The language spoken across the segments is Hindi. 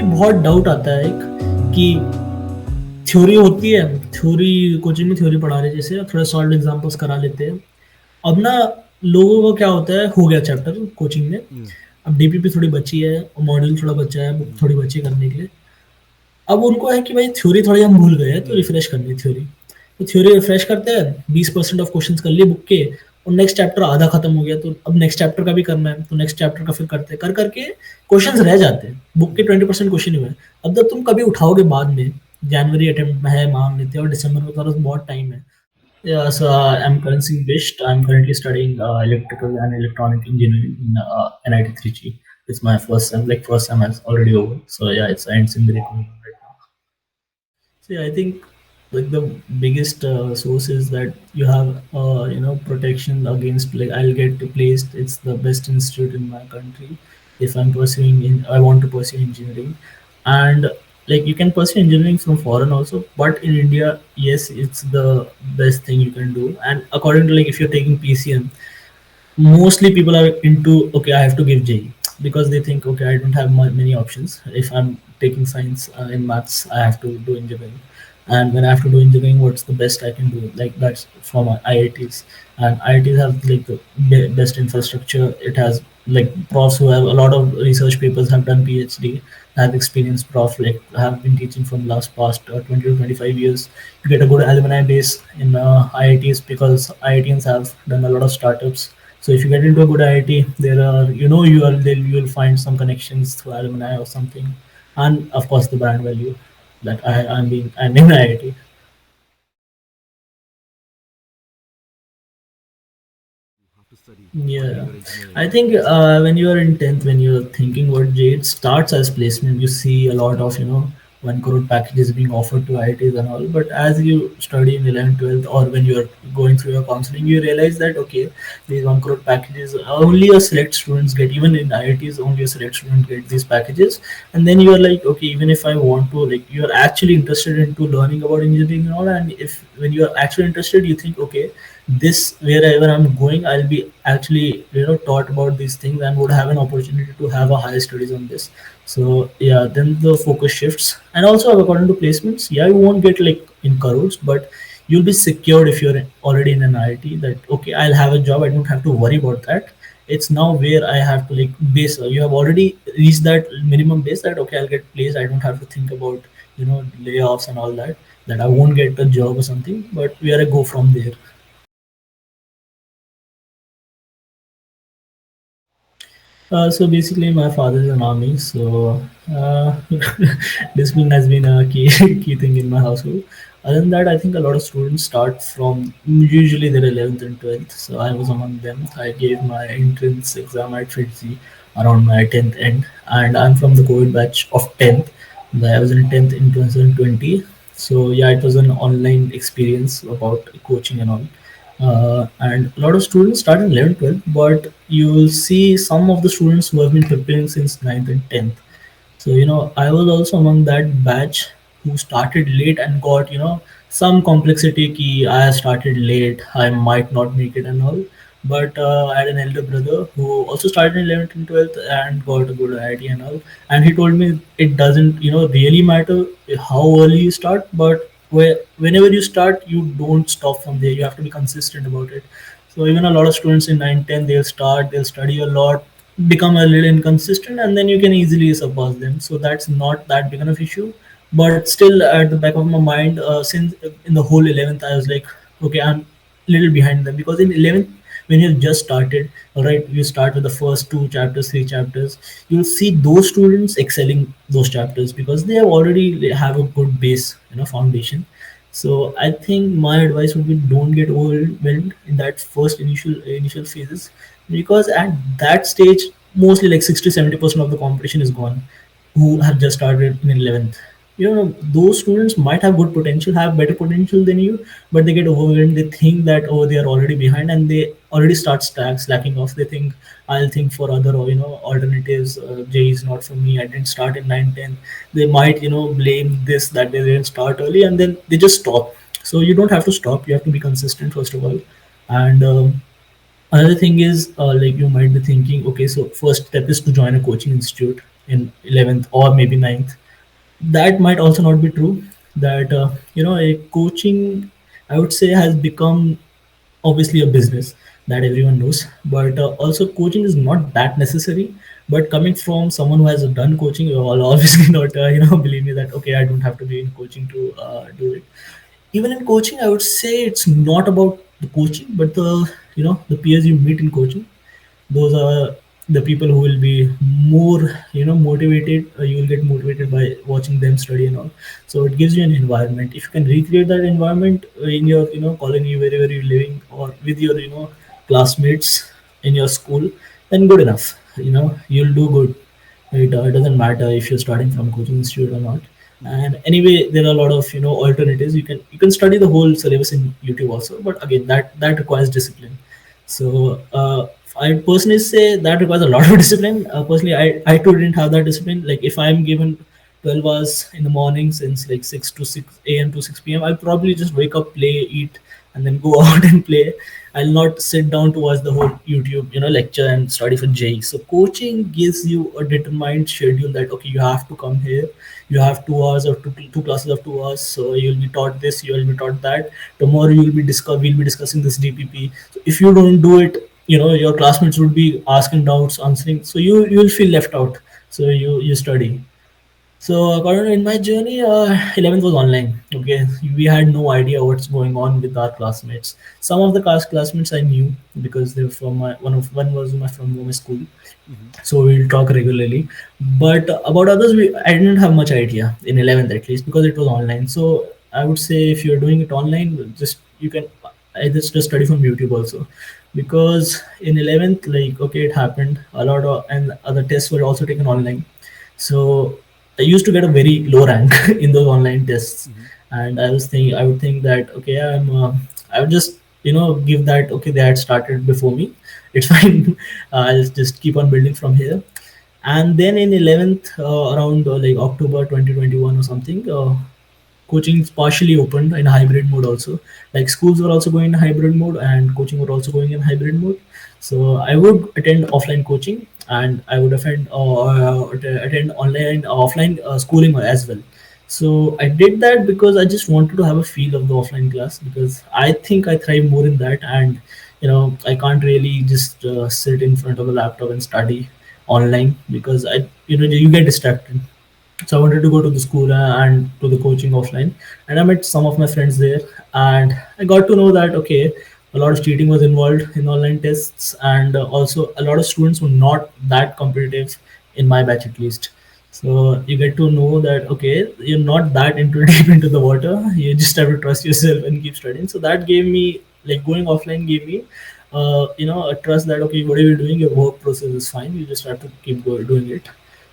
भी बहुत डाउट आता है एक कि थ्योरी होती है, थ्योरी कोचिंग में थ्योरी पढ़ा रहे हैं जैसे थोड़ा सॉल्व एग्जांपल्स करा लेते हैं। अब ना लोगों को क्या होता है, हो गया चैप्टर कोचिंग में, Mm, अब डीपीपी थोड़ी बची है और मॉड्यूल थोड़ा बचा है, बुक mm, थोड़ी बची है करने के लिए। अब उनको है कि भाई थ्योरी थोड़ी हम भूल गए हैं तो mm. रिफ्रेश करनी है थ्योरी। तो थ्योरी रिफ्रेश करते हैं, 20% ऑफ क्वेश्चंस कर लिए बुक के, और नेक्स्ट चैप्टर आधा खत्म हो गया तो अब नेक्स्ट चैप्टर का भी करना है, तो नेक्स्ट चैप्टर का फिर करते हैं, कर करके क्वेश्चंस रह जाते हैं, बुक के 20% क्वेश्चन ही हुए। अब जब तुम कभी उठाओगे बाद में, जनवरी अटेम्प्ट में है मान लेते हैं और दिसंबर में तो बहुत टाइम है। Yeah, so I'm currently based. I'm currently studying electrical and electronic engineering in NIT Trichy. It's my first sem. Like first sem has already over. So yeah, it's ends in break right now. So yeah, I think like the biggest source is that you have protection against, like I'll get placed. It's the best institute in my country. If I'm pursuing in, I want to pursue engineering, and like you can pursue engineering from foreign also, but in India, yes, it's the best thing you can do. And according to, like, if you're taking PCM, mostly people are into, okay, I have to give JE because they think, okay, I don't have many options. If I'm taking science in maths, I have to do engineering, and when I have to do engineering, what's the best I can do? Like that's from IITs, and IITs have like the best infrastructure. It has like profs who have a lot of research papers, have done PhD, have experienced prof, like have been teaching from last past 20 to 25 years. You get a good alumni base in IITs because IITians have done a lot of startups. So if you get into a good IIT, there are, you are there, you will find some connections through alumni or something, and of course the brand value that I'm in IIT. You have to study while Yeah, you're engineering. I think when you are in 10th, when you're thinking what J, it starts as placement. You see a lot of, 1 crore packages being offered to IITs and all. But as you study in 11th, 12th, or when you're going through your counseling, you realize that, okay, these 1 crore packages, only a select students get, even in IITs, only a select student get these packages. And then you are like, okay, even if I want to, like, you're actually interested into learning about engineering and all. And if, when you're actually interested, you think, okay, this wherever I'm going, I'll be actually taught about these things and would have an opportunity to have a higher studies on this. So yeah, then the focus shifts. And also according to placements, yeah, you won't get like in crores, but you'll be secured if you're already in an IIT, that okay, I'll have a job, I don't have to worry about that. It's now where I have to like base, you have already reached that minimum base, that okay, I'll get placed, I don't have to think about layoffs and all that, that I won't get a job or something, but where I go from there. So basically, my father is an army, so discipline has been a key key thing in my household. Other than that, I think a lot of students start from usually their 11th and 12th. So I was among them. I gave my entrance exam at FITSI around my 10th end, and I'm from the COVID batch of 10th. I was in 10th in 2020. So yeah, it was an online experience about coaching and all, and a lot of students start in 11th, 12th, but you will see some of the students who have been preparing since 9th and 10th. So, I was also among that batch who started late and got, some complexity ki I started late, I might not make it and all. But I had an elder brother who also started in 11th and 12th and got a good idea and all. And he told me it doesn't, really matter how early you start, but whenever you start, you don't stop from there. You have to be consistent about it. So even a lot of students in 9, 10, they'll start, they'll study a lot, become a little inconsistent, and then you can easily surpass them. So that's not that big of issue. But still, at the back of my mind, since in the whole 11th, I was like, okay, I'm little behind them, because in 11th, when you've just started, all right, you start with the first 2 chapters, 3 chapters, you'll see those students excelling those chapters because they have already have a good base, foundation. So I think my advice would be, don't get overwhelmed in that first initial phases, because at that stage, mostly like 60-70% of the competition is gone, who have just started in 11th. Those students might have good potential, have better potential than you, but they get overwhelmed. They think that, oh, they are already behind, and they already start slacking off. They think, I'll think for other, alternatives. J is not for me, I didn't start in 9, 10. They might, blame this, that they didn't start early, and then they just stop. So you don't have to stop, you have to be consistent first of all. And another thing is, like, you might be thinking, okay, so first step is to join a coaching institute. in 11th or maybe ninth. That might also not be true. That a coaching, I would say, has become obviously a business that everyone knows, but also coaching is not that necessary. But coming from someone who has done coaching, you will obviously not believe me that okay, I don't have to be in coaching to do it. Even in coaching, I would say it's not about the coaching but the peers you meet in coaching. Those are the people who will be more motivated. You will get motivated by watching them study and all. So it gives you an environment. If you can recreate that environment in your colony, wherever you're living, or with your classmates in your school, then good enough. You'll do good. It doesn't matter if you're starting from a coaching institute or not. Mm-hmm. And anyway, there are a lot of alternatives. You can study the whole syllabus in YouTube also, but again, that requires discipline. So I personally say that requires a lot of discipline. Personally, I too didn't have that discipline. Like if I'm given 12 hours in the morning since like 6 to 6 a.m. to 6 p.m., I'll probably just wake up, play, eat, and then go out and play. I'll not sit down to watch the whole YouTube, lecture and study for JEE. So coaching gives you a determined schedule that okay, you have to come here, you have 2 hours or two classes of 2 hours. So you'll be taught this, you'll be taught that. Tomorrow we'll be discussing this DPP. So if you don't do it, your classmates would be asking doubts, answering. So you'll feel left out. So you study. So according to in my journey, 11th was online. Okay, we had no idea what's going on with our classmates. Some of the classmates I knew because they were from one was from my school, Mm-hmm. so we'll talk regularly. But about others, I didn't have much idea in 11th at least because it was online. So I would say if you're doing it online, just you can I just study from YouTube also, because in 11th, like okay, it happened a lot of, and other tests were also taken online. So I used to get a very low rank in those online tests, Mm-hmm. and I would think that okay, I would just give that okay, they had started before me. It's fine. I'll just keep on building from here. And then in 11th, around like October 2021 or something, coaching is partially opened in hybrid mode also. Like schools were also going in hybrid mode and coaching were also going in hybrid mode. So I would attend offline coaching and I would attend online offline schooling as well. So I did that because I just wanted to have a feel of the offline class, because I think I thrive more in that. And I can't really just sit in front of a laptop and study online, because you get distracted. So I wanted to go to the school and to the coaching offline, and I met some of my friends there, and I got to know that okay, a lot of cheating was involved in online tests, and also a lot of students were not that competitive in my batch at least. So you get to know that okay, you're not that into deep into the water. You just have to trust yourself and keep studying. So that gave me, like, going offline gave me a trust that okay, whatever you're doing, your work process is fine. You just have to keep doing it.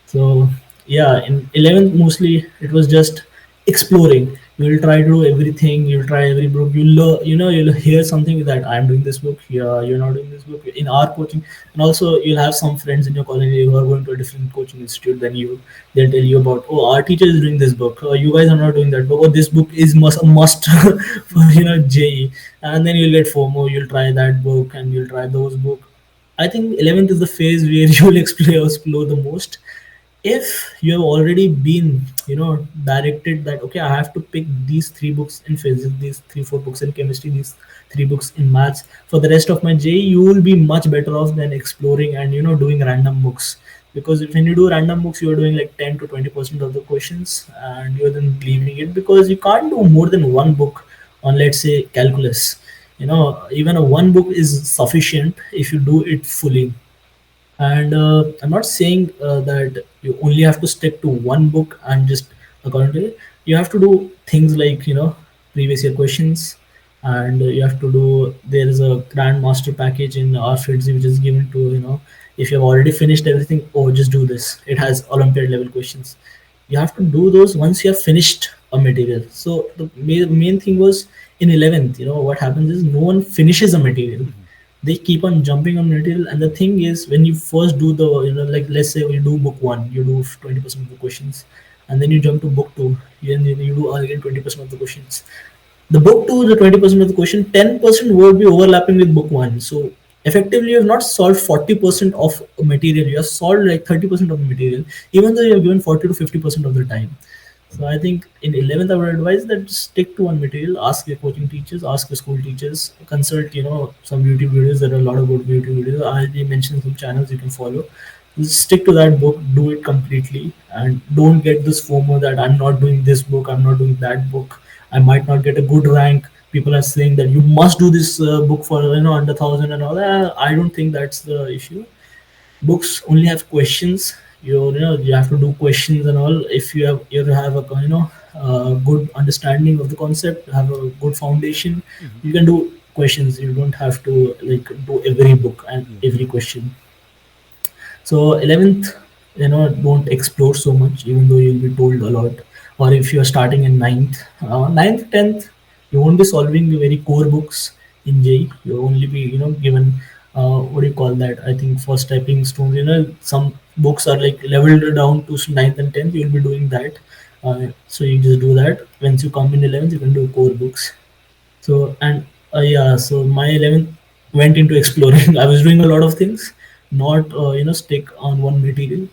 So yeah, in 11th mostly it was just exploring. You'll try to do everything. You'll try every book. You'll learn, you'll hear something that I'm doing this book. Yeah, you're not doing this book in our coaching. And also you'll have some friends in your colony who are going to a different coaching institute than you. They'll tell you about, oh, our teacher is doing this book. You guys are not doing that book. Oh, this book is must for JE. And then you'll get FOMO. You'll try that book and you'll try those book. I think 11th is the phase where you'll explore the most. If you have already been directed that okay, I have to pick these three books in physics, these 3 4 books in chemistry, these 3 books in maths for the rest of my J, you will be much better off than exploring and doing random books. Because when you do random books, you are doing like 10 to 20% of the questions and you're then leaving it, because you can't do more than one book on, let's say, calculus. Even a one book is sufficient if you do it fully. And I'm not saying that you only have to stick to one book and just according to it. You have to do things like previous year questions, and you have to do. There is a grand master package in our Fitzy which is given to if you have already finished everything. Oh, just do this. It has Olympiad level questions. You have to do those once you have finished a material. So the main thing was in 11th. What happens is no one finishes a material. Mm-hmm. They keep on jumping on material. And the thing is, when you first do the like, let's say you do book one, you do 20% of the questions, and then you jump to book two, you do again 20% of the questions. The book two, the 20% of the question, 10% would be overlapping with book one. So effectively you have not solved 40% of material, you have solved like 30% of the material, even though you have given 40 to 50% of the time. So I think in 11th I would advise that stick to one material, ask your coaching teachers, ask your school teachers, consult some YouTube videos. There are a lot of good YouTube videos. I already mentioned some channels you can follow. Just stick to that book, do it completely, and don't get this FOMO that I'm not doing this book, I'm not doing that book, I might not get a good rank. People are saying that you must do this book for under 1,000 and all that. I don't think that's the issue. Books only have questions. You have to do questions and all. If you have a good understanding of the concept, have a good foundation, Hmm. you can do questions. You don't have to like do every book and Yeah. every question. So 11th, don't explore so much, even though you'll be told a lot. Or if you're starting in ninth, 10th, you won't be solving the very core books in J. You'll only be, given, what do you call that? I think for stepping stones, some books are like leveled down to ninth and 10th. You'll be doing that. So you just do that. Once you come in 11th, you can do core books. So and yeah, so my 11th went into exploring. I was doing a lot of things, not stick on one material.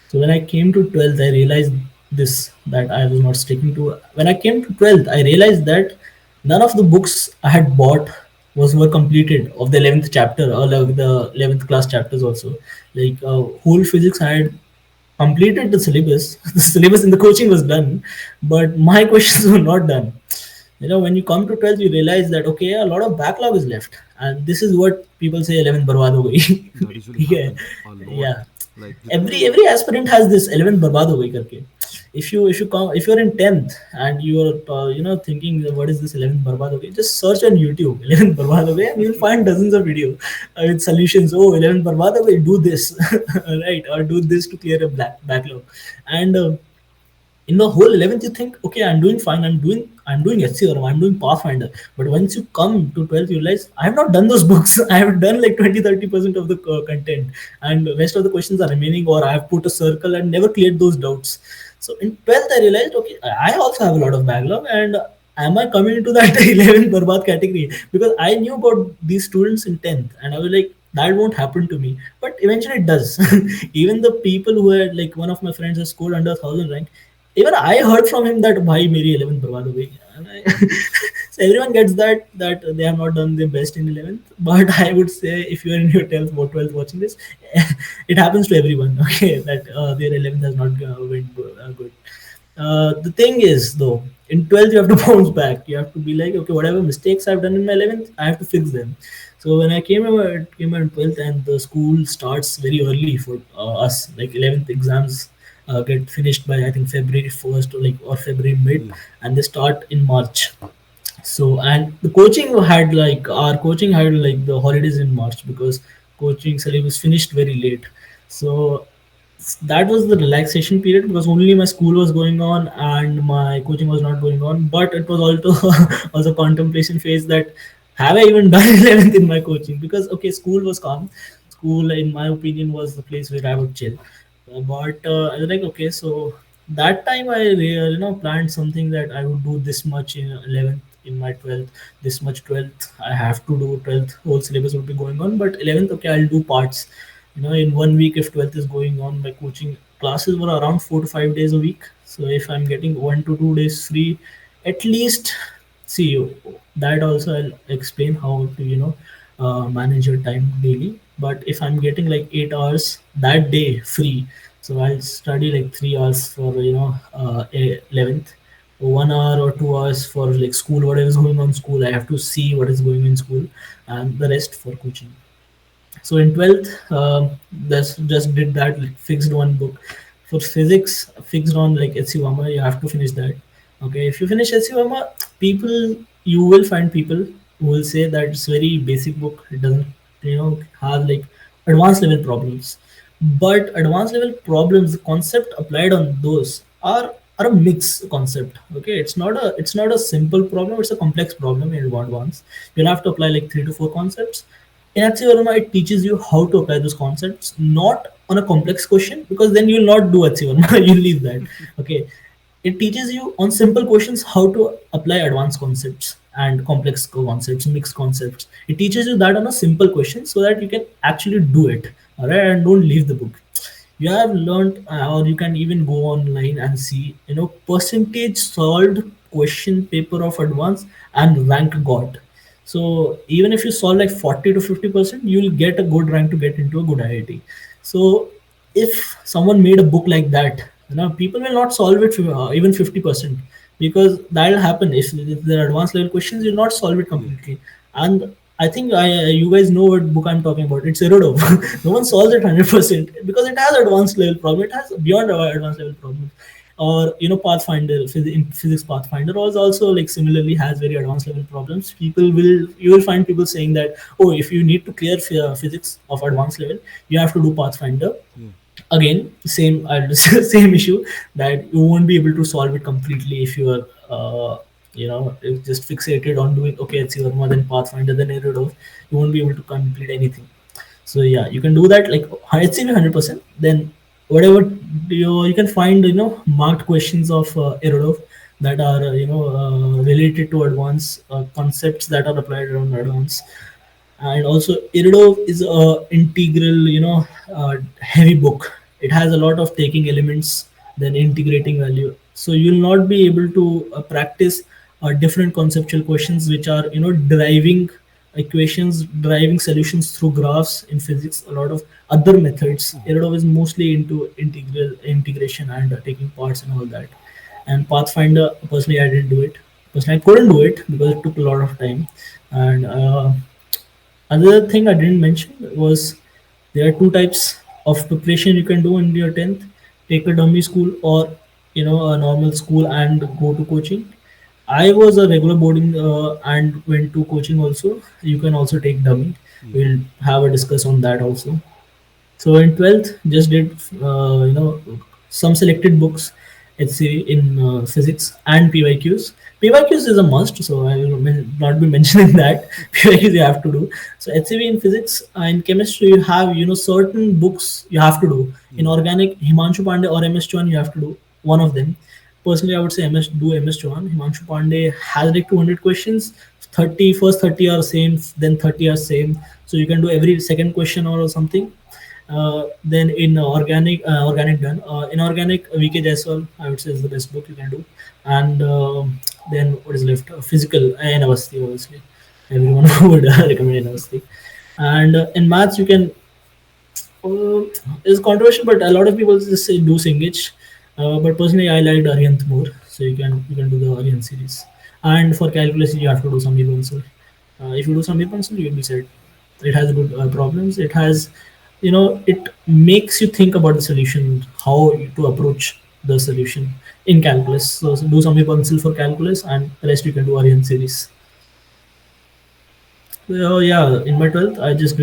So when I came to 12th, I realized this that I was not sticking to. When I came to 12th, I realized that none of the books I had bought was were completed of the 11th chapter or like the 11th class chapters also. Like whole physics I had completed the syllabus. The syllabus in the coaching was done, but my questions were not done. When you come to 12th, you realize that okay, a lot of backlog is left, and this is what people say 11th barbaad ho gayi. That usually Yeah, happens a lot. yeah. Like every जितने every aspirant has this 11th barbaad ho gayi karke. If you come, if you're in 10th and you're thinking what is this 11th barbaad ho gayi, just search on YouTube 11th barbaad ho gayi and you'll find dozens of videos with solutions. Oh, 11th barbaad ho gayi, do this right, or do this to clear a backlog. And in the whole 11th you think okay, I'm doing fine, I'm doing HC or I'm doing Pathfinder. But once you come to 12th, you realize I have not done those books. I have done like 20-30% of the content, and the rest of the questions are remaining, or I have put a circle and never cleared those doubts. So in 12th I realized okay, I also have a lot of backlog, and am I coming into that 11th barbaad category? Because I knew about these students in 10th and I was like that won't happen to me, but eventually it does. Even the people who had, like, one of my friends has scored under 1,000 rank, even I heard from him that why Mary 11th barbaad ho gayi. So everyone gets that they have not done their best in 11th. But I would say if you are in your 10th or 12th watching this, it happens to everyone. Okay, that their 11th has not went good. The thing is, though, in 12th, you have to bounce back. You have to be like, okay, whatever mistakes I've done in my 11th, I have to fix them. So when I came in 12th, and the school starts very early for us, like 11th exams get finished by I think February 1st or February mid, yeah. and they start in March. So and the coaching had like our coaching had like the holidays in March because coaching syllabus finished very late. So that was the relaxation period because only my school was going on and my coaching was not going on. But it was also also contemplation phase that have I even done 11th in my coaching? Because okay, school was calm. School, in my opinion, was the place where I would chill. But I was like, okay, so that time I planned something that I would do this much in 11th, in my 12th, this much 12th. I have to do 12th, whole syllabus would be going on. But 11th, okay, I'll do parts. In 1 week, if 12th is going on, my coaching classes were around 4 to 5 days a week. So if I'm getting 1 to 2 days free, at least, see you. That also I'll explain how to manage your time daily. But if I'm getting like 8 hours that day free, so I'll study like 3 hours for 11th, 1 hour or 2 hours for like school, whatever is going on school. I have to see what is going in school, and the rest for coaching. So in 12th, that's just did that, like, fixed one book. For physics, fixed on like HC Vama, you have to finish that. Okay, if you finish HC Vama, people, you will find people who will say that it's very basic book. It doesn't, have like advanced level problems. But advanced level problems, the concept applied on those are a mixed concept. Okay, it's not a simple problem. It's a complex problem in advanced. You'll have to apply like 3 to 4 concepts. In HC Verma, it teaches you how to apply those concepts, not on a complex question, because then you'll not do HC Verma. You'll leave that. Okay. It teaches you on simple questions how to apply advanced concepts. and complex concepts, mixed concepts. It teaches you that on a simple question so that you can actually do it, all right, and don't leave the book. You have learned, or you can even go online and see, percentage solved question paper of advance and rank got. So even if you solve like 40 to 50%, you'll get a good rank to get into a good IIT. So if someone made a book like that, people will not solve it even 50%, because that'll happen if there are advanced level questions, you'll not solve it Yeah. completely. And I think you guys know what book I'm talking about. It's Erodov. No one solves it 100% because it has advanced level problem. It has beyond advanced level problems. Or Pathfinder, in physics Pathfinder also like similarly has very advanced level problems. You will find people saying that, oh, if you need to clear physics of advanced level, you have to do Pathfinder. Yeah. Again, same same issue, that you won't be able to solve it completely if you are if just fixated on doing, okay, it's your more than Pathfinder, then Erodov, you won't be able to complete anything. So yeah, you can do that like HCV 100%. Then whatever you can find, marked questions of Erodov that are related to advanced concepts that are applied around advance. And also Irido is a integral, heavy book. It has a lot of taking elements, then integrating value. So you'll not be able to practice different conceptual questions which are, deriving equations, deriving solutions through graphs in physics. A lot of other methods. Irido is mostly into integral integration and taking parts and all that. And Pathfinder, personally, I didn't do it. Personally, I couldn't do it because it took a lot of time. And another thing I didn't mention was there are two types of preparation you can do in your 10th. Take a dummy school, or a normal school and go to coaching. I was a regular boarding and went to coaching also. You can also take dummy. Yeah. We'll have a discuss on that also. So in 12th, just did some selected books, HCV in physics and PYQs. PYQs is a must, so I will not be mentioning that. PYQs you have to do. So HCV in physics and chemistry, you have certain books you have to do. In Yeah. organic, Himanshu Pandey or MS Chauhan, you have to do one of them. Personally, I would say MS Chauhan. Himanshu Pandey has like 200 questions. 30 first 30 are same, then 30 are same. So you can do every second question or something. Then in organic done. In organic, VK Jaiswal, I would say, is the best book you can do. And then what is left? Physical, Navasti, obviously. Everyone would recommend Navasti. And in maths, you can, uh, it's controversial, but a lot of people just say do Singich. But personally, I liked Arihant more, so you can do the Arihant series. And for calculus, you have to do Samir Bansal. If you do Samir Bansal, you'll be set. It has good problems. It has, it makes you think about the solution, how to approach the solution in calculus. So do Samir Bansal for calculus, and the rest you can do Arihant series. So yeah, in my 12th, I just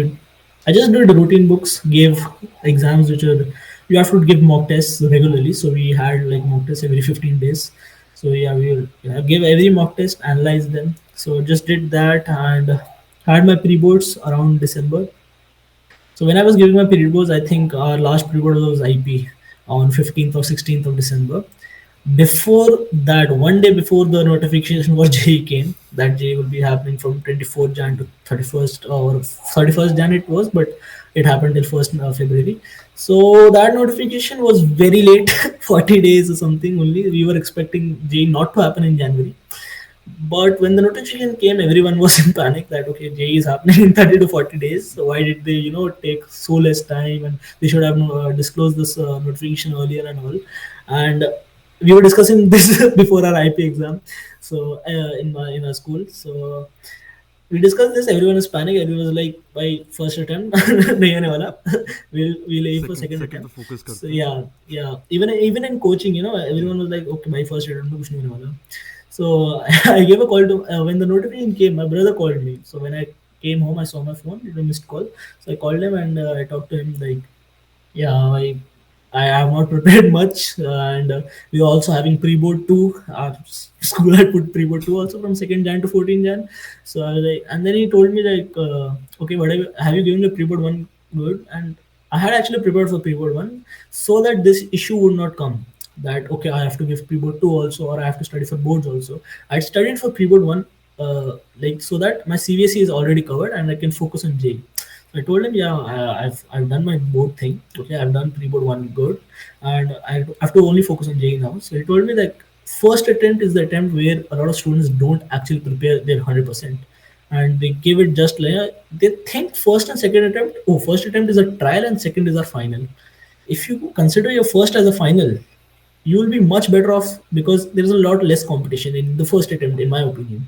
did routine books, gave exams which are, you have to give mock tests regularly. So we had like mock tests every 15 days. So yeah, we give every mock test, analyze them. So just did that and had my pre-boards around December. So when I was giving my period boards, I think our last period board was IP on 15th or 16th of December. Before that, one day before the notification for JE came, that JE will be happening from 24th Jan to 31st, or 31st Jan it was, but it happened till 1st February. So that notification was very late, 40 days or something only. We were expecting JE not to happen in January. But when the notification came, everyone was in panic that okay, JE is happening in 30 to 40 days. So why did they, take so less time? And they should have disclosed this notification earlier and all. And we were discussing this before our IP exam. So in our school, so we discussed this. Everyone is panic. Everyone was like, by first attempt, nahi hone wala. We'll aim for second second तो attempt. फोकस So करते हैं. yeah, yeah. Even in coaching, Yeah. everyone was like, okay, by first attempt, to kuch nahi hone wala. So I gave a call to when the notification came. My brother called me. So when I came home, I saw my phone. It was a missed call. So I called him and I talked to him like, yeah, I have not prepared much, and we are also having pre-board two. Our school had put pre-board two also from 2nd Jan to 14 Jan. So I was like, and then he told me like, okay, what have you given the pre-board one good? And I had actually prepared for pre-board one so that this issue would not come. That okay, I have to give pre-board two also, or I have to study for boards also. I studied for pre-board one like so that my CBSE is already covered and I can focus on JEE. So I told him, yeah, I've done my board thing. Okay, I've done pre-board one good, and I have to only focus on JEE now. So he told me that first attempt is the attempt where a lot of students don't actually prepare their 100%, and they give it just like they think first and second attempt. Oh, first attempt is a trial and second is a final. If you consider your first as a final, you will be much better off because there is a lot less competition in the first attempt, in my opinion.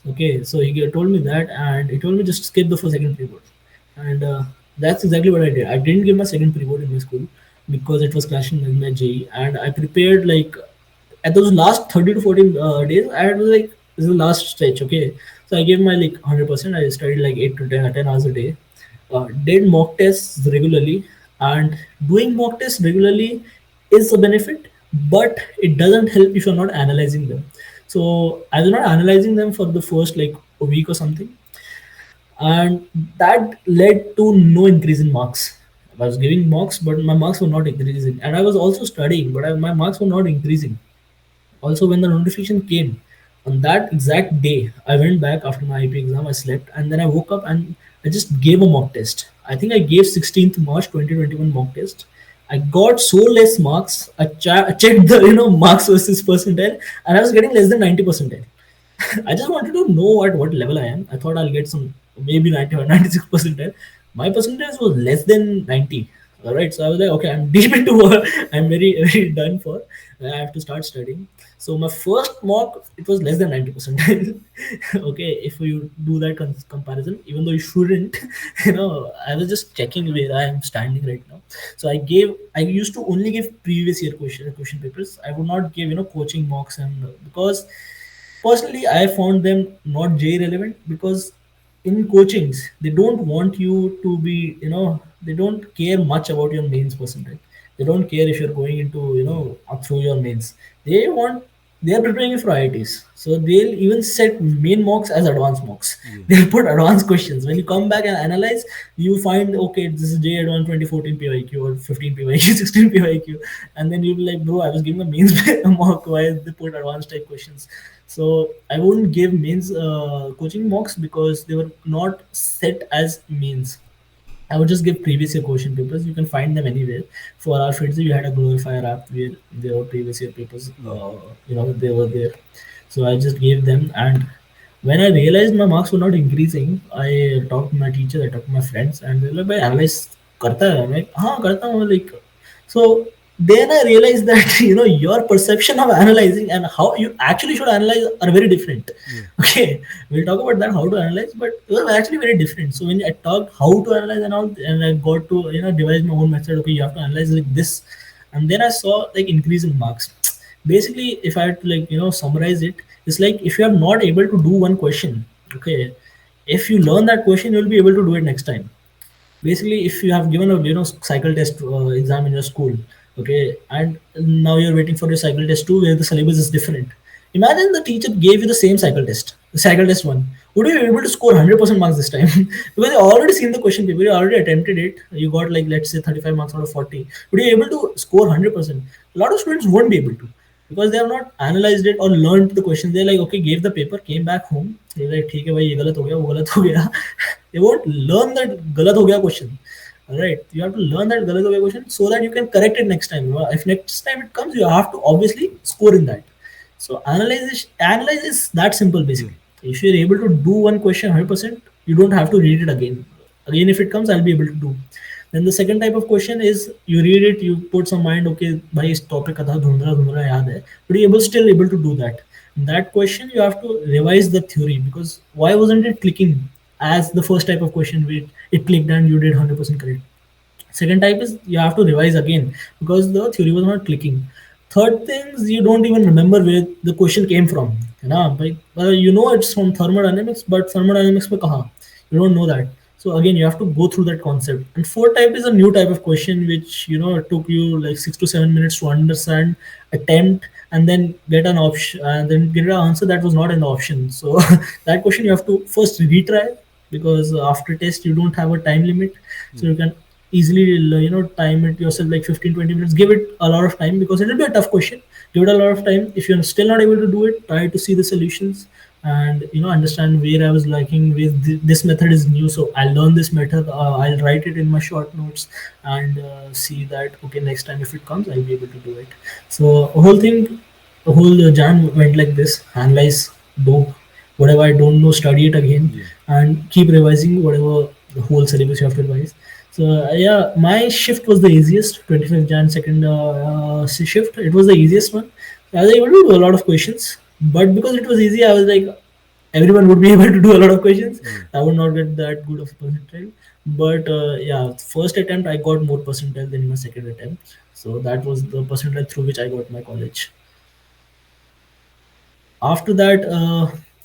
Okay, so he told me that, and he told me just skip the first second pre-board, and that's exactly what I did. I didn't give my second pre-board in my school because it was clashing with my JE, and I prepared like at those last 30 to 14 days. I had like this is the last stretch. Okay, so I gave my like 100%. I studied like 8 to 10 hours a day, did mock tests regularly, and doing mock tests regularly is a benefit, but it doesn't help if you're not analyzing them. So I was not analyzing them for the first like a week or something, and that led to no increase in marks. I was giving marks, but my marks were not increasing, and I was also studying, but my marks were not increasing. Also, when the notification came on that exact day, I went back after my IP exam. I slept, and then I woke up and I just gave a mock test. I think I gave 16th March 2021 mock test. I got so less marks. I checked the marks versus percentile, and I was getting less than 90 percentile. I just wanted to know at what level I am. I thought I'll get some maybe 90 or 96 percentile. My percentage was less than 90. All right, so I was like, okay, I'm deep into work. I'm very very done for. I have to start studying. So my first mock it was less than 90 percentile. Okay, if you do that comparison, even though you shouldn't, I was just checking where I am standing right now. So I used to only give previous year question papers. I would not give coaching mocks, and because personally I found them not J relevant, because in coachings they don't want you to be, they don't care much about your mains percentage. They don't care if you're going into, Yeah. through your mains. They are preparing you for IITs, so they'll even set main mocks as advanced mocks. Yeah. They'll put advanced questions. When you come back and analyze, you find okay, this is J Advanced 2014 PYQ or 15 PYQ, 16 PYQ, and then you'll be like, bro, I was giving a mains mock. Why they put advanced type questions? So I wouldn't give mains coaching mocks because they were not set as mains. I would just give previous year question papers. You can find them anywhere. For our friends, we had a Glorifier app where there were previous year papers. Yeah. They were there. So I just gave them. And when I realized my marks were not increasing, I talked to my teacher, I talked to my friends, and they're like, "भाई analyze करता है?" I'm like, "हाँ करता हूँ." Like, so then I realized that your perception of analyzing and how you actually should analyze are very different. Yeah. Okay, we'll talk about that how to analyze, but it was actually very different. So when I talked how to analyze and all, and I got to devise my own method. Okay, you have to analyze like this, and then I saw like increase in marks. Basically, if I had to like summarize it, it's like if you are not able to do one question, okay, if you learn that question, you'll be able to do it next time. Basically, if you have given a cycle test exam in your school, okay, and now you're waiting for your cycle test 2 where the syllabus is different. Imagine the teacher gave you the same cycle test, the cycle test 1. Would you be able to score 100% marks this time? Because you already seen the question paper, you already attempted it, you got like let's say 35 marks out of 40. Would you be able to score 100%? A lot of students won't be able to, because they have not analyzed it or learned the question. They're like, okay, gave the paper, came back home, they're like, ठीक है भाई ये गलत हो गया वो गलत हो गया. They won't learn that गलत हो गया question. All right, you have to learn that गलत हो गया question so that you can correct it next time. If next time it comes, you have to obviously score in that. So analyze is that simple Yeah. basically. If you're able to do one question 100%, you don't have to read it again. Again, if it comes, I'll be able to do. Then the second type of question is you read it, you put some mind, okay, भाई इस topic का था धुंधला धुंधला याद है, but you're still able to do that. In that question, you have to revise the theory, because why wasn't it clicking as the first type of question where it clicked and you did 100% correct? Second type is you have to revise again because the theory was not clicking. Third things, you don't even remember where the question came from. Like, you know it's from thermodynamics, but thermodynamics mein kaha? You don't know that. So again, you have to go through that concept. And fourth type is a new type of question which took you like 6 to 7 minutes to understand, attempt, and then get an option, and then get an answer that was not in the option. So that question you have to first retry, because after test you don't have a time limit, so Yeah. you can easily time it yourself like 15-20 minutes. Give it a lot of time because it will be a tough question. Give it a lot of time. If you're still not able to do it, try to see the solutions. and understand where I was lacking. With this method is new, so I'll learn this method. I'll write it in my short notes and see that okay, next time if it comes, I'll be able to do it. So the whole jam went like this: analyze, do whatever I don't know, study it again, Yeah. and keep revising whatever the whole syllabus you have to revise. So yeah, my shift was the easiest. 25th Jan second shift. It was the easiest one. I was able to do a lot of questions, but because it was easy, I was like, everyone would be able to do a lot of questions. Yeah. I would not get that good of a percentile. But yeah, first attempt I got more percentile than in my second attempt. So that was the percentile through which I got my college. After that,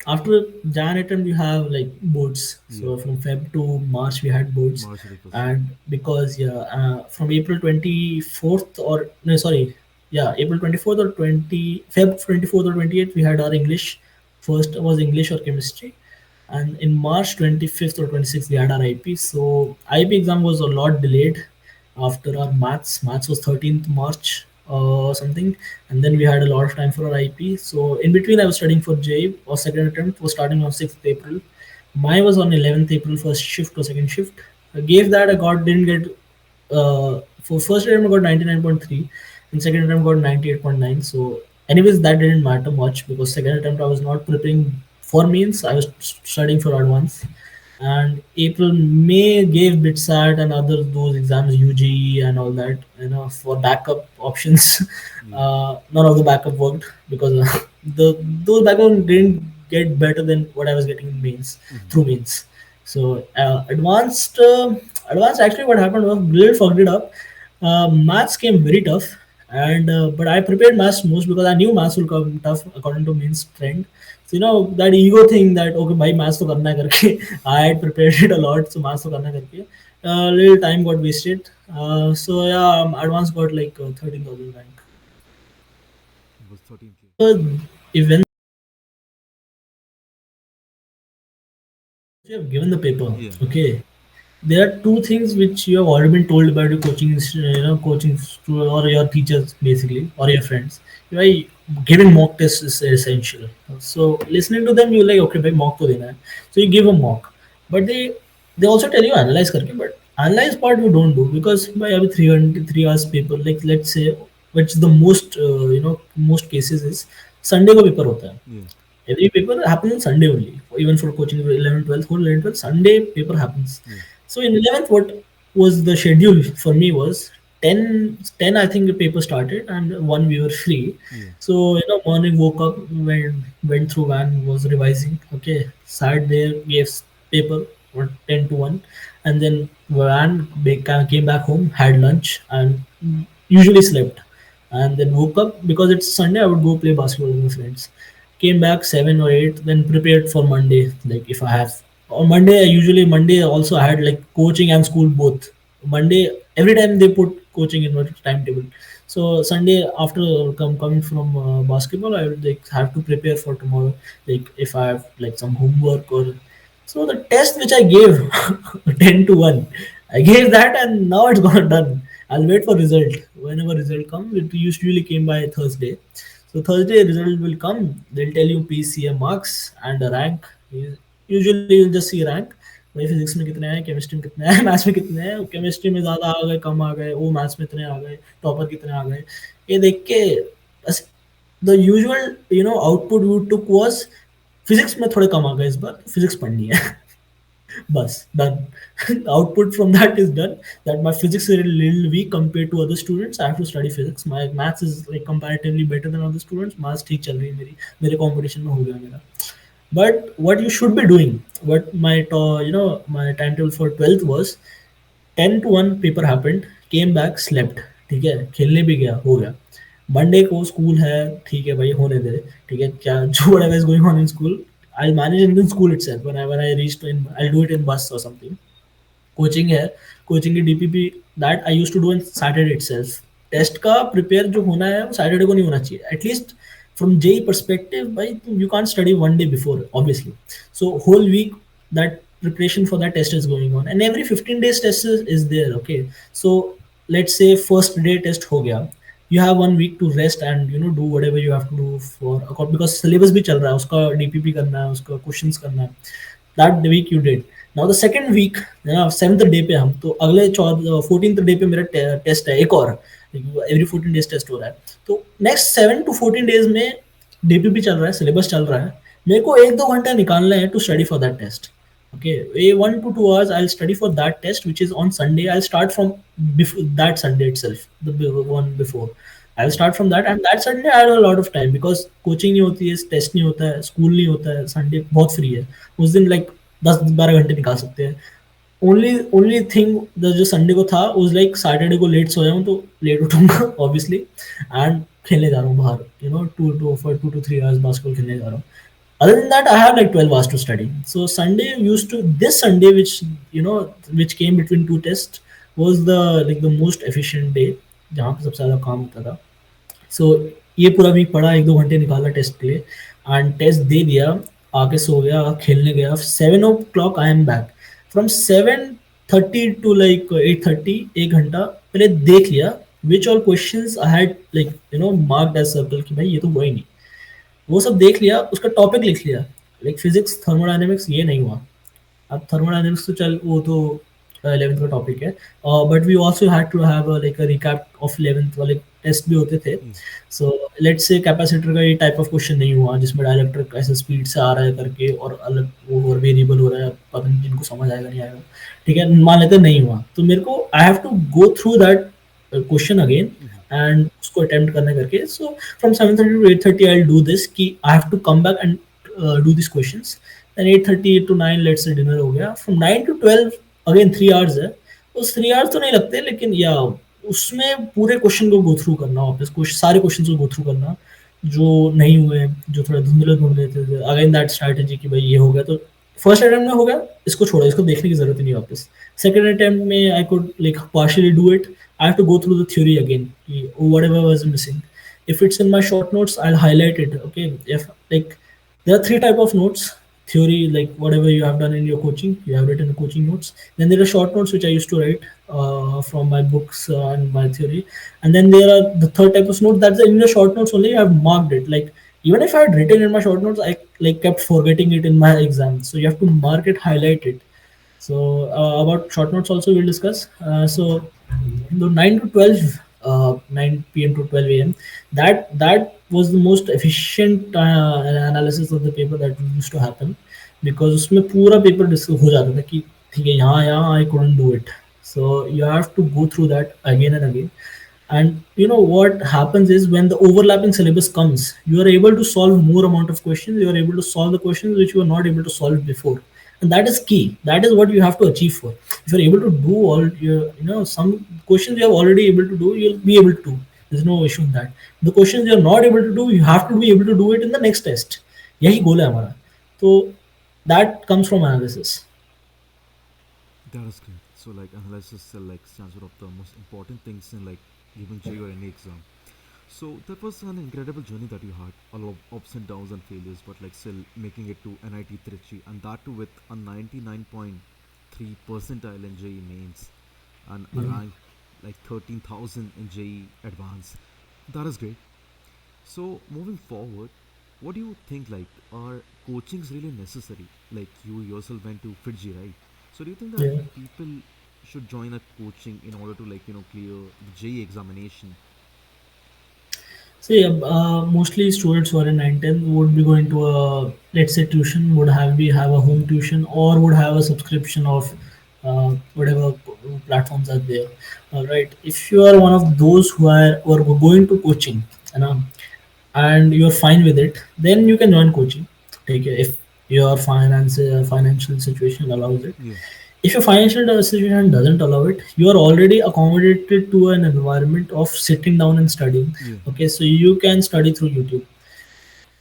after Jan attempt, we have like boards. Yeah. So from Feb to March, we had boards, March 31st. and because yeah, from April 24th or no, sorry, yeah, April 24th or 24th or 28th, we had our English. First was English or chemistry, and in March 25th or 26th, we had our IP. So IP exam was a lot delayed after our maths. Maths was 13th March or something, and then we had a lot of time for our IP. So in between, I was studying for J or second attempt was starting on 6th April. Mine was on 11th April, first shift or second shift. I gave that. I got didn't get for first attempt I got 99.3, and second attempt got 98.9. So anyways, that didn't matter much because second attempt I was not preparing for means, I was studying for advance. And April, May gave BitSat and other those exams, UGE and all that, for backup options. Yeah. None of the backup worked because the those backup didn't get better than what I was getting in mains Mhm. through mains. So advanced actually what happened was little fucked it up. Maths came very tough, and but I prepared maths most because I knew maths will come tough according to mains trend. So that ego thing that okay, by maths to karna hai karke, I had prepared it a lot, so maths to karna hai karke. Little time got wasted. So yeah, advanced got like 13,000 rank. It was 13K. The event you have given the paper, Yeah. okay, there are two things which you have already been told about your or your teachers basically or your friends. Right, giving mock tests is essential. So listening to them, you're like, okay, bhai, mock to dena hai. So you give a mock, but they also tell you analyze karke, but analyze part you don't do because by every 3 hours paper, like let's say, which the most most cases is Sunday को paper होता है. Yeah. Every paper happens on Sunday only. Even for coaching 11th, 12th, whole 11th, 12th, Sunday paper happens. Yeah. So in 11th, what was the schedule for me was 10 I think the paper started and one we were free. Yeah. So, morning woke up, went through van, was revising. Okay, sat there, gave paper or 10 to 1. And then came back home, had lunch, and usually slept. And then woke up because it's Sunday, I would go play basketball with my friends. Came back 7 or 8, then prepared for Monday. Like if I have on Monday, Monday also I had like coaching and school both. Monday every time they put coaching in my timetable. So Sunday after coming from basketball, I would like have to prepare for tomorrow. Like if I have like some homework or so the test which I gave 10 to 1, I gave that and now it's gone done. I'll wait for result. Whenever result comes, it usually came by Thursday. So Thursday result will come. They'll tell you PCM marks and a rank. Usually you'll just see rank. भाई फिजिक्स में कितने हैं, केमिस्ट्री में कितने हैं, मैथ्स में कितने हैं, केमिस्ट्री में ज़्यादा आ गए, कम आ गए, वो मैथ्स में इतने आ गए, टॉपर कितने आ गए, ये देख के बस the usual output we took was physics में थोड़े कम आ गए इस बार, फिजिक्स पढ़नी है. Bus done. Output from that is done. That my physics is a little weak compared to other students. I have to study physics. My maths is like comparatively better than other students. Maths ठीक चल रही है मेरे competition में हो गया मेरा. But what you should be doing, what my timetable for 12th was 10 to 1 paper happened, came back slept, ठीक है, खेलने भी गया, हो गया. मंडे को स्कूल है, ठीक है भाई होने दे, ठीक है, क्या जो whatever is going on in school, I'll manage in school itself. When I reach to I'll do it in bus or something. Coaching है, कोचिंग की DPP that I used to do on Saturday itself. Test का प्रिपेयर जो होना है वो सैटरडे को नहीं होना चाहिए. एटलीस्ट फ्रॉम जेई परस्पेक्टिव भाई you can't study one day before obviously. So whole week that preparation for that test is going on and every 15 days test is there. Okay, so let's say first day test हो गया, you have 1 week to rest and do whatever you have to do for because syllabus भी चल रहा है उसका, DPP करना है उसका, क्वेश्चंस करना है. That week you did. Now the second week, 7th day पे हम तो अगले 14th डे पे मेरा टेस्ट है एक और. एवरी 14 डेज टेस्ट हो रहा है. तो नेक्स्ट 7 to 14 डेज में DPP चल रहा है, सिलेबस चल रहा है. मेरे को 1-2 घंटा निकालना है to study for that test. Okay, a 1 to 2 hours I'll study for that test, which is on Sunday. I'll start from before that Sunday itself, one before. I'll start from that, and that Sunday I have a lot of time because coaching नहीं होती है, test नहीं होता है, school नहीं होता है, Sunday बहुत free है. उस दिन like 10-12 घंटे निकाल सकते हैं. ओनली थिंग जो संडे को था उस लाइक सैटरडे को लेट सोया हूँ तो लेट उठूंगा ऑब्वियसली, एंड खेलने जा रहा हूँ बाहर, 2 to 3 hours बास्केटबॉल खेलने जा रहा हूँ. Other than that, I have like 12 hours to study. So Sunday used to this Sunday, which came between two tests, was the most efficient day जहाँ पे सबसे ज़्यादा काम होता था. सो ये पूरा वीक पढ़ा, 1-2 घंटे निकाला टेस्ट के लिए, एंड टेस्ट दे दिया, आके सो गया, खेलने गया. 7 o'clock आई एम बैक. फ्रॉम 7:30 to like 8:30, 1 घंटा पहले देख लिया which all questions I had like marked as circle कि भाई ये तो हुआ ही नहीं. वो सब देख लिया, उसका टॉपिक लिख लिया. लाइक फिजिक्स, थर्मोडायनेमिक्स ये नहीं हुआ. अब थर्मोडायनेमिक्स तो चल वो तो 11th का टॉपिक है, but we also had to have like a recap of 11th वाले टेस्ट भी होते थे. सो लेट्स से कैपेसिटर का ये टाइप ऑफ क्वेश्चन नहीं हुआ जिसमें डायरेक्टर ऐसे स्पीड से आ रहा है करके और अलग वो और वेरिएबल हो रहा है, पता नहीं जिनको समझ आएगा नहीं आएगा. ठीक है, मान लेते नहीं हुआ तो मेरे को I have to go through that question again and उसको अटेम्प्ट करने करके. So from 7:30 to 8:30 I will do this कि I have to come back and do this questions. Then 8:30 to 9 let's say dinner हो गया. फ्रॉम 9 to 12 अगेन 3 hours है. उस 3 hours तो नहीं लगते, लेकिन या उसमें पूरे क्वेश्चन को गो थ्रू करना, वापस सारे क्वेश्चन को गो थ्रू करना जो नहीं हुए, जो थोड़ा धुंधले धुंधले थे. अगेन दैट स्ट्रैटेजी कि भाई ये हो गया तो फर्स्ट अटेम्प्ट में हो गया, इसको छोड़ो, इसको देखने की जरूरत ही नहीं वापस. सेकंड अटेम्प्ट में I could like partially do it. I have to go through the theory again कि whatever was missing. If it's in my short notes, I'll highlight it. Okay, if like there are three type of notes: theory, like whatever you have done in your coaching, you have written coaching notes. Then there are short notes which I used to write from my books and my theory. And then there are the third type of note that's in the short notes only. I have marked it. Like even if I had written in my short notes, I like kept forgetting it in my exam. So you have to mark it, highlight it. So about short notes also we'll discuss. So the 9 to 12, 9 p.m. to 12 a.m. That was the most efficient analysis of the paper that used to happen, because उसमें पूरा पेपर डिस्कस हो जाता था कि ठीक है यहाँ यहाँ I couldn't do it. So you have to go through that again and again. And you know what happens is when the overlapping syllabus comes, you are able to solve more amount of questions. You are able to solve the questions which you were not able to solve before, and that is key. That is what you have to achieve for. If you're able to do all your, some questions you are already able to do, you'll be able to do. There's no issue in that. The questions you're not able to do, you have to be able to do it in the next test. यही गोल है हमारा. तो that comes from analysis. That is great. So like analysis like stands one of the most important things in like giving J or any exam. So that was an incredible journey that you had, a lot of ups and downs and failures, but like still making it to NIT Trichy, and that too with a 99.3 percentile in JEE mains and a Yeah. rank like 13,000 in JEE advanced. That is great. So moving forward, what do you think like are coachings really necessary? Like you yourself went to FITGI, right? So do you think that Yeah. people should join a coaching in order to like clear the JEE examination? See, mostly students who are in 9-10 would be going to a, let's say, tuition, would have a home tuition, or would have a subscription of whatever platforms are there. All right. If you are one of those who are going to coaching, you know, and you're fine with it, then you can join coaching. Take it if your financial situation allows it. Yeah, If your financial situation doesn't allow it, you are already accommodated to an environment of sitting down and studying. yeah, Okay, so you can study through YouTube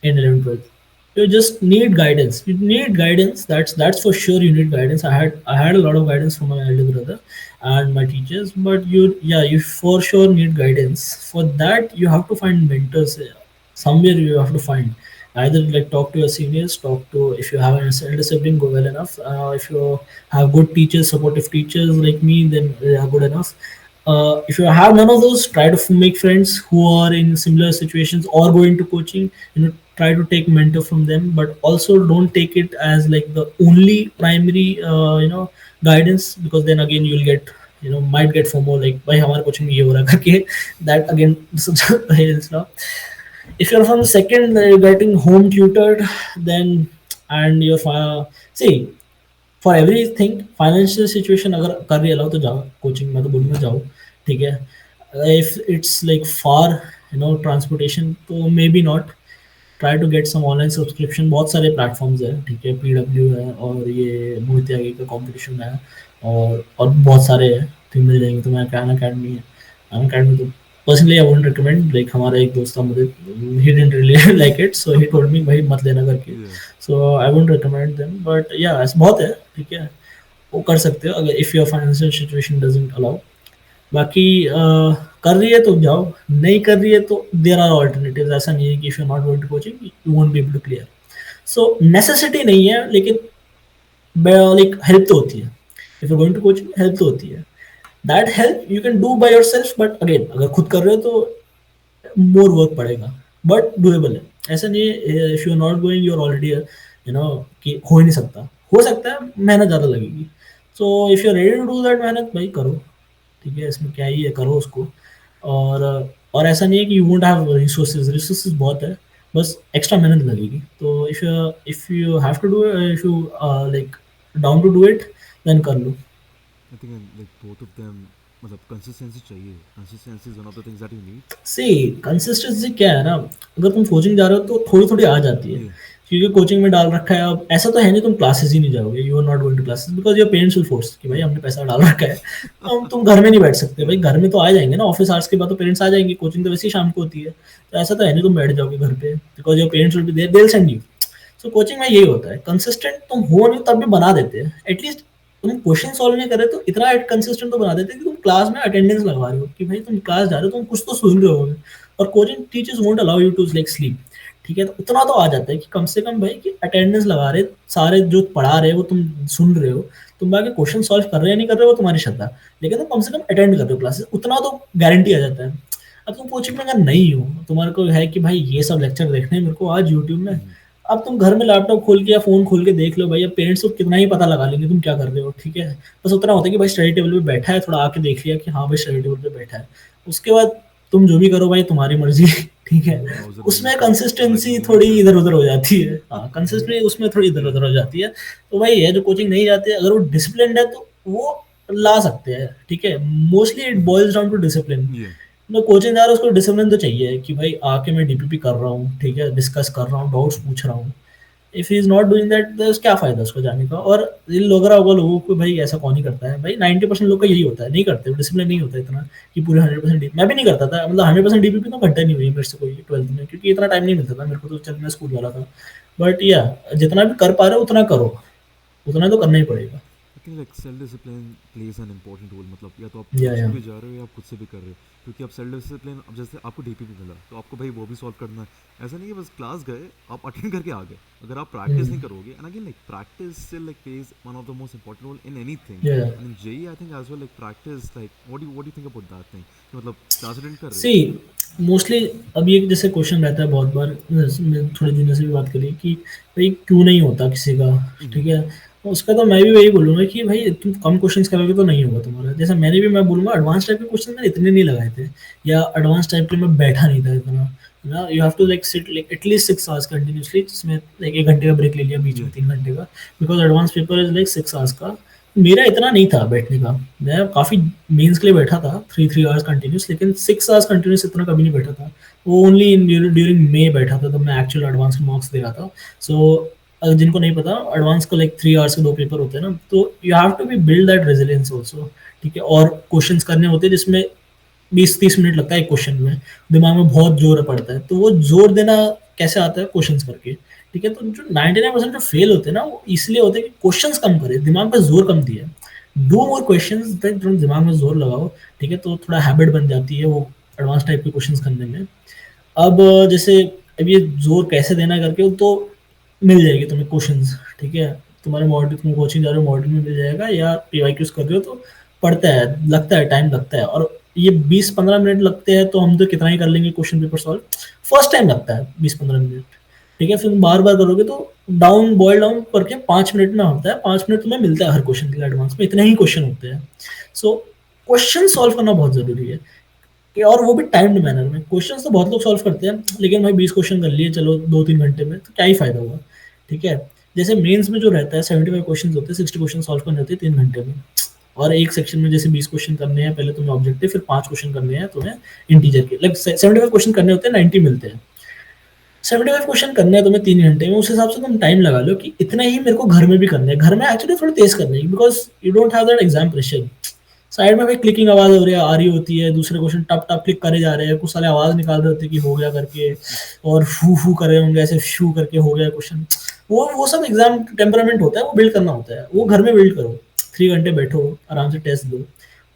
in 11th, 12th. You just need guidance. You need guidance. That's for sure. You need guidance. I had a lot of guidance from my elder brother and my teachers, but you for sure need guidance. For that, you have to find mentors. Somewhere you have to find either like talk to your seniors, talk to, if you have an elder sibling, go well enough. If you have good teachers, supportive teachers like me, then they are good enough. If you have none of those, try to make friends who are in similar situations or going to coaching. Try to take mentor from them, but also don't take it as like the only primary guidance, because then again you'll get might get FOMO like भाई हमारे coaching में ये हो रहा है करके. That again is not. If you're from the second, you're getting home tutored, then and see, for everything financial situation अगर कर रही अलाउ तो जाओ कोचिंग, मैं तो बोलूँगा जाओ. ठीक है. If it's like far transportation तो maybe not. Try to get some online subscription. बहुत सारे प्लेटफॉर्म्स है. ठीक है. पीडब्ल्यू है और ये मोहित यागी का कंपटीशन है. और बहुत सारे हैं. तो मिल जाएंगे तुम्हें. अन अकेडमी है. अन अकेडमी तो personally I wouldn't recommend. Like हमारा एक दोस्त था मुझे, he didn't really like it, so he told me भाई मत लेना करके. Yeah. So I wouldn't recommend them, but या ऐसा बहुत है. ठीक है. वो कर सकते हो अगर if your financial situation doesn't allow. बाकी कर रही है तो जाओ, नहीं कर रही है तो देयर आर ऑल्टरनेटिव्स. ऐसा नहीं है कि if you are not going to coaching you won't be able to clear. So necessity नहीं है, लेकिन लाइक हेल्प तो होती है. If you going to coaching help तो होती है. That help you can do by yourself, but again अगर खुद कर रहे हो तो मोर वर्क पड़ेगा, बट डुएबल है. ऐसा नहीं है if you are not going you are already कि हो ही नहीं सकता. हो सकता है, मेहनत ज़्यादा लगेगी. So if you are ready to do that मेहनत, भाई करो. ठीक है. इसमें क्या ही है, करो उसको. और ऐसा नहीं है कि you won't have resources. Resources बहुत है, बस एक्स्ट्रा मेहनत लगेगी. तो if you have to do, if you like down to do it, then कर लो. I think like both of them, मतलब consistency चाहिए. Consistency is one of the things that you need. See consistency क्या है ना, अगर तुम कोचिंग जा रहे हो तो थोड़ी थोड़ी आ जाती है. Yeah. क्योंकि कोचिंग में डाल रखा है. अब ऐसा तो है नहीं तुम क्लासेस ही नहीं जाओगे. You are not going to classes because your parents will force कि भाई हमने पैसा डाल रखा है. तुम घर में नहीं बैठ सकते. भाई घर में तो आ जाएंगे ना, ऑफिस आवर्स के बाद तो पेरेंट्स आ जाएंगे. कोचिंग तो वैसे ही शाम को होती है, तो ऐसा तो है नहीं तुम बैठ जाओगे घर पे, because your parents will be there, they will send you. So coaching में यही होता है, कंसिस्टेंट तुम हो नहीं तब भी बना देते हैं. एटलीस्ट तुम क्वेश्चन सॉल्व नहीं कर रहे तो इतना कंसिस्टेंट तो बना देते हैं कि तुम क्लास में अटेंडेंस लगवा रहे हो, कि भाई तुम क्लास जा रहे हो, तुम कुछ तो सुन रहे हो. और coaching teachers won't allow you to like sleep. ठीक है. तो उतना तो आ जाता है कि कम से कम भाई कि अटेंडेंस लगा रहे, सारे जो पढ़ा रहे वो तुम सुन रहे हो. तुम बाकी क्वेश्चन सॉल्व कर रहे हैं नहीं कर रहे हो वो तुम्हारी श्रद्धा, लेकिन तुम कम से कम अटेंड कर रहे हो क्लासेस, उतना तो गारंटी आ जाता है. अब तुम कोचिंग में अगर नहीं हो, तुम्हारे को है कि भाई ये सब लेक्चर देखने हैं मेरे को आज यूट्यूब में, अब तुम घर में लैपटॉप खोल के या फोन खोल के देख लो भाई. अब पेरेंट्स को कितना ही पता लगा लेंगे तुम क्या कर रहे हो. ठीक है. बस उतना होता है कि भाई स्टडी टेबल पे बैठा है, थोड़ा आके देख लिया कि हाँ भाई स्टडी टेबल पे बैठा है. उसके बाद तुम जो भी करो भाई तुम्हारी मर्जी. ठीक है. Browser में उसमें like कंसिस्टेंसी movie थोड़ी देख इधर लो. उधर हो जाती है. हाँ, कंसिस्टेंसी उसमें थोड़ी इधर उधर हो जाती है. तो भाई ये जो कोचिंग नहीं जाते, अगर वो डिसिप्लिन है तो वो ला सकते हैं. ठीक है. Mostly it boils down to discipline. Yeah. मैं कोचिंग जा रहा हूँ, उसको डिसिप्लिन तो चाहिए कि भाई आके मैं डीपीपी कर रहा हूँ. ठीक है. डिस्कस कर रहा हूँ, डाउट्स पूछ रहा हूँ. If he is not doing that, तो क्या फायदा उसको जाने का. और ये लोग रहा होगा लोगों को, भाई ऐसा कौन ही करता है. भाई 90% लोग का यही होता है, नहीं करते, डिसिप्लिन नहीं होता इतना कि पूरे 100%. मैं भी नहीं करता था, मतलब 100% डीपीपी तो घंटा नहीं हुई मेरे से कोई 12th में, क्योंकि इतना टाइम नहीं मिलता था मेरे को, तो चल मैं स्कूल वाला था. बट या जितना भी कर पा रहे हो उतना करो, उतना तो करना ही पड़ेगा. I think like self discipline plays an important role. मतलब या तो आप या कोचिंग भी जा रहे हो या आप खुद से भी कर रहे हो, क्योंकि आप सेल्फ डिसिप्लिन, अब जैसे आपको डीपीपी मिला तो आपको भाई वो भी सॉल्व करना है. ऐसा नहीं है बस क्लास गए आप अटेंड करके आ गए. अगर आप प्रैक्टिस नहीं करोगे, and again like practice still like plays one of the most important role in anything. Yeah and in JEE I think as well like practice like what do you think about that thing, मतलब क्लास अटेंड कर रहे हो. सी मोस्टली अभी एक जैसे क्वेश्चन रहता है बहुत बार, मैं थोड़े दिनों से भी बात करी कि भाई क्यों नहीं होता किसी का. ठीक है. तो उसका तो मैं भी वही बोलूँगा कि भाई तुम कम क्वेश्चंस करोगे तो नहीं होगा तुम्हारा. जैसे मैंने भी, मैं बोलूँगा एडवांस टाइप के क्वेश्चन मैंने इतने नहीं लगाए थे, या एडवांस टाइप के मैं बैठा नहीं था इतना. ना you have to like sit like at least 6 hours continuously, जिसमें लाइक 1 घंटे का ब्रेक ले लिया बीच में, Yeah. 3 घंटे का, because advance paper is like 6 hours का. मेरा इतना नहीं था बैठने का. मैं काफ़ी मेंस के लिए बैठा था 3 आवर्स कंटिन्यूस, लेकिन 6 आवर्स कंटिन्यूस इतना कभी नहीं बैठा था. वो ओनली इन ड्यूरिंग मे बैठा था, तब मैं एक्चुअल एडवांस के मार्क्स दे रहा था. सो जिनको नहीं पता, एडवांस का लाइक 3 आवर्स के 2 पेपर होते हैं ना, तो you have to be build that resilience also. ठीक है. और क्वेश्चंस करने होते हैं जिसमें 20-30 मिनट लगता है एक क्वेश्चन में, दिमाग में बहुत जोर पड़ता है. तो वो जोर देना कैसे आता है, क्वेश्चंस करके. ठीक है. तो जो 99% जो फेल होते हैं ना, वो इसलिए होते हैं कि क्वेश्चंस कम करे, दिमाग पे जोर कम दिया. डू मोर क्वेश्चंस, जो दिमाग में जोर लगाओ. ठीक है. तो थोड़ा हैबिट बन जाती है वो एडवांस टाइप के क्वेश्चंस करने में. अब जैसे अब ये जोर कैसे देना करके, तो मिल जाएगी तुम्हें क्वेश्चंस. ठीक है. तुम्हारे मॉडल, तुम कोचिंग जा रहे हो मॉडल में मिल जाएगा, या पीवाईक्यूज कर रहे हो तो पड़ता है, लगता है, टाइम लगता है, और ये 20-15 मिनट लगते हैं तो हम तो कितना ही कर लेंगे question paper solve. First time लगता है 20-15 मिनट, ठीक है? फिर बार बार करोगे तो डाउन बॉयल डाउन करके 5 मिनट में होता है। 5 मिनट तुम्हें मिलता है हर क्वेश्चन के लिए, एडवांस में इतने ही क्वेश्चन होते हैं। सो क्वेश्चन सॉल्व करना बहुत जरूरी है, और वो भी टाइम्ड मैनर में। क्वेश्चंस तो बहुत लोग सॉल्व करते हैं, लेकिन भाई 20 क्वेश्चन कर लिए चलो 2-3 घंटे में, तो क्या ही फायदा हुआ, ठीक है? जैसे मेंस में जो रहता है 75 क्वेश्चन होते हैं, 60 क्वेश्चन सॉल्व करने होते हैं 3 घंटे में। और एक सेक्शन में जैसे 20 क्वेश्चन करने हैं, पहले तुम्हें ऑब्जेक्टिव, फिर 5 क्वेश्चन करने हैं तुम्हें इंटीजर के, लाइक 75 क्वेश्चन करने होते हैं, 90 मिलते हैं। 75 क्वेश्चन करने हैं तुम्हें 3 घंटे में, उस हिसाब से तुम टाइम लगा लो कि इतना ही मेरे को घर में भी करने हैं। घर में एक्चुअली थोड़ा तेज करने हैं, because you don't have that exam pressure. Side में भाई क्लिकिंग आवाज हो रही है, आ रही होती है, दूसरे क्वेश्चन टप टप क्लिक करे जा रहे हैं, कुछ साले आवाज निकाल रहे होते हैं कि हो गया करके, और फू फू कर रहे होंगे ऐसे, शू करके हो गया क्वेश्चन। वो सब एग्जाम टेम्परामेंट होता है, वो बिल्ड करना होता है, वो घर में बिल्ड करो। 3 घंटे बैठो, आराम से टेस्ट दो,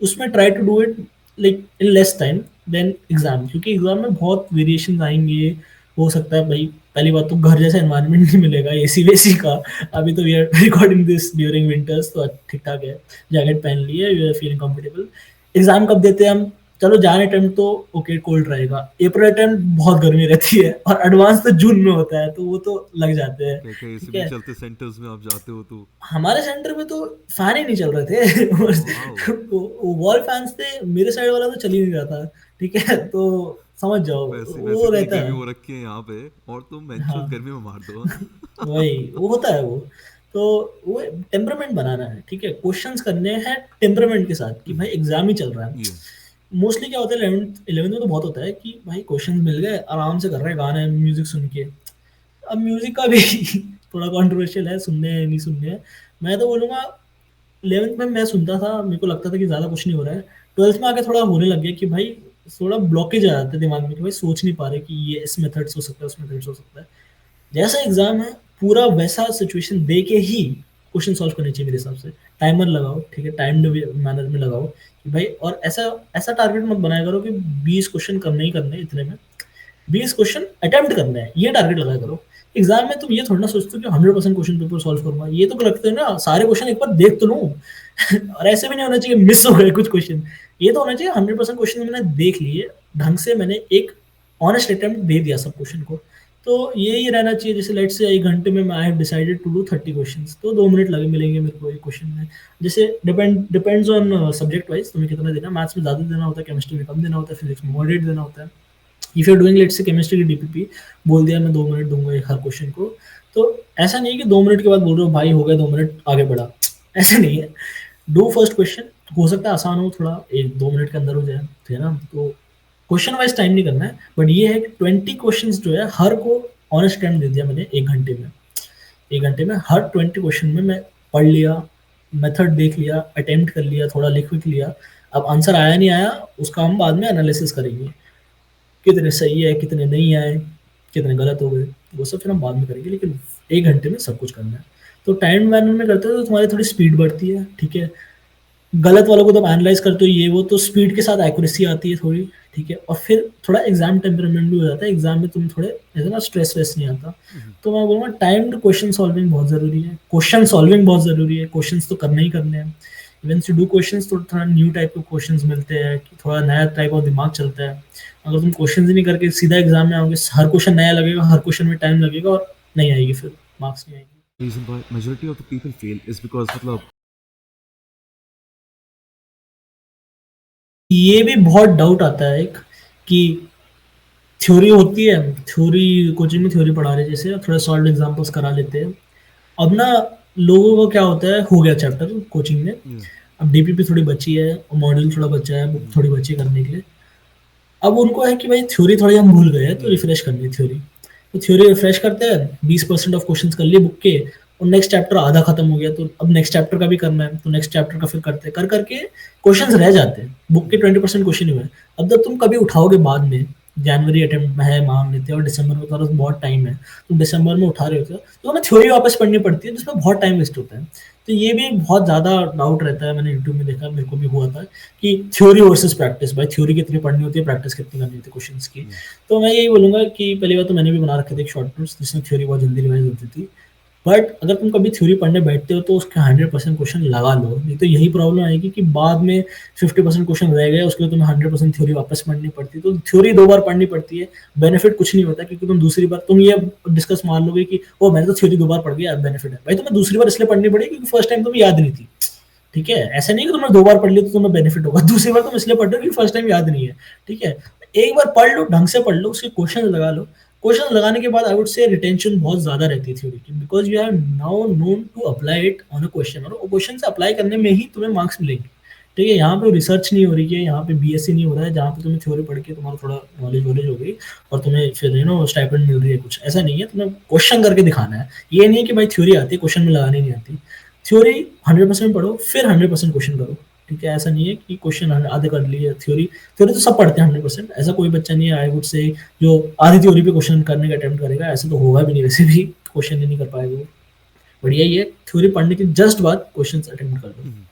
उसमें try to do it like in less time then exam, क्योंकि एग्जाम में बहुत वेरिएशन आएंगे। हो सकता है भाई, पहली बात तो घर जैसा एनवायरनमेंट नहीं मिलेगा एसी वेसी का। अभी तो we are recording this during winters, तो ठीक ठाक है, जैकेट पहन ली है, you are feeling comfortable. Exam कब देते हैं हम? चलो जाने टाइम तो ओके कोल्ड रहेगा, अप्रैल टाइम बहुत गर्मी रहती है, और एडवांस तो जून में होता है, तो वो तो लग जाते हैं, क्या क्या ऐसे ठीक भी है? चलते सेंटर्स में आप जाते हो तो? हमारे सेंटर में तो फैन ही नहीं चल रहे थे। वाओ। वॉल फैंस थे, मेरे साइड वाला तो चल ही नहीं रहा था, ठीक है? तो समझ जाओ, वैसे वैसे वो भी नहीं रहता गर्मी है। हो रखी है यहाँ पे, और तुम हाँ, मेंस्ट्रुअल गर्मी में मार दो। वही वो होता है वो। तो वो टेम्परामेंट बनाना है, ठीक है? क्वेश्चंस करने हैं टेम्परामेंट के साथ, कि भाई एग्जाम ही चल रहा है। ये मोस्टली क्या होता है 11th में तो बहुत होता है कि भाई क्वेश्चंस मिल गए, आराम से कर रहे हैं, गाने म्यूजिक सुन के। अब म्यूजिक का भी थोड़ा कंट्रोवर्शियल है, सुनने हैं नहीं सुनने हैं। मैं तो बोलूंगा 11th में मैं सुनता था, मेरे को लगता था कि ज़्यादा कुछ नहीं हो रहा है। 12th में आके थोड़ा होने लग गया कि भाई थोड़ा ब्लॉकेज आ जाता है दिमाग में, कि भाई सोच नहीं पा रहे कि ये इस मेथड से हो सकता है, उस मेथड से हो सकता है। जैसा एग्जाम है, पूरा वैसा सिचुएशन दे के ही क्वेश्चन सॉल्व करने चाहिए मेरे हिसाब से। टाइमर लगाओ, ठीक है? टाइम्ड मैनर में लगाओ कि भाई, और ऐसा ऐसा टारगेट मत बनाया करो कि 20 क्वेश्चन करने ही करने हैं इतने में, 20 क्वेश्चन अटेम्प्ट करना है, ये टारगेट लगाया करो। एग्जाम में तुम ये थोड़ा ना सोचते हो कि 100% क्वेश्चन पेपर सॉल्व करूंगा, ये तो लगते हो ना सारे क्वेश्चन एक बार देख तो लूं। और ऐसे भी नहीं होना चाहिए मिस हो गए कुछ क्वेश्चन। ये तो होना चाहिए 100% क्वेश्चन मैंने देख लिए, ढंग से मैंने एक ऑनेस्ट अटेम्प्ट दे दिया सब क्वेश्चन को। तो यही रहना चाहिए। जैसे लेट्स से 1 घंटे में I have decided to do 30 question, तो 2 मिनट लगे मिलेंगे मेरे को एक क्वेश्चन में। जैसे डिपेंड्स ऑन सब्जेक्ट वाइज तुम्हें कितना देना, मैथ्स में ज़्यादा देना होता है, केमिस्ट्री में कम देना होता है, फिजिक्स में मॉडरेट देना होता है। If you are doing let's say chemistry की डीपीपी, बोल दिया मैं 2 मिनट दूंगा हर क्वेश्चन को, तो ऐसा नहीं है कि 2 मिनट के बाद बोल रहे हो भाई हो गया 2 मिनट आगे बढ़ा। ऐसा नहीं है। डू फर्स्ट क्वेश्चन, हो सकता है आसान हो थोड़ा, 1-2 मिनट के अंदर हो जाए, ठीक है ना? तो क्वेश्चन वाइज टाइम नहीं करना है, बट ये है कि 20 क्वेश्चन जो है हर को ऑनेस्ट टाइम दे दिया मैंने 1 घंटे में। 1 घंटे में हर 20 क्वेश्चन में मैं पढ़ लिया, मेथड देख लिया, अटेम्प्ट कर लिया, थोड़ा लिख विख लिया। अब आंसर आया नहीं आया, उसका हम बाद में एनालिसिस करेंगे, कितने सही है, कितने नहीं आए, कितने गलत हो गए, वो सब फिर हम बाद में करेंगे, लेकिन 1 घंटे में सब कुछ करना है। तो टाइम मैनेजमेंट में करते हो तो तुम्हारी थोड़ी स्पीड बढ़ती है, ठीक है? गलत वालों को जब एनालाइज करते हो ये वो, तो स्पीड के साथ एक्यूरेसी आती है थोड़ी, ठीक है? और फिर थोड़ा एग्जाम टेम्परामेंट भी हो जाता है, एग्जाम में तुम थोड़े ऐसे ना स्ट्रेस वेस नहीं आता। तो मैं बोलूँगा टाइम्ड क्वेश्चन सॉल्विंग बहुत ज़रूरी है, क्वेश्चन सॉल्विंग बहुत ज़रूरी है, क्वेश्चंस तो करने ही करने हैं। इवन टू डू क्वेश्चंस तो थोड़ा न्यू टाइप के क्वेश्चंस मिलते हैं, कि थोड़ा नया टाइप ऑफ दिमाग चलता है। अगर तुम क्वेश्चंस ही नहीं करके सीधा एग्जाम में आओगे, हर क्वेश्चन नया लगेगा, हर क्वेश्चन में टाइम लगेगा, और नहीं आएगी, फिर मार्क्स नहीं आएगी। Reason why majority of the people fail is because मतलब ये भी बहुत डाउट आता है एक, कि थ्योरी होती है, थ्योरी कोचिंग में थ्योरी पढ़ा रहे जैसे थोड़ा सॉल्व एग्जांपल्स करा लेते हैं। अब ना लोगों को क्या होता है, हो गया चैप्टर कोचिंग में, yeah, अब डीपीपी थोड़ी बची है और मॉड्यूल थोड़ा बचा है, बुक थोड़ी बची है करने के लिए। अब उनको है कि भाई थ्योरी थोड़ी हम भूल गए हैं, तो yeah, रिफ्रेश करनी है थ्योरी। तो थ्योरी रिफ्रेश करते हैं, 20% ऑफ क्वेश्चंस कर लिए बुक के, और नेक्स्ट चैप्टर आधा खत्म हो गया, तो अब नेक्स्ट चैप्टर का भी करना है, तो नेक्स्ट चैप्टर का फिर करते हैं, कर करके क्वेश्चंस रह जाते हैं, बुक के 20% क्वेश्चन ही हुए। अब जब तुम कभी उठाओगे बाद में, जनवरी अटेम्प्ट में है मान लेते हैं, और दिसंबर में तुम्हारे पास बहुत टाइम है, तुम दिसंबर में उठा रहे होते हो, तो हमें थ्योरी वापस पढ़नी पड़ती है, जिसमें बहुत टाइम वेस्ट होता है। तो ये भी बहुत ज़्यादा डाउट रहता है, मैंने यूट्यूब में देखा, मेरे को भी हुआ था, कि थ्योरी वर्सेस प्रैक्टिस, भाई थ्योरी कितनी पढ़नी होती है, प्रैक्टिस कितनी करनी होती है क्वेश्चंस की। yeah. तो मैं यही बोलूँगा कि पहली बात तो मैंने भी बना रखे थे एक शॉर्ट नोट्स, जिसमें थ्योरी बहुत जल्दी रिवाइज होती थी। बट अगर तुम कभी थ्योरी पढ़ने बैठते हो तो उसके 100% क्वेश्चन लगा लो, नहीं तो यही प्रॉब्लम आएगी कि बाद में 50% क्वेश्चन रह गए, उसके लिए तुम्हें 100% थ्योरी वापस पढ़नी पड़ती है। तो थ्योरी 2 बार पढ़नी पड़ती है, बेनिफिट कुछ नहीं होता, क्योंकि तुम दूसरी बार तुम ये डिस्कस मान लोगे कि ओ मैंने तो थ्योरी 2 बार पढ़ लिया, अब बेनिफिट है। भाई तुम्हें दूसरी बार इसलिए पढ़नी पड़ेगी क्योंकि फर्स्ट टाइम तुम्हें याद नहीं थी। ठीक है, ऐसा नहीं है कि तुमने 2 बार पढ़ लिया तो तुम्हें बेनिफिट होगा। दूसरी बार तुम इसलिए पढ़ रहे हो कि फर्स्ट टाइम याद नहीं है। ठीक है, एक बार पढ़ लो, ढंग से पढ़ लो, उसके क्वेश्चन लगा लो। क्वेश्चन लगाने के बाद आई वुड से रिटेंशन बहुत ज्यादा रहती है थ्योरी की, because you have now known to apply it on a question, और क्वेश्चन से अप्लाई करने में ही तुम्हें मार्क्स मिलेंगे। ठीक है, यहाँ पे रिसर्च नहीं हो रही है, यहाँ पे बीएससी नहीं हो रहा है जहाँ पे तुम्हें थ्योरी पढ़ के तुम्हारा थोड़ा नॉलेज वॉलेज हो गई और तुम्हें फिर स्टाइपेंड मिल रही है कुछ, ऐसा नहीं है। तुम्हें क्वेश्चन करके दिखाना है। ये नहीं है कि भाई थ्योरी आती है क्वेश्चन में लगानी नहीं आती। थ्योरी 100% पढ़ो, फिर 100% क्वेश्चन करो। ठीक है, ऐसा नहीं है कि क्वेश्चन आधे कर लिए। थ्योरी थ्योरी तो सब पढ़ते हैं 100%, ऐसा कोई बच्चा नहीं है आई वुड से जो आधी थ्योरी पे क्वेश्चन करने का अटेम्प्ट करेगा। ऐसा तो होगा भी नहीं, वैसे भी क्वेश्चन ही नहीं कर पाएगा वो। बढ़िया ये थ्योरी पढ़ने के जस्ट बाद क्वेश्चन अटेम्प्ट कर लो। हम्म।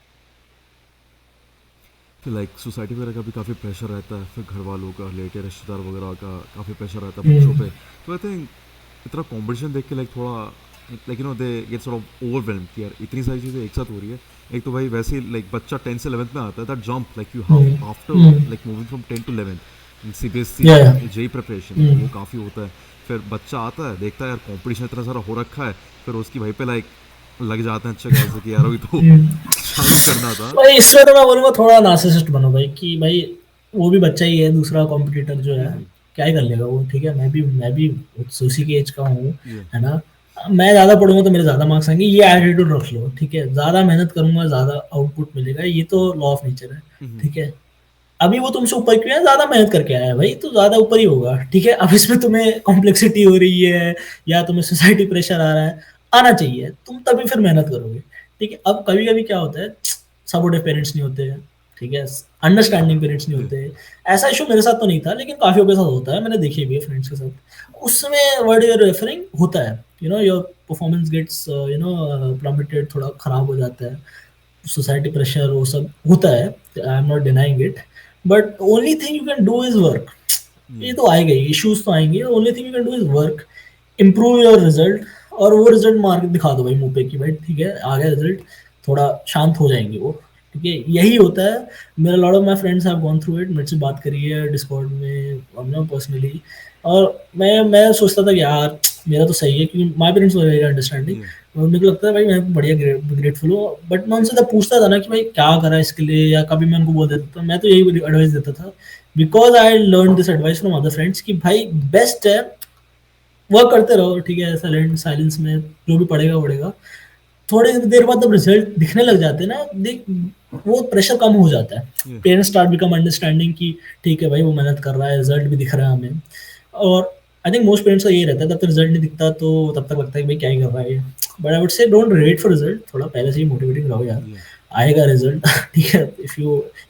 फिर लाइक सोसाइटी वगैरह का भी काफ़ी प्रेशर रहता है, फिर घर वालों का, रिलेटिव, रिश्तेदार वगैरह का काफ़ी प्रेशर रहता है बच्चों पे। हम्म, तो आई थिंक इतना कंपटीशन देख के लाइक थोड़ा like they get sort of overwhelm कि यार इतनी सारी चीज़ें एक साथ हो रही है। एक तो भाई वैसे ही लाइक बच्चा 10 से 11th में आता है, that jump like you have hmm, after hmm, like moving from 10 to 11 CBSE या जेई प्रिपरेशन, वो हम्म, काफ़ी होता है। फिर बच्चा आता है, देखता है यार कंपटीशन इतना सारा हो रखा है, फिर उसकी वहीं पे लाइक लग जाते हैं अच्छे खासे कि यार अभी तो हम्म। शांत करना था। भाई इसमें तो मैं बोलूँगा थोड़ा नार्सिसिस्ट बनो भाई, कि भाई वो भी बच्चा ही है, दूसरा कॉम्पिटिटर जो है, क्या ही कर लेगा वो। ठीक है, मैं भी उसी के एज का हूँ, ये है ना। मैं ज़्यादा पढ़ूंगा तो मेरे ज़्यादा मार्क्स आएंगे, ये एटीट्यूड रख लो। ठीक है, ज़्यादा मेहनत करूंगा ज़्यादा आउटपुट मिलेगा, ये तो लॉ ऑफ नेचर है। ठीक है, अभी वो तुमसे ऊपर क्यों है, ज्यादा मेहनत करके आया है भाई, तो ज्यादा ऊपर ही होगा। ठीक है, अब इसमें तुम्हें कॉम्प्लेक्सिटी हो रही है या तुम्हें सोसाइटी प्रेशर आ रहा है, आना चाहिए, तुम तभी फिर मेहनत करोगे। ठीक है, अब कभी कभी क्या होता है, सपोर्टिव पेरेंट्स नहीं होते हैं। ठीक है, अंडरस्टैंडिंग पेरेंट्स नहीं ये होते। ऐसा इशू मेरे साथ तो नहीं था, लेकिन काफियों के साथ होता है, मैंने देखे भी है फ्रेंड्स के साथ। उसमें वर्ड यूर रेफरिंग होता है, योर परफॉर्मेंस गेट्स प्लमेटेड, थोड़ा खराब हो जाता है, सोसाइटी प्रेशर वो सब होता है। I am not denying it, but only thing you can do is work. ये ये तो आएगा ही, इश्यूज तो आएंगे, only thing you can do is work, improve your result. और वो रिजल्ट मार के दिखा दो भाई मुंह पे कि भाई ठीक है आ गया रिजल्ट, थोड़ा शांत हो जाएंगे वो। ठीक है, यही होता है। मेरा lot of my friends have gone through it, मेरे से बात करी है डिस्कॉर्ड में, हमने पर्सनली। और मैं सोचता था कि यार मेरा तो सही है, क्योंकि my parents were very understanding, ये और मेरे को लगता है भाई मैं बढ़िया ग्रेटफुल हूँ। बट मैं उनसे तब पूछता था ना कि भाई क्या करा इसके लिए, या कभी मैं उनको बोल देता था, मैं तो यही एडवाइस देता था, because I learn this advice from other friends, कि भाई बेस्ट है वर्क करते रहो। ठीक है, साइलेंट साइलेंस में जो भी पढ़ेगा पढ़ेगा, थोड़ी देर बाद जब रिजल्ट दिखने लग जाते हैं ना, देख वो प्रेशर कम हो जाता है। ये पेरेंट्स स्टार्ट बिकम अंडरस्टैंडिंग कि ठीक है भाई वो मेहनत कर रहा है, रिजल्ट भी दिख रहा है हमें। और आई थिंक मोस्ट पेरेंट्स का यही रहता है, तब तक रिजल्ट नहीं दिखता तो तब तक लगता है कि भाई क्या ही कर रहा है ये। But I would say don't wait for result, थोड़ा पहले से ही मोटिवेटिंग रहो यार, ये आएगा रिजल्ट। ठीक है,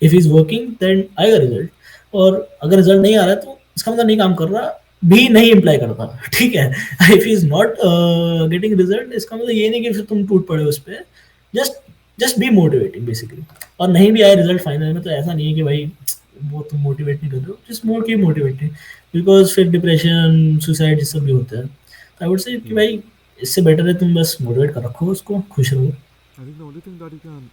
इफ इज वर्किंग देन आएगा रिजल्ट। और अगर रिजल्ट नहीं आ रहा है तो इसका मतलब नहीं काम कर रहा भी नहीं इम्प्लाई करता। ठीक है, if is not getting result, इसका मतलब ये नहीं कि फिर तुम टूट पड़े उस पर। Just just be motivating basically. और नहीं भी आए रिजल्ट फाइनल में, तो ऐसा नहीं है कि भाई वो तुम मोटिवेट नहीं कर रहे हो, जस्ट मोर की मोटिवेटिंग, बिकॉज फिर डिप्रेशन सुसाइड ये सब भी होता है। तो आई वुड से कि ये भाई इससे बेटर है तुम बस मोटिवेट कर रखो उसको, खुश रहो। I think the only thing that you can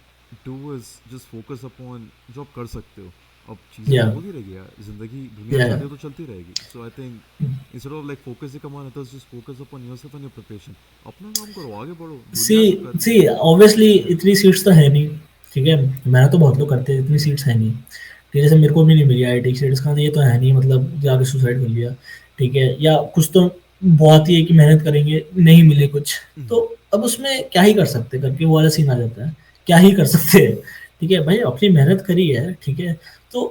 do is just focus upon जो आप कर सकते हो। अब चीज़ें या तो होती रहेगी यार, जिंदगी दुनिया या चल रही है तो चलती रहेगी। So I think instead of like focusing upon others, just focus upon yourself and your preparation. अपना काम करो, आगे बढ़ो, सी दुनिया तो कर रही सी है। ऑब्वियसली इतनी सीट्स तो है नहीं। ठीक है, मैंने तो बहुत लोग करते हैं, इतनी सीट्स है नहीं। ठीक है, जैसे मेरे को भी नहीं मिली आईटी की सीट्स, का ये तो है नहीं मतलब जाके सुसाइड कर लिया। ठीक है, या कुछ तो बहुत ही है कि मेहनत करेंगे नहीं मिले कुछ, तो अब उसमें क्या ही कर सकते हैं, करके वो वाला सीन आ जाता है, क्या ही कर सकते हैं। ठीक है भाई, अपनी मेहनत करी है। ठीक है, तो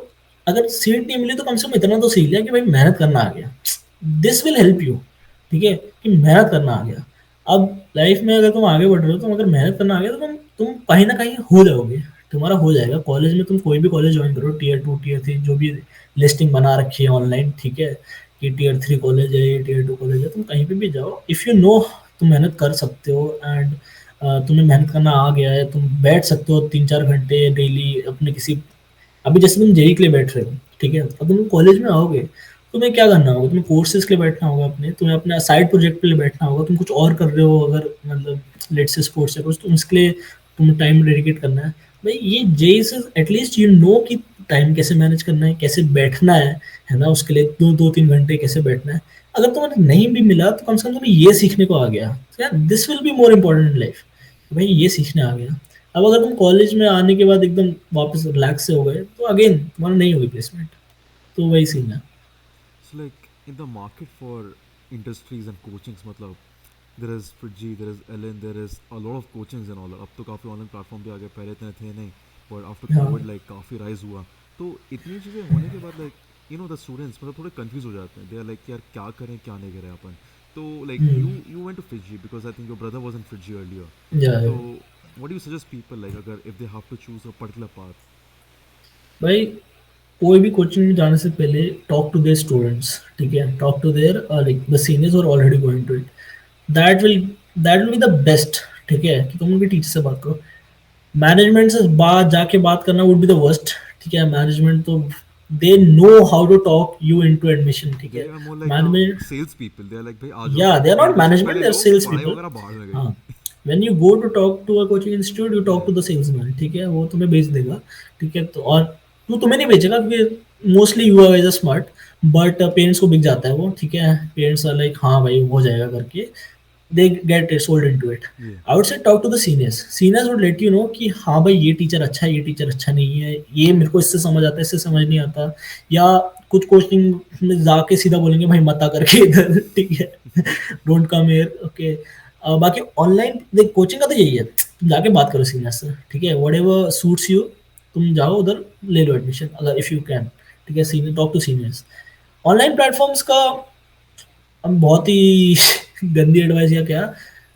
अगर सीट नहीं मिली तो कम से कम इतना तो सीख लिया कि भाई मेहनत करना आ गया, दिस विल हेल्प यू। ठीक है, कि मेहनत करना आ गया। अब लाइफ में अगर तुम आगे बढ़ रहे हो, तुम अगर मेहनत करना आ गया, तो तुम कहीं ना कहीं हो जाओगे, तुम्हारा हो जाएगा। कॉलेज में तुम कोई भी कॉलेज ज्वाइन करो, टीयर 2 टीयर 3 जो भी लिस्टिंग बना रखी है ऑनलाइन, ठीक है, कि टीयर 3 कॉलेज है, टीयर 2 कॉलेज है, तुम कहीं पे भी जाओ, इफ़ यू नो तुम मेहनत कर सकते हो, एंड तुम्हें मेहनत करना आ गया है, तुम बैठ सकते हो 3-4 घंटे डेली अपने किसी, अभी जैसे तुम जेई के लिए बैठ रहे हो। ठीक है, अब तुम कॉलेज में आओगे तुम्हें क्या करना होगा, तुम्हें कोर्सेज़ के लिए बैठना होगा अपने, तुम्हें अपना साइड प्रोजेक्ट के लिए बैठना होगा, तुम कुछ और कर रहे हो अगर मतलब लेट्स से स्पोर्ट्स है कुछ, तुम इसके लिए तुम्हें टाइम डेडिकेट करना है। भाई ये जेईई से एटलीस्ट यू नो कि टाइम कैसे मैनेज करना है, कैसे बैठना है ना? उसके लिए 2-2-3 घंटे कैसे बैठना है। अगर तुम्हें नहीं भी मिला तो कम से कम तुम्हें ये सीखने को आ गया। यार this will be more important in life. भाई ये सीखने आ गया। अब अगर तुम कॉलेज में आने के बाद एकदम वापस रिलैक्स से हो गए तो अगेन तुम्हारा नहीं होगी प्लेसमेंट। तो वही सीन है। So like in the market for industries and coachings, मतलब there is Fridgy, there is Ellen, there is a lot of coachings and all that. अब तो काफ़ी ऑनलाइन प्लेटफॉर्म भी आ गए, पहले इतने थे नहीं, बट आफ्टर हाँ। कोविड लाइक काफ़ी राइज हुआ। तो इतनी चीज़ें होने के बाद लाइक द स्टूडेंट्स मतलब थोड़े कंफ्यूज हो जाते हैं, दे आर लाइक यार क्या करें क्या नहीं करें अपन। तो like hmm. You went to Fiji because I think your brother was in Fiji earlier. Yeah तो what do you suggest people like अगर if they have to choose a particular path? भाई कोई भी कोचिंग में जाने से पहले टॉक टू देयर स्टूडेंट्स, ठीक है? Talk to their like the seniors are already going to it. That will that will be the best. ठीक है कि तुम उनके टीचर से बात करो। मैनेजमेंट से बात जाके बात करना वुड बी द वर्स्ट। ठीक है, मैनेजमेंट तो they know how to talk you into admission. ठीक दे है, are more like management, sales people, they are like भाई आ जाओ या they are not admission management, पहले दे आर लो, सेल्स पढ़ाई पीपल। वगैरह बाहर में हाँ, गई। When you go to talk to a coaching institute you talk या टू द सेल्समैन। ठीक है, वो तुम्हें बेच देगा। ठीक है, तो और वो तुम्हें नहीं बेचेगा क्योंकि mostly you are as a smart, but parents को बिक जाता है वो। ठीक है, पेरेंट्स आर लाइक हाँ भाई हो जाएगा करके, they get sold into it. या I would say talk to the seniors. Seniors would let you know कि हाँ भाई ये टीचर अच्छा है, ये टीचर अच्छा नहीं है, ये मेरे को इससे समझ आता है, इससे समझ नहीं आता। या कुछ कोचिंग में जाके सीधा बोलेंगे भाई मत आ करके इधर। ठीक है, डोंट कम हियर। ओके, बाकी ऑनलाइन देख कोचिंग का तो यही है, तुम जाके बात करो सीनियर से। ठीक है, वट एवर सूट्स यू, तुम जाओ उधर ले लो एडमिशन अगर इफ़ यू कैन। ठीक है, senior talk to seniors. Online platforms का अब बहुत ही गंदी एडवाइस या क्या,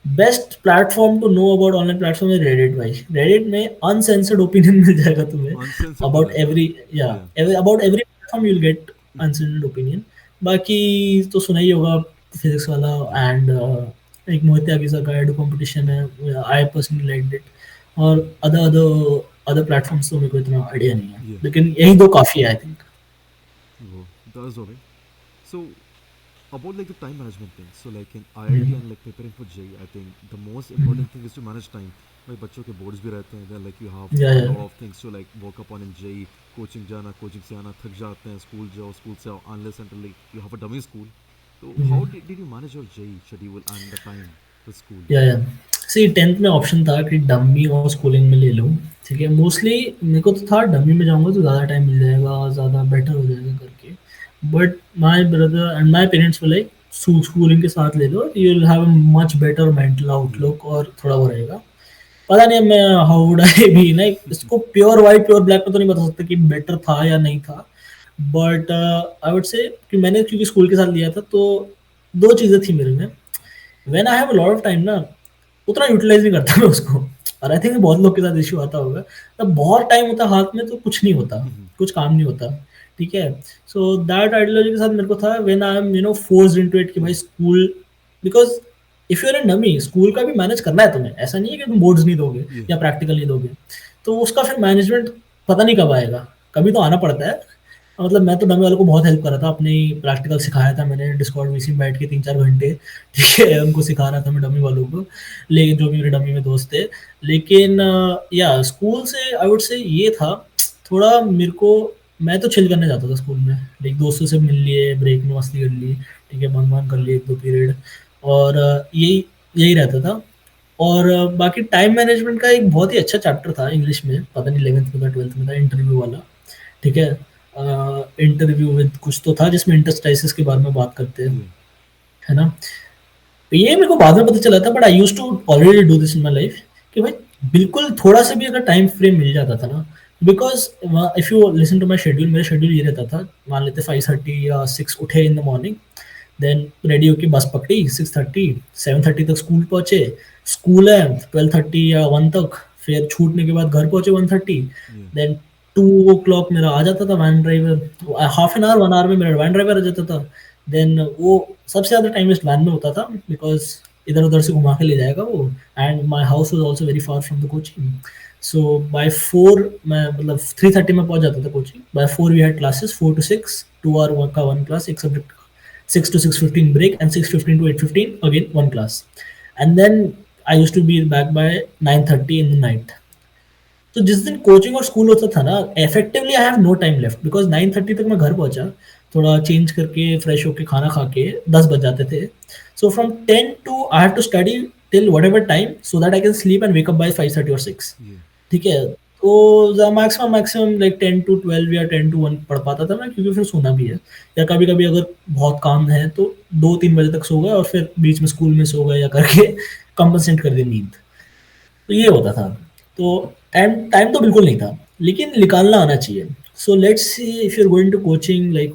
best platform to know about online platform है रेडिट। भाई रेडिट में अनसेंसर्ड ओपिनियन मिल जाएगा तुम्हें अनसेंसर्ड अबाउट मिलेगा। एवरी, या या about every platform you will get uncensored opinion. बाकी तो सुना ही होगा फिजिक्स वाला, या एंड एक मोहित यागिसा का एडू कंपटीशन है, आई पर्सनली लाइक्ड इट। और अदर अदर अदर प्लेटफॉर्म्स तो मेरे को इतना आइडिया नहीं है, या लेकिन यही दो काफ़ी है आई थिंक। वो that's okay. So about like the time management thing, so like in IIT hmm. and like preparing for JEE, I think the most important thing is to manage time. भाई बच्चों के बोर्ड्स भी रहते हैं, then like you have या a lot of things to like work upon in JEE, coaching जाना, कोचिंग से आना, थक जाते हैं, स्कूल जाओ, स्कूल से आओ, unless until like you have a dummy school. So how did you manage your JEE schedule and the time with school? या सी 10th में ऑप्शन था कि डमी और स्कूलिंग में ले लूँ। ठीक है, मोस्टली मेरे को तो था डमी में जाऊँगा तो ज़्यादा टाइम मिल जाएगा, ज़्यादा बेटर हो जाएगा करके। But my brother and my parents were like schooling के साथ ले लो, you will have a much better mental Yeah. Outlook और थोड़ा वो रहेगा। पता नहीं मैं हाउ वुड आई बी नहीं, इसको प्योर वाइट प्योर ब्लैक में तो नहीं बता सकता कि बेटर था या नहीं था। बट आई वुड से कि मैंने क्योंकि स्कूल के साथ लिया था तो दो चीज़ें थी मेरे में। When I have a lot of time ना, उतना यूटिलाइज नहीं करता मैं उसको। और आई थिंक बहुत लोग के साथ इश्यू आता होगा, तब बहुत टाइम होता है हाथ में तो कुछ नहीं होता, Mhm. कुछ काम नहीं होता। ठीक है, सो दैट आइडियोलॉजी के साथ मेरे को था when I am forced into it कि भाई Yeah. School, because if you are a dummy school का भी मैनेज करना है तुम्हें, ऐसा नहीं है कि तुम बोर्ड्स नहीं दोगे Yeah. या प्रैक्टिकल नहीं दोगे। तो उसका फिर मैनेजमेंट पता नहीं कब आएगा, कभी तो आना पड़ता है। मतलब मैं तो डमी वालों को बहुत हेल्प कर रहा था, अपने ही प्रैक्टिकल सिखाया था मैंने डिस्कॉर्ड वीसी में बैठ के 3-4 घंटे। ठीक है, उनको सिखा रहा था मैं डमी वालों को, लेकिन जो भी मेरे डमी में दोस्त थे। लेकिन या स्कूल से आई वुड से ये था थोड़ा मेरे को, मैं तो चिल करने जाता था स्कूल में, लाइक दोस्तों से मिल लिए, ब्रेक में मस्ती कर ली। ठीक है, बंक वंक कर लिए 1-2 पीरियड, और यही यही रहता था। और बाकी टाइम मैनेजमेंट का एक बहुत ही अच्छा चैप्टर था इंग्लिश में, पता नहीं 11th में था 12th में था, इंटरव्यू वाला। ठीक है, इंटरव्यू विद कुछ तो था जिसमें इंटरस्टाइसिस के बारे में बात करते हैं, Yeah. है ना? तो ये मेरे को बाद में पता चला था, but I used to already do this in my life कि भाई बिल्कुल थोड़ा सा भी अगर टाइम फ्रेम मिल जाता था ना, because if you listen to my schedule, मेरा शेड्यूल ये रहता था, मान लेते 5:30 या 6 उठे in the morning, then ready होके बस पकड़ी 6:30, 7:30 तक स्कूल पहुंचे, स्कूल है 12:30 या 1 तक, फिर छूटने के बाद घर पहुंचे 1:30, Yeah. देन 2 o'clock मेरा आ जाता था van driver, half an hour 1 hour में मेरा वैन ड्राइवर आ जाता था। देन वो सबसे ज़्यादा टाइम वेस्ट वैन में होता था, बिकॉज इधर उधर से घुमा के ले जाएगा वो, and my house was also very far from the coaching. So by 4 मैं मतलब 3:30 में पहुंच जाता था coaching, by 4 we had classes 4 to 6, 2 hour का वन क्लास एक सब्जेक्ट का, 6 to 6:15 break and 6:15 to 8:15 again one class, and then I used to be back by 9:30 in the night. तो जिस दिन कोचिंग और स्कूल होता था ना, effectively I have no time left because 9:30 तक मैं घर पहुंचा, थोड़ा चेंज करके फ्रेश होके खाना खा के 10 बज जाते थे. So from 10 to I have to study till whatever time so that I can sleep and wake up by 5:30 or 6. Yeah. ठीक है, तो मैक्सिमम मैक्सिमम लाइक 10 to 12 या 10 to 1 पढ़ पाता था मैं, क्योंकि फिर सोना भी है, या कभी कभी अगर बहुत काम है तो 2-3 बजे तक सो गए और फिर बीच में स्कूल में सो गए या करके कंपनसेट कर दी नींद. तो ये होता था. तो टाइम टाइम तो बिल्कुल नहीं था, लेकिन निकालना आना चाहिए. So let's see if you are going to coaching, like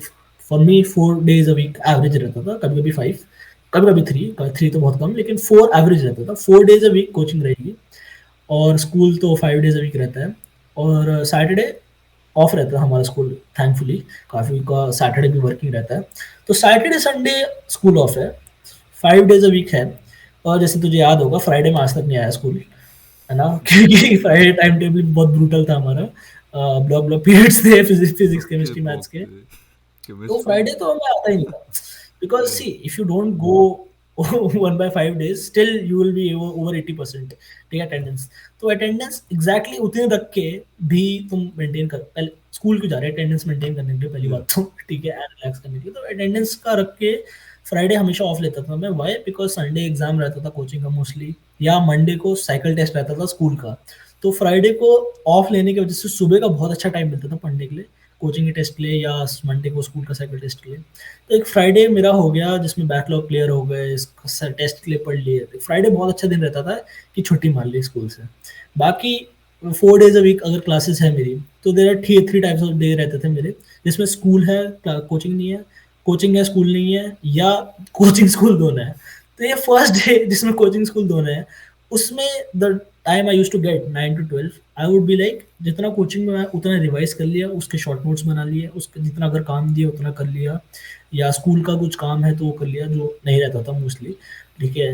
for me 4 days a week average रहता था, कभी कभी 5, कभी कभी 3 तो बहुत कम, लेकिन 4 एवरेज रहता था. 4 days a week कोचिंग रहेगी, और स्कूल तो 5 days a week रहता है, और सैटरडे ऑफ रहता है हमारा स्कूल थैंकफुली, काफ़ी का सैटरडे भी वर्किंग रहता है. तो सैटरडे संडे स्कूल ऑफ है, 5 days a week है. और जैसे तुझे याद होगा फ्राइडे में आज तक नहीं आया स्कूल, है ना, क्योंकि फ्राइडे टाइम टेबल बहुत ब्रूटल था हमारा. ब्लॉक ब्लॉक पीरियड्स थे, फिजिक्स Okay, केमिस्ट्री मैथ्स के. Bob. तो Chemistry. फ्राइडे तो हमें आता ही नहीं था, because Yeah. C if you don't go 1/5 days still you will B over 80%. ठीक है, अटेंडेंस, तो अटेंडेंस एग्जैक्टली उतने रख के भी तुम मेंटेन कर, पहले स्कूल क्यों जा रहे हैं, अटेंडेंस मेंटेन करने के लिए पहली Yeah. बात तो, ठीक है, एंड रिलैक्स करने के लिए. तो अटेंडेंस का रख के फ्राइडे हमेशा ऑफ लेता था मैं. वाई? बिकॉज संडे एग्जाम रहता था कोचिंग का मोस्टली, या मंडे को साइकिल टेस्ट रहता था स्कूल का. तो फ्राइडे को ऑफ लेने की वजह से सुबह का बहुत अच्छा टाइम मिलता था पढ़ने के लिए, कोचिंग के टेस्ट के लिए या मंडे को स्कूल का साइकिल टेस्ट के लिए. तो एक फ्राइडे मेरा हो गया जिसमें बैकलॉग क्लियर हो गए, टेस्ट के लिए पढ़ लिए. फ्राइडे बहुत अच्छा दिन रहता था कि छुट्टी मार ली स्कूल से. बाकी 4 days a week अगर क्लासेस है मेरी, तो there are three types of day रहते थे मेरे, जिसमें स्कूल है कोचिंग नहीं है, कोचिंग है स्कूल नहीं है, या कोचिंग स्कूल दोनों है. तो ये फर्स्ट डे जिसमें कोचिंग स्कूल दोनों है, उसमें the time I use to get 9 to 12, I would be like जितना कोचिंग में मैं उतना रिवाइज कर लिया, उसके शॉर्ट नोट्स बना लिए, उसके जितना अगर काम दिया उतना कर लिया, या स्कूल का कुछ काम है तो वो कर लिया जो नहीं रहता था मोस्टली. ठीक है,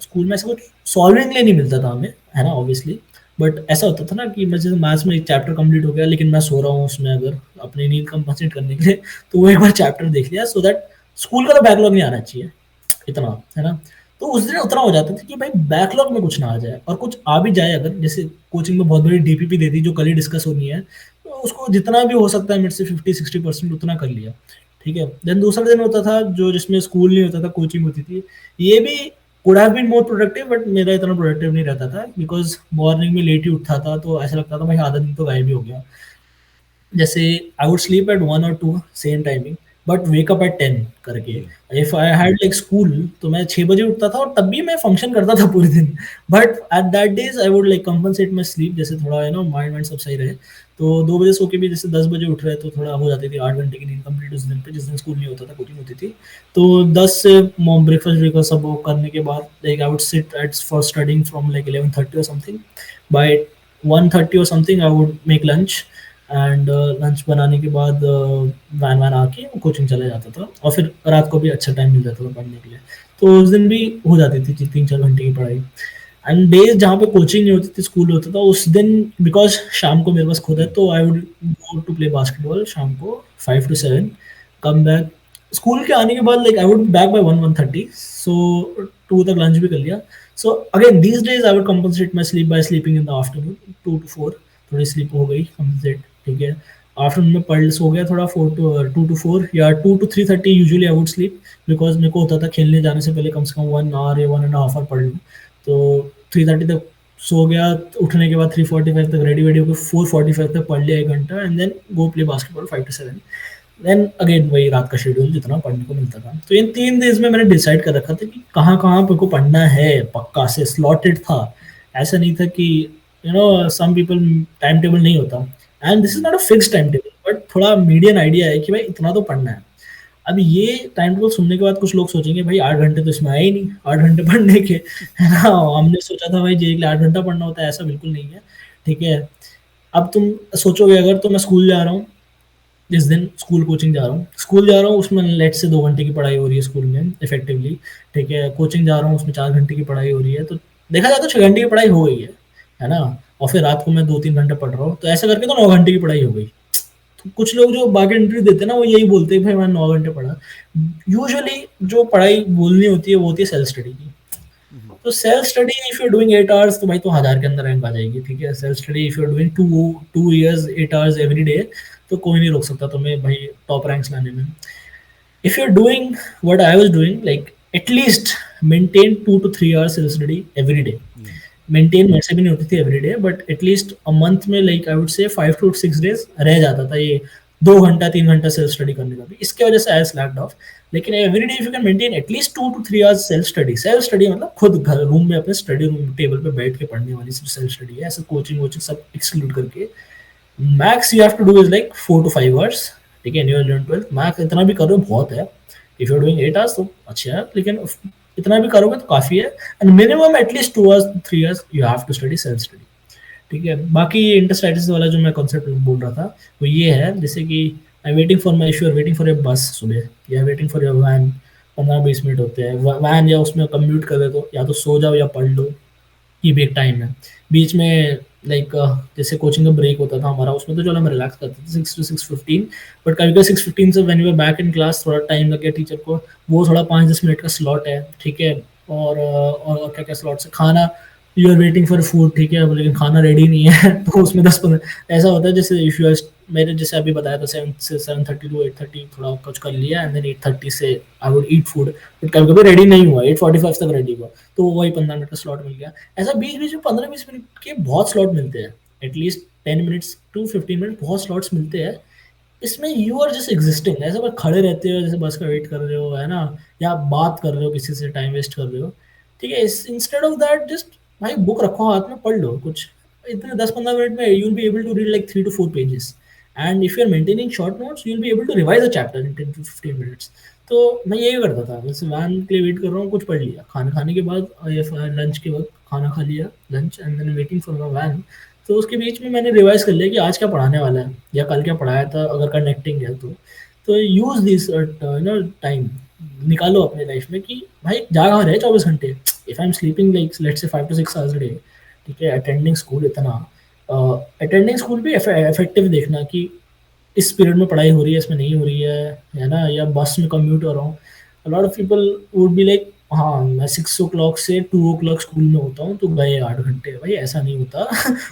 स्कूल में ऐसा कुछ सॉल्विंग लिए नहीं मिलता था हमें, है ना, ऑब्वियसली. बट ऐसा होता था ना कि मैं जैसे मैथ्स में एक चैप्टर कंप्लीट हो गया, लेकिन मैं सो रहा हूँ उसमें, अगर अपनी नींद कंपनसेट करने के लिए, तो वो एक बार चैप्टर देख लिया, सो दैट स्कूल का तो बैकलॉग नहीं आना चाहिए इतना, है ना. तो उस दिन उतना हो जाता था कि भाई बैकलॉग में कुछ ना आ जाए, और कुछ आ भी जाए अगर, जैसे कोचिंग में बहुत बड़ी डीपीपी दे दी जो कल ही डिस्कस होनी है, तो उसको जितना भी हो सकता है मेरे से 50-60% उतना कर लिया. ठीक है, देन दूसरा दिन होता था जो जिसमें स्कूल नहीं होता था, कोचिंग होती थी. ये भी could have been more productive, but मेरा इतना प्रोडक्टिव नहीं रहता था, बिकॉज मॉर्निंग में लेट ही उठता था, तो ऐसा लगता था भाई आधा दिन तो गायब ही हो गया. जैसे I would sleep at 1 or 2 same timing, but wake up at 10 करके. Yeah. If I had like school तो मैं 6 बजे उठता था, और तब भी मैं फंक्शन करता था पूरे दिन. But at that days I would like compensate my sleep, जैसे थोड़ा है ना माइंड वाइंड सब सही रहे. तो 2 बजे सो के भी जैसे 10 बजे उठ रहे, तो थोड़ा हो जाती थी 8 घंटे की नींद कंप्लीट उस दिन पे, जिस दिन स्कूल नहीं होता था, कोचिंग होती थी. तो 10 से ब्रेकफास्ट ब्रेकफास्ट सब वो करने के बाद like I would sit at for studying from like 11:30 और समथिंग. बाय 1:30 और something I would make lunch, and lunch बनाने के बाद वैन वैन आके कोचिंग चला जाता था, और फिर रात को भी अच्छा टाइम मिल जाता था पढ़ने के लिए. तो उस दिन भी हो जाती थी 3-4 घंटे की पढ़ाई. एंड डेज जहाँ पे कोचिंग नहीं होती थी, स्कूल होता था, उस दिन बिकॉज शाम को मेरे पास खुद है, तो I would go to play basketball शाम को 5 to 7, कम बैक. स्कूल के आने के बाद like I would back by 1-1:30, सो 2 तक लंच भी कर लिया. So again these days I would compensate my sleep by sleeping in the afternoon 2 to 4, थोड़ी स्लीप हो गई कंपनसेट. ठीक है, आफ्टरनून में पढ़ सो गया थोड़ा 2 to 4 या 2 to 3:30 usually I would sleep, because मेरे को होता था खेलने जाने से पहले कम से कम 1 hour या 1.5 hour पढ़ लूँ. तो 3:30 तक सो गया, उठने के बाद 3:45 तक रेडी वेडी होकर 4:45 तक पढ़ लिया 1 घंटा, and then go play basketball 5 to 7. Then again वही रात का शेड्यूल जितना पढ़ने को मिलता था. तो इन 3 डेज में मैंने डिसाइड कर रखा था कि कहाँ कहाँ मेरे को पढ़ना है, पक्का से स्लॉटेड था. ऐसा नहीं था कि you know some people time table नहीं होता, and this is not a fix time table, but थोड़ा मीडियन आइडिया है कि भाई इतना तो पढ़ना है. अब ये टाइम टेबल सुनने के बाद कुछ लोग सोचेंगे भाई 8 घंटे तो इसमें आए ही नहीं, 8 घंटे पढ़ने के, है ना. हमने सोचा था भाई जे के लिए 8 घंटा पढ़ना होता है, ऐसा बिल्कुल नहीं है. ठीक है, अब तुम सोचोगे अगर तो मैं स्कूल जा रहा हूँ, जिस दिन स्कूल कोचिंग जा रहा हूँ, स्कूल जा रहा हूँ उसमें लेट से 2 घंटे की पढ़ाई हो रही है स्कूल में इफेक्टिवली. ठीक है, कोचिंग जा रहा हूँ उसमें 4 घंटे की पढ़ाई हो रही है, तो देखा जाए तो 6 घंटे की पढ़ाई हो गई है ना. और फिर रात को मैं 2-3 घंटे पढ़ रहा हूँ, तो ऐसा करके तो 9 घंटे की पढ़ाई हो गई। तो कुछ लोग जो बाकी इंटरव्यू देते हैं ना, वो यही बोलते हैं भाई मैं 9 घंटे पढ़ा। यूजुअली जो पढ़ाई बोलनी होती है वो होती है सेल्फ स्टडी की। Mm-hmm. तो self study if you doing 8 hours तो भाई तो 1000 के अंदर रैंक आ जाएगी, ठीक है। Self study if you doing 2 2 years 8 hours every day, तो कोई नहीं रोक सकता तुम्हें भाई टॉप रैंक्स लाने में। If you're doing what I was doing, like at least maintain 2 to 3 hours self study every day. Yeah. Maintain मेरे से भी नहीं होती थी every day, but at least a month में like I would say 5 to 6 days रह जाता था ये 2 घंटा 3 घंटा सेल्फ स्टडी करने का भी। इसके वजह से आई स्लैक्ड ऑफ। लेकिन every day if you can maintain at least 2 to 3 hours self study मतलब खुद घर रूम में अपने स्टडी रूम टेबल पे बैठ के पढ़ने वाली सेल्फ स्टडी है, ऐसा कोचिंग वोचिंग सब एक्सक्लूड करके। Max you have to do is like 4 to 5 hours, ठीक है, in your 11th 12th। Max इतना भी करो बहुत है। If you are doing 8 hours तो अच्छा है, लेकिन इतना भी करोगे तो काफ़ी है। And minimum at least 2 hours 3 hours you have to study self study, ठीक है। बाकी ये इंटरस्टाइटिस वाला जो मैं कॉन्सेप्ट बोल रहा था वो ये है, जैसे कि I waiting for my, if you are waiting for your bus सुबह या waiting for your van, 15-20 minute होते हैं वैन, या उसमें कम्यूट कर रहे तो या तो सो जाओ या पढ़ लो, ये भी एक टाइम है। बीच में लाइक जैसे कोचिंग का ब्रेक होता था हमारा, उसमें तो चलो हम रिलैक्स करते थे 6 to 6:15, बट कभी कभी 6:15 से when we were back in class थोड़ा टाइम लग गया टीचर को, वो थोड़ा 5-10 मिनट का स्लॉट है, ठीक है। और क्या क्या स्लॉट से खाना, you are waiting for food, ठीक है, लेकिन खाना रेडी नहीं है तो उसमें 10-15 ऐसा होता है। जैसे इफ यू आर, मैंने जैसे अभी बताया था 7 से 7:30 to 8:30 थोड़ा कुछ कर लिया, एंड देन 8:30 से I would eat food, but कभी कभी रेडी नहीं हुआ, 8:45 तक रेडी हुआ, तो वही 15 मिनट का स्लॉट मिल गया। ऐसा बीच बीच में 15-20 मिनट के बहुत स्लॉट मिलते हैं, एटलीस्ट 10 minutes to 15 मिनट बहुत स्लॉट्स मिलते हैं। इसमें यू आर जस्ट एग्जिस्टिंग, ऐसा बस खड़े रहते हो जैसे बस का वेट कर रहे हो, है ना, या बात कर रहे हो किसी से, टाइम वेस्ट कर रहे हो, ठीक है। इंस्टेड ऑफ दैट जस्ट भाई बुक रखो हाथ में, पढ़ लो कुछ। इतने 10-15 मिनट में you will be able to read like 3 to 4 pages, and if you are maintaining short notes you will be able to revise a chapter in 10 to 15 minutes. तो मैं यही करता था, जैसे वैन के लिए वेट कर रहा हूँ, कुछ पढ़ लिया, खाना खाने के बाद या लंच के वक्त खाना खा लिया, lunch, and then waiting for the van, तो उसके बीच में मैंने रिवाइज कर लिया कि आज क्या पढ़ाने वाला है या कल क्या पढ़ाया था, अगर कनेक्टिंग है तो यूज दिस टाइम, निकालो अपने लाइफ में कि भाई जागा रहे 24 घंटे। If I am sleeping like let's से 5 to 6 आवर्स डे, ठीक है, अटेंडिंग स्कूल इतना, अटेंडिंग स्कूल भी इफेक्टिव देखना कि इस पीरियड में पढ़ाई हो रही है, इसमें नहीं हो रही है ना, या बस में कम्यूट हो रहा हूँ। Lot of people would be like हाँ मैं 6 o'clock से 2 o'clock स्कूल में होता हूँ तो गए 8 घंटे, भाई ऐसा नहीं होता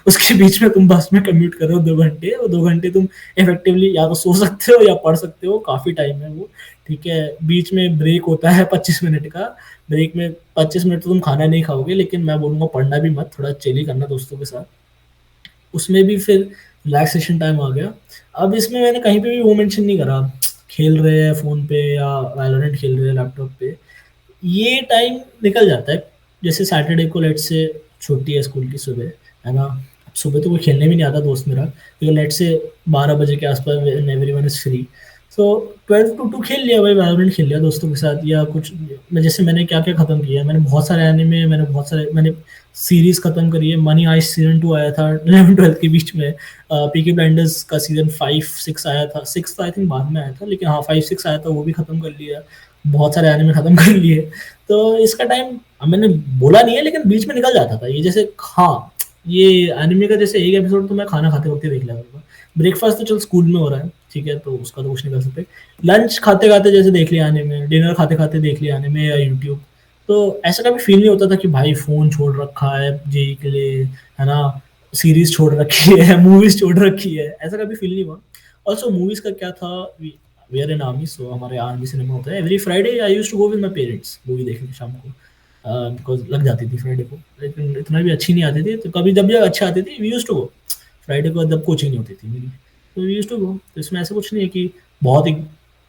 उसके बीच में तुम बस में कम्यूट कर रहे हो 2 घंटे, और 2 घंटे तुम इफेक्टिवली या तो सो सकते हो या पढ़ सकते हो, काफ़ी टाइम है वो, ठीक है। बीच में ब्रेक होता है 25 मिनट का, ब्रेक में 25 मिनट तो तुम खाना नहीं खाओगे, लेकिन मैं बोलूँगा पढ़ना भी मत, थोड़ा चिल ही करना दोस्तों के साथ। उसमें भी फिर रिलैक्सेशन टाइम आ गया। अब इसमें मैंने कहीं पे भी वो मेंशन नहीं करा खेल रहे हैं फ़ोन पे या वैलोरेंट खेल रहे हैं लैपटॉप पे, ये टाइम निकल जाता है। जैसे सैटरडे को लेट्स से छुट्टी है स्कूल की सुबह, है ना, अब सुबह तो कोई खेलने भी नहीं आता दोस्त मेरा, लेकिन लेट्स से 12 बजे के आसपास when everyone is free, so 12 to 2 खेल लिया भाई, वैलोरेंट खेल लिया दोस्तों के साथ या कुछ। मैं जैसे मैंने क्या क्या खत्म किया, मैंने बहुत सारे एनिमे, मैंने सीरीज खत्म करी है। मनी आइस सीजन 2 आया था 11-12 के बीच में, पीकी ब्लाइंडर्स का सीजन 5-6 आया था, 6 तो आई थिंक बाद में आया था, लेकिन हाँ 5-6 आया था, वो भी खत्म कर लिया। बहुत सारे एनिमे खत्म कर लिए। तो इसका टाइम मैंने बोला नहीं है, लेकिन बीच में निकल जाता था ये, जैसे हाँ ये एनिमे का जैसे एक एपिसोड तो मैं खाना खाते वक्त ही देख लिया करूँगा। ब्रेकफास्ट तो चल स्कूल में हो रहा है, ठीक है, तो उसका तो कुछ नहीं कर सकते। लंच खाते खाते जैसे देख लिया एनिमे, डिनर खाते खाते देख लिया एनिमे या यूट्यूब। तो ऐसा कभी फील नहीं होता था कि भाई फ़ोन छोड़ रखा है जेईई के लिए, है ना, सीरीज़ छोड़ रखी है मूवीज़ छोड़ रखी है, ऐसा कभी फील नहीं हुआ। ऑल्सो मूवीज़ का क्या था, we are in army, so हमारे आर्मी सिनेमा होता है every Friday, I used to go with my parents movie देखने शाम को, बिकॉज़ लग जाती थी फ्राइडे को, लेकिन इतना भी अच्छी नहीं आती थी, तो कभी जब भी अच्छी आती थी we used to go. Friday को जब कोचिंग नहीं होती थी मेरी, तो वी यूज्ड टू गो। तो इसमें ऐसा कुछ नहीं है कि बहुत ही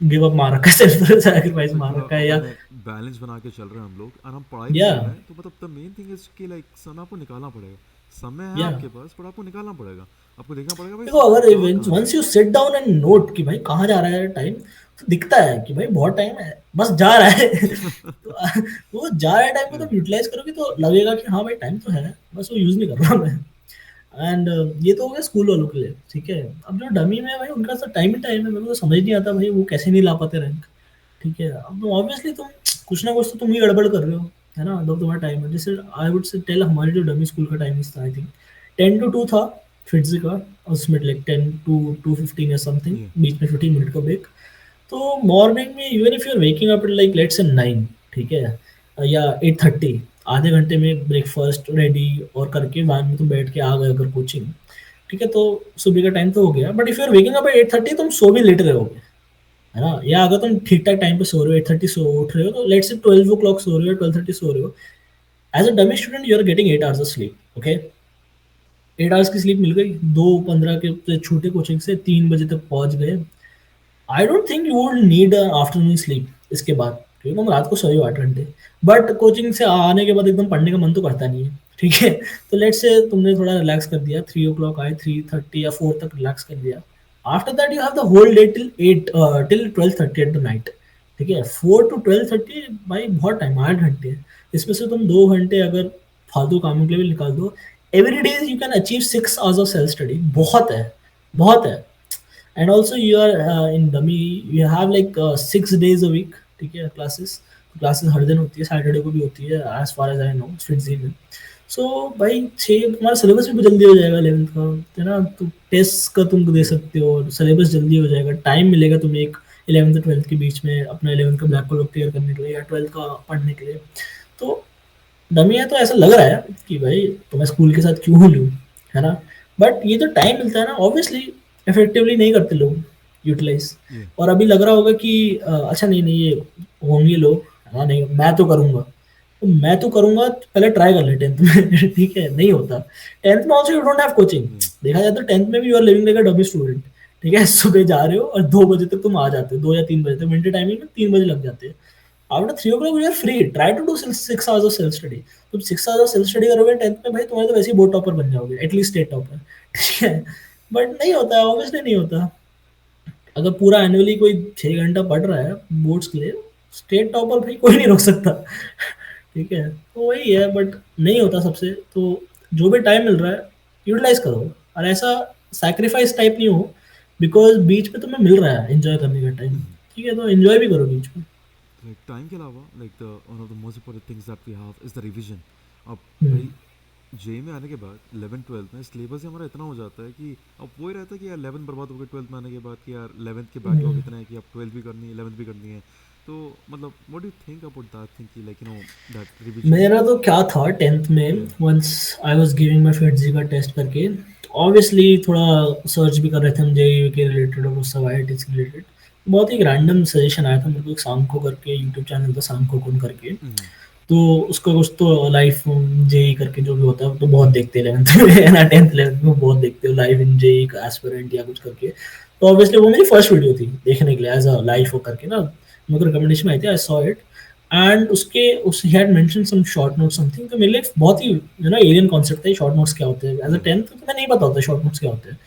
गिव अप मार रखा है, सेल्फ सैक्रिफाइस लाइक मार पूरा रखा है, या मैंने बैलेंस बना के चल रहे हैं हम लोग, और हम पढ़ाई भी या कर रहे हैं, तो मतलब द मेन थिंग इज कि लाइक समय आपको निकालना पड़ेगा। समय है या आपके पास, पर आपको निकालना पड़ेगा। आपको देखना पड़ेगा भाई देखो, अगर जा कहाँ रहा once you sit down and note कि भाई कहाँ जा रहा है टाइम, तो दिखता है कि भाई बहुत टाइम है, बस जा रहा है तो वो जा रहा है टाइम को है। तो यूटिलाइज करोगे तो लगेगा कि हाँ भाई टाइम तो है, बस वो यूज नहीं कर रहा मैं। एंड ये तो हो गया स्कूल वालों के लिए, ठीक है। अब जो डमी में है भाई, उनका तो टाइम ही टाइम है, मेरे को तो समझ नहीं आता भाई वो कैसे नहीं ला पाते रैंक, ठीक है। अब ऑब्वियसली तुम कुछ ना कुछ तो तुम ही गड़बड़ कर रहे हो, है ना, जब तुम्हारा टाइम है। जैसे आई वुड से टेल हमारे जो डमी स्कूल का टाइमिंग था आई थिंक 10 to 2 था फिट्जी का, उसमें लाइक 10 to 2:15 या समथिंग, Yeah. बीच में 15 मिनट का ब्रेक। तो मॉर्निंग में even if you are waking up like let's say 9, ठीक है, या 8:30, आधे घंटे में ब्रेकफास्ट रेडी और करके वैन में तुम बैठ के आ गए अगर कोचिंग, ठीक है, तो सुबह का टाइम तो हो गया। But if you are waking up at 8:30 तुम सो भी लेट रहे होगे, है ना, या अगर तुम ठीक ठाक टाइम पे सो रहे हो 8:30 सो उठ रहे हो तो लेट्स से 12 o'clock सो रहे हो, 12:30 सो रहे हो, as a dummy student you are getting 8 hours of sleep, okay. 8 hours की स्लीप मिल गई, 2:15 के छूटे कोचिंग से, 3 बजे तक पहुंच गए। I don't think you would need afternoon sleep इसके बाद, क्योंकि तुम रात को सोए हो 8 घंटे। बट कोचिंग से आने के बाद एकदम पढ़ने का मन तो करता नहीं है, ठीक है। तो लेट्स से तुमने थोड़ा रिलैक्स कर दिया, 3 o'clock आए, 3:30 या 4 तक रिलैक्स कर दिया। After that you have the whole day till 12:30 at the night, ठीक है। 4 to 12:30 भाई बहुत टाइम, 8 घंटे। इसमें से तुम 2 घंटे अगर फालतू कामों के लिए भी निकाल दो, every day you can achieve 6 hours of self study, बहुत है, बहुत है। And also you are in dummy, you have like 6 days a week, ठीक है, क्लासेस। क्लासेस हर दिन होती है, सैटरडे को भी होती है, as far as I know FIITJEE में। सो भाई छः, तुम्हारा सिलेबस भी जल्दी हो जाएगा 11th का, है ना, तो टेस्ट का तुम दे सकते हो, सिलेबस जल्दी हो जाएगा, टाइम मिलेगा तुम्हें एक 11th और 12th के बीच में अपना 11th का ब्लैक होल क्लियर करने के लिए या 12th का पढ़ने के लिए। तो डमी है तो ऐसा लग रहा है कि भाई तो मैं स्कूल के साथ क्यों लूँ, है ना। बट ये जो टाइम मिलता है ना, ऑब्वियसली इफेक्टिवली नहीं करते लोग यूटिलाइज। Yeah. और अभी लग रहा होगा कि अच्छा नहीं नहीं ये होंगे लोग, हाँ नहीं मैं तो करूँगा, तो मैं तो करूँगा, पहले ट्राई कर ले 10th में ठीक है, नहीं होता। 10th में also you don't have coaching, Yeah. देखा जाए तो 10th में भी you are living like a dummy student, ठीक है। सुबह जा रहे हो और 2 बजे तक तुम आ जाते हो, 2 या 3 बजे तक, विंटर टाइमिंग में 3 बजे लग जाते हैं। After 3 o'clock you are free, try to do 6 hours of self study. तुम 6 hours ऑफ सेल्फ स्टडी करोगे 10th में, भाई तुम्हारे तो वैसे ही बोर्ड टॉपर बन जाओगे, एटलीस्ट स्टेट टॉपर, ठीक है। बट नहीं होता, ऑब्वियसली नहीं होता। अगर पूरा एनुअली कोई 6 घंटा पढ़ रहा है बोर्ड्स के लिए, स्टेट टॉपर भाई कोई नहीं रोक सकता ठीक है, तो वही है। बट नहीं होता सबसे, तो जो भी टाइम मिल रहा है यूटिलाइज करो, और ऐसा सैक्रिफाइस टाइप नहीं हो, बिकॉज बीच में तुम्हें मिल रहा है एंजॉय करने का टाइम, Mhm. ठीक है, तो एंजॉय भी करो बीच में। Like time के अलावा like the one of the most important things that we have is the revision. अब हम्म, भाई जे में आने के बाद 11 12 में सिलेबस ही हमारा इतना हो जाता है कि अब वही रहता है कि यार 11 बर्बाद हो गए 12 में आने के बाद, कि यार 11th के बैकलॉग हम्म। इतना है कि अब 12 भी करनी है 11th भी करनी है। तो मतलब what do you think about that thing कि लाइक दैट रिविजन। मेरा तो क्या था 10th में, yeah. Once I was giving my FIITJEE का टेस्ट करके, ऑब्वियसली थोड़ा सर्च भी कर रहे थे हम जेईई के रिलेटेड और उस सब आईआईटी से रिलेटेड। बहुत ही रैंडम सजेशन आया था मेरे को, एक सांको करके यूट्यूब चैनल था, सांको कौन करके। तो उसका कुछ तो लाइफ जेईई करके जो भी होता है वो तो बहुत देखते हैं 11th में है ना, 10th 11th में बहुत देखते हो लाइव इन जेईई का एस्पिरेंट या कुछ करके। तो ऑब्वियसली वो मेरी फर्स्ट वीडियो थी देखने के लिए एज अ लाइफ हो करके ना, मेरे को रिकमेंडेशन आई थी, आई सॉ इट। एंड उसके उस ही had mention some short note something, तो मेरे लिए बहुत ही एलियन कॉन्सेप्ट था शॉर्ट नोट्स क्या होते हैं। एज अ या। 10th तो मैं नहीं पता होता शॉर्ट नोट्स क्या होते हैं।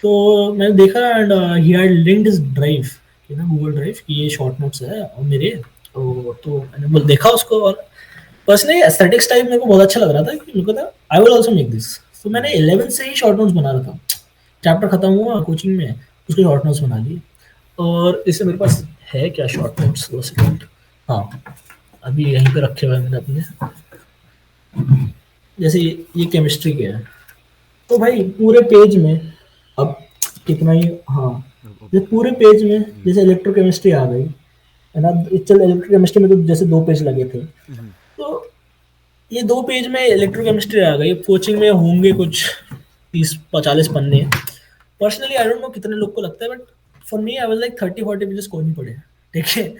तो मैंने देखा and he had linked his drive, कि ना गूगल ड्राइव, कि ये शॉर्ट नोट्स है और मेरे। तो मैंने बोल देखा उसको, और पर्सनली एस्थेटिक्स टाइप मेरे को बहुत अच्छा लग रहा था, कि मेरे को था I will also make this. तो मैंने 11 से ही शॉर्ट नोट्स बना रहा था, चैप्टर खत्म हुआ कोचिंग में, उसके शॉर्ट नोट्स बना लिए। और इससे मेरे पास है क्या शॉर्ट नोट्स, 2 सेकंड, हाँ अभी यहीं पे रखे हुए हैं मैंने अपने। जैसे ये केमिस्ट्री के है, तो भाई पूरे पेज में, अब कितना ही, हाँ, अब जैसे पूरे पेज में या। जैसे इलेक्ट्रोकेमिस्ट्री आ गई, है ना, चल इलेक्ट्रोकेमिस्ट्री में तो जैसे 2 पेज लगे थे, तो ये 2 पेज में इलेक्ट्रोकेमिस्ट्री आ गई। कोचिंग में होंगे कुछ 30 40 पन्ने। पर्सनली आई डोंट नो कितने लोग को लगता है, but for me I was like 30 40 pages कोई नहीं पढ़े, ठीक है।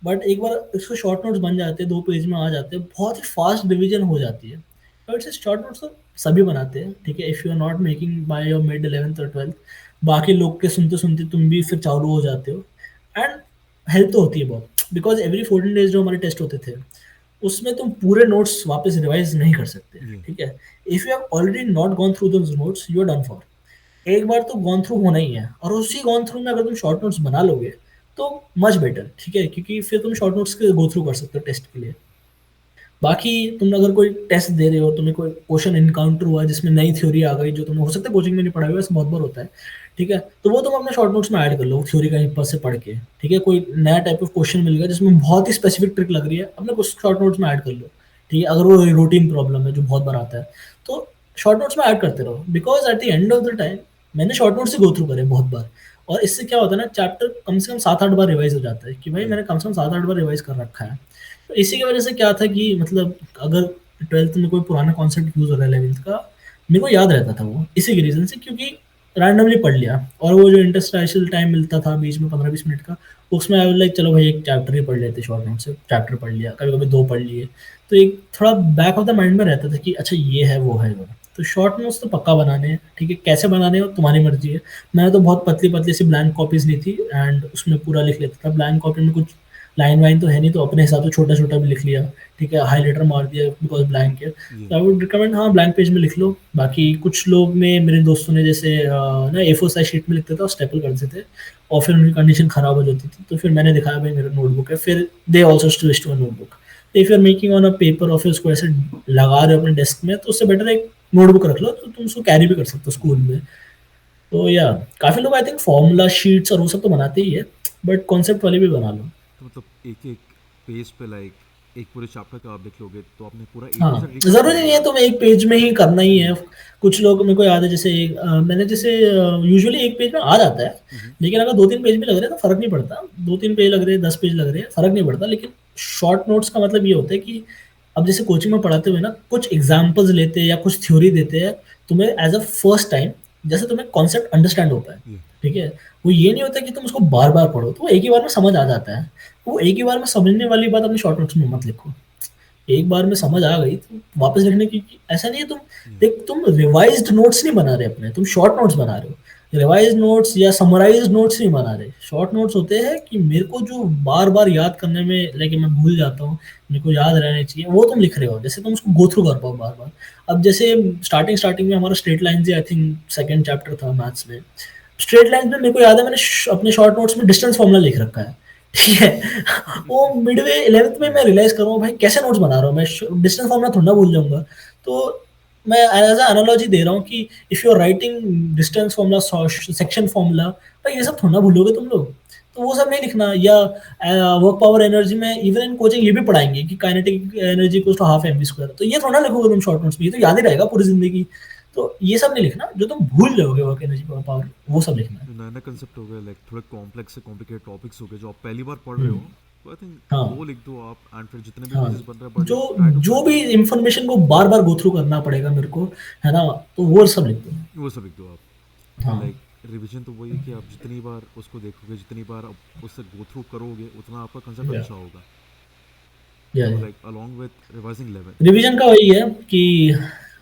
बट एक बार इसको शॉर्ट नोट्स बन जाते हैं, 2 पेज में आ जाते हैं, बहुत ही फास्ट डिवीजन हो जाती है। बट से शॉर्ट नोट्स तो सभी बनाते हैं, ठीक है, if you are not making by your mid 11th और 12th, बाकी लोग के सुनते सुनते तुम भी फिर चालू हो जाते हो। एंड हेल्प तो होती है बहुत, बिकॉज एवरी 14 डेज जो हमारे टेस्ट होते थे, उसमें तुम पूरे नोट्स वापस रिवाइज नहीं कर सकते, या। ठीक है। If you have already not gone through those notes you are done for. एक बार तो गॉन थ्रू होना ही है, और उसी गॉन थ्रू में अगर तुम शॉर्ट नोट्स बना लोगे तो मच बेटर, ठीक है, क्योंकि फिर तुम शॉर्ट नोट्स के गो थ्रू कर सकते हो टेस्ट के लिए। बाकी तुम अगर कोई टेस्ट दे रहे हो, तुम्हें कोई क्वेश्चन इनकाउंटर हुआ जिसमें नई थ्योरी आ गई जो तुम्हें हो सकता है कोचिंग में नहीं पढ़ा हुआ, ऐसा बहुत बार होता है, ठीक है, तो वो तुम अपने शॉर्ट नोट्स में ऐड कर लो थ्योरी कहीं पर से पढ़ के, ठीक है। कोई नया टाइप ऑफ क्वेश्चन मिल गया जिसमें बहुत ही स्पेसिफिक ट्रिक लग रही है, अपने कुछ शॉर्ट नोट्स में ऐड कर लो, ठीक है, अगर वो रूटीन प्रॉब्लम है जो बहुत बार आता है। तो शॉर्ट नोट्स में ऐड करते रहो, because at the end of the time मैंने शॉर्ट नोट्स ही गो थ्रू करे बहुत बार, और इससे क्या होता है ना, चैप्टर कम से कम 7-8 बार रिवाइज़ हो जाता है कि भाई Yeah. मैंने कम से कम 7-8 बार रिवाइज़ कर रखा है। तो इसी की वजह से क्या था कि मतलब अगर 12th में कोई पुराना कॉन्सेप्ट यूज़ हो रहा है 11th का, मेरे को याद रहता था वो, इसी की रीज़न से, क्योंकि रैंडमली पढ़ लिया। और वो जो इंटरस्टेशियल टाइम मिलता था बीच में 15-20 मिनट का, उसमें आई वाज़ लाइक चलो भाई एक चैप्टर ही पढ़ लेते शॉर्ट नोट से, चैप्टर पढ़ लिया, कभी-कभी 2 पढ़ लिए। तो एक थोड़ा बैक ऑफ द माइंड में रहता था कि अच्छा ये है, वो है, वो है। तो शॉर्ट नोट्स तो पक्का बनाने हैं, ठीक है? कैसे बनाने हैं वो तुम्हारी मर्ज़ी है। मैंने तो बहुत पतली-पतली सी ब्लैंक कॉपीज़ ली थी एंड उसमें पूरा लिख लेता था। ब्लैंक कॉपी में कुछ लाइन वाइन तो है नहीं, तो अपने हिसाब से छोटा-छोटा भी लिख लिया, ठीक है? हाइलाइटर मार दिया बिकॉज़ ब्लैंक है। Yeah. तो आई वुड रिकमेंड, हाँ, ब्लैंक पेज में लिख लो। बाकी कुछ लोग ने, मेरे दोस्तों ने जैसे ना ए4 साइज़ शीट में लिखते थे और स्टेपल कर देते थे, और फिर उनकी कंडीशन खराब हो जाती थी। तो फिर मैंने दिखाया भाई मेरा नोटबुक है, फिर they also switch to a notebook. If you are making on a paper और फिर उसको ऐसे लगा रहे हो अपने डेस्क में, तो उससे बेटर एक नोटबुक रख लो, तो तुम उसको कैरी भी कर सकते हो स्कूल में। तो या काफ़ी लोग आई थिंक फॉर्मूला शीट्स और वो सब तो बनाते ही है, बट कॉन्सेप्ट वाली भी बना लो। तो मतलब एक एक पेज पे लाइक एक पूरे चैप्टर का आप लिख लोगे तो आपने पूरा ए टू हाँ, जेड रिकवर कर ज़रूरी नहीं लिया। है तुम्हें एक पेज में ही करना ही है। Yeah. कुछ लोग, मेरे को याद है जैसे मैंने जैसे यूजुअली एक पेज में आ जाता है, Mm-hmm. लेकिन अगर 2-3 पेज भी लग रहे हैं तो फ़र्क नहीं पड़ता। 2-3 पेज लग रहे हैं, 10 पेज लग रहे हैं, फ़र्क नहीं पड़ता। लेकिन शॉर्ट नोट्स का मतलब ये होता है कि अब जैसे कोचिंग में पढ़ाते हुए ना, कुछ एग्ज़ाम्पल्स लेते हैं या कुछ थ्योरी देते हैं तुम्हें एज़ अ फर्स्ट टाइम, जैसे तुम्हें कॉन्सेप्ट अंडरस्टैंड हो पाए, Yeah. ठीक है? वो ये नहीं होता कि तुम उसको बार-बार पढ़ो, तो वो एक ही बार में समझ आ जाता है। वो एक ही बार में समझने वाली बात अपने शॉर्ट नोट्स में मत लिखो। एक बार में समझ आ गई तो वापस लिखने की ऐसा नहीं है। तुम Yeah. देख, तुम रिवाइज्ड नोट्स नहीं बना रहे अपने, तुम शॉर्ट नोट्स बना रहे हो। रिवाइज्ड नोट्स या समराइज्ड नोट्स नहीं बना रहे। शॉर्ट नोट्स होते हैं कि मेरे को जो बार बार याद करने में, लाइक मैं भूल जाता हूँ, मेरे को याद रहने चाहिए, वो तुम लिख रहे हो, जैसे तुम उसको गो थ्रू कर पाओ बार बार। अब जैसे स्टार्टिंग स्टार्टिंग में हमारा straight line I think second chapter था मैथ्स में। स्ट्रेट लाइन में मेरे को याद है, मैंने अपने शॉर्ट नोट्स में डिस्टेंस फॉर्मूला लिख रखा है, ठीक है? वो मिडवे 11th में Yeah. मैं रियलाइज़ कर रहा हूँ भाई कैसे नोट्स बना रहा हूँ मैं, डिस्टेंस फॉर्मूला थोड़ा ना भूल जाऊँगा। तो मैं एज़ अ एनालॉजी दे रहा हूँ कि if you are writing distance formula, section formula, भाई ये सब थोड़ा ना भूलोगे तुम लोग। तो वो सब नहीं लिखना। या वर्क पावर एनर्जी में इवन इन कोचिंग ये भी पढ़ाएँगे कि kinetic energy equals to half m v square, तो ये थोड़ा ना लिखोगे तुम शॉर्ट नोट्स में, ये तो याद ही रहेगा पूरी ज़िंदगी। तो ये सब नहीं लिखना, जो तुम भूल जाओगे वर्क एनर्जी पावर, वो सब लिखना है। जो नया नया कंसेप्ट हो गया लाइक थोड़े कॉम्प्लेक्स से कॉम्प्लिकेटेड टॉपिक्स हो गए जो आप पहली बार पढ़ रहे हुँ, हो, तो आई थिंक हाँ। वो लिख दो आप एंड फिर जितने भी हाँ, पेजेस बन रहे हैं बट जो ट्राई टू जो भी कंटिन्यू। इन्फॉर्मेशन को बार-बार गो थ्रू करना पड़ेगा मेरे को, है ना? तो वो सब लिख दो। वो सब लिख दो आप। तो हाँ, लाइक रिवीजन तो वही है कि आप जितनी बार उसको देखोगे जितनी बार आप उससे गो थ्रू करोगे उतना आपका कंसेप्ट या अच्छा होगा। या तो like along with revising 11। Revision का वही है कि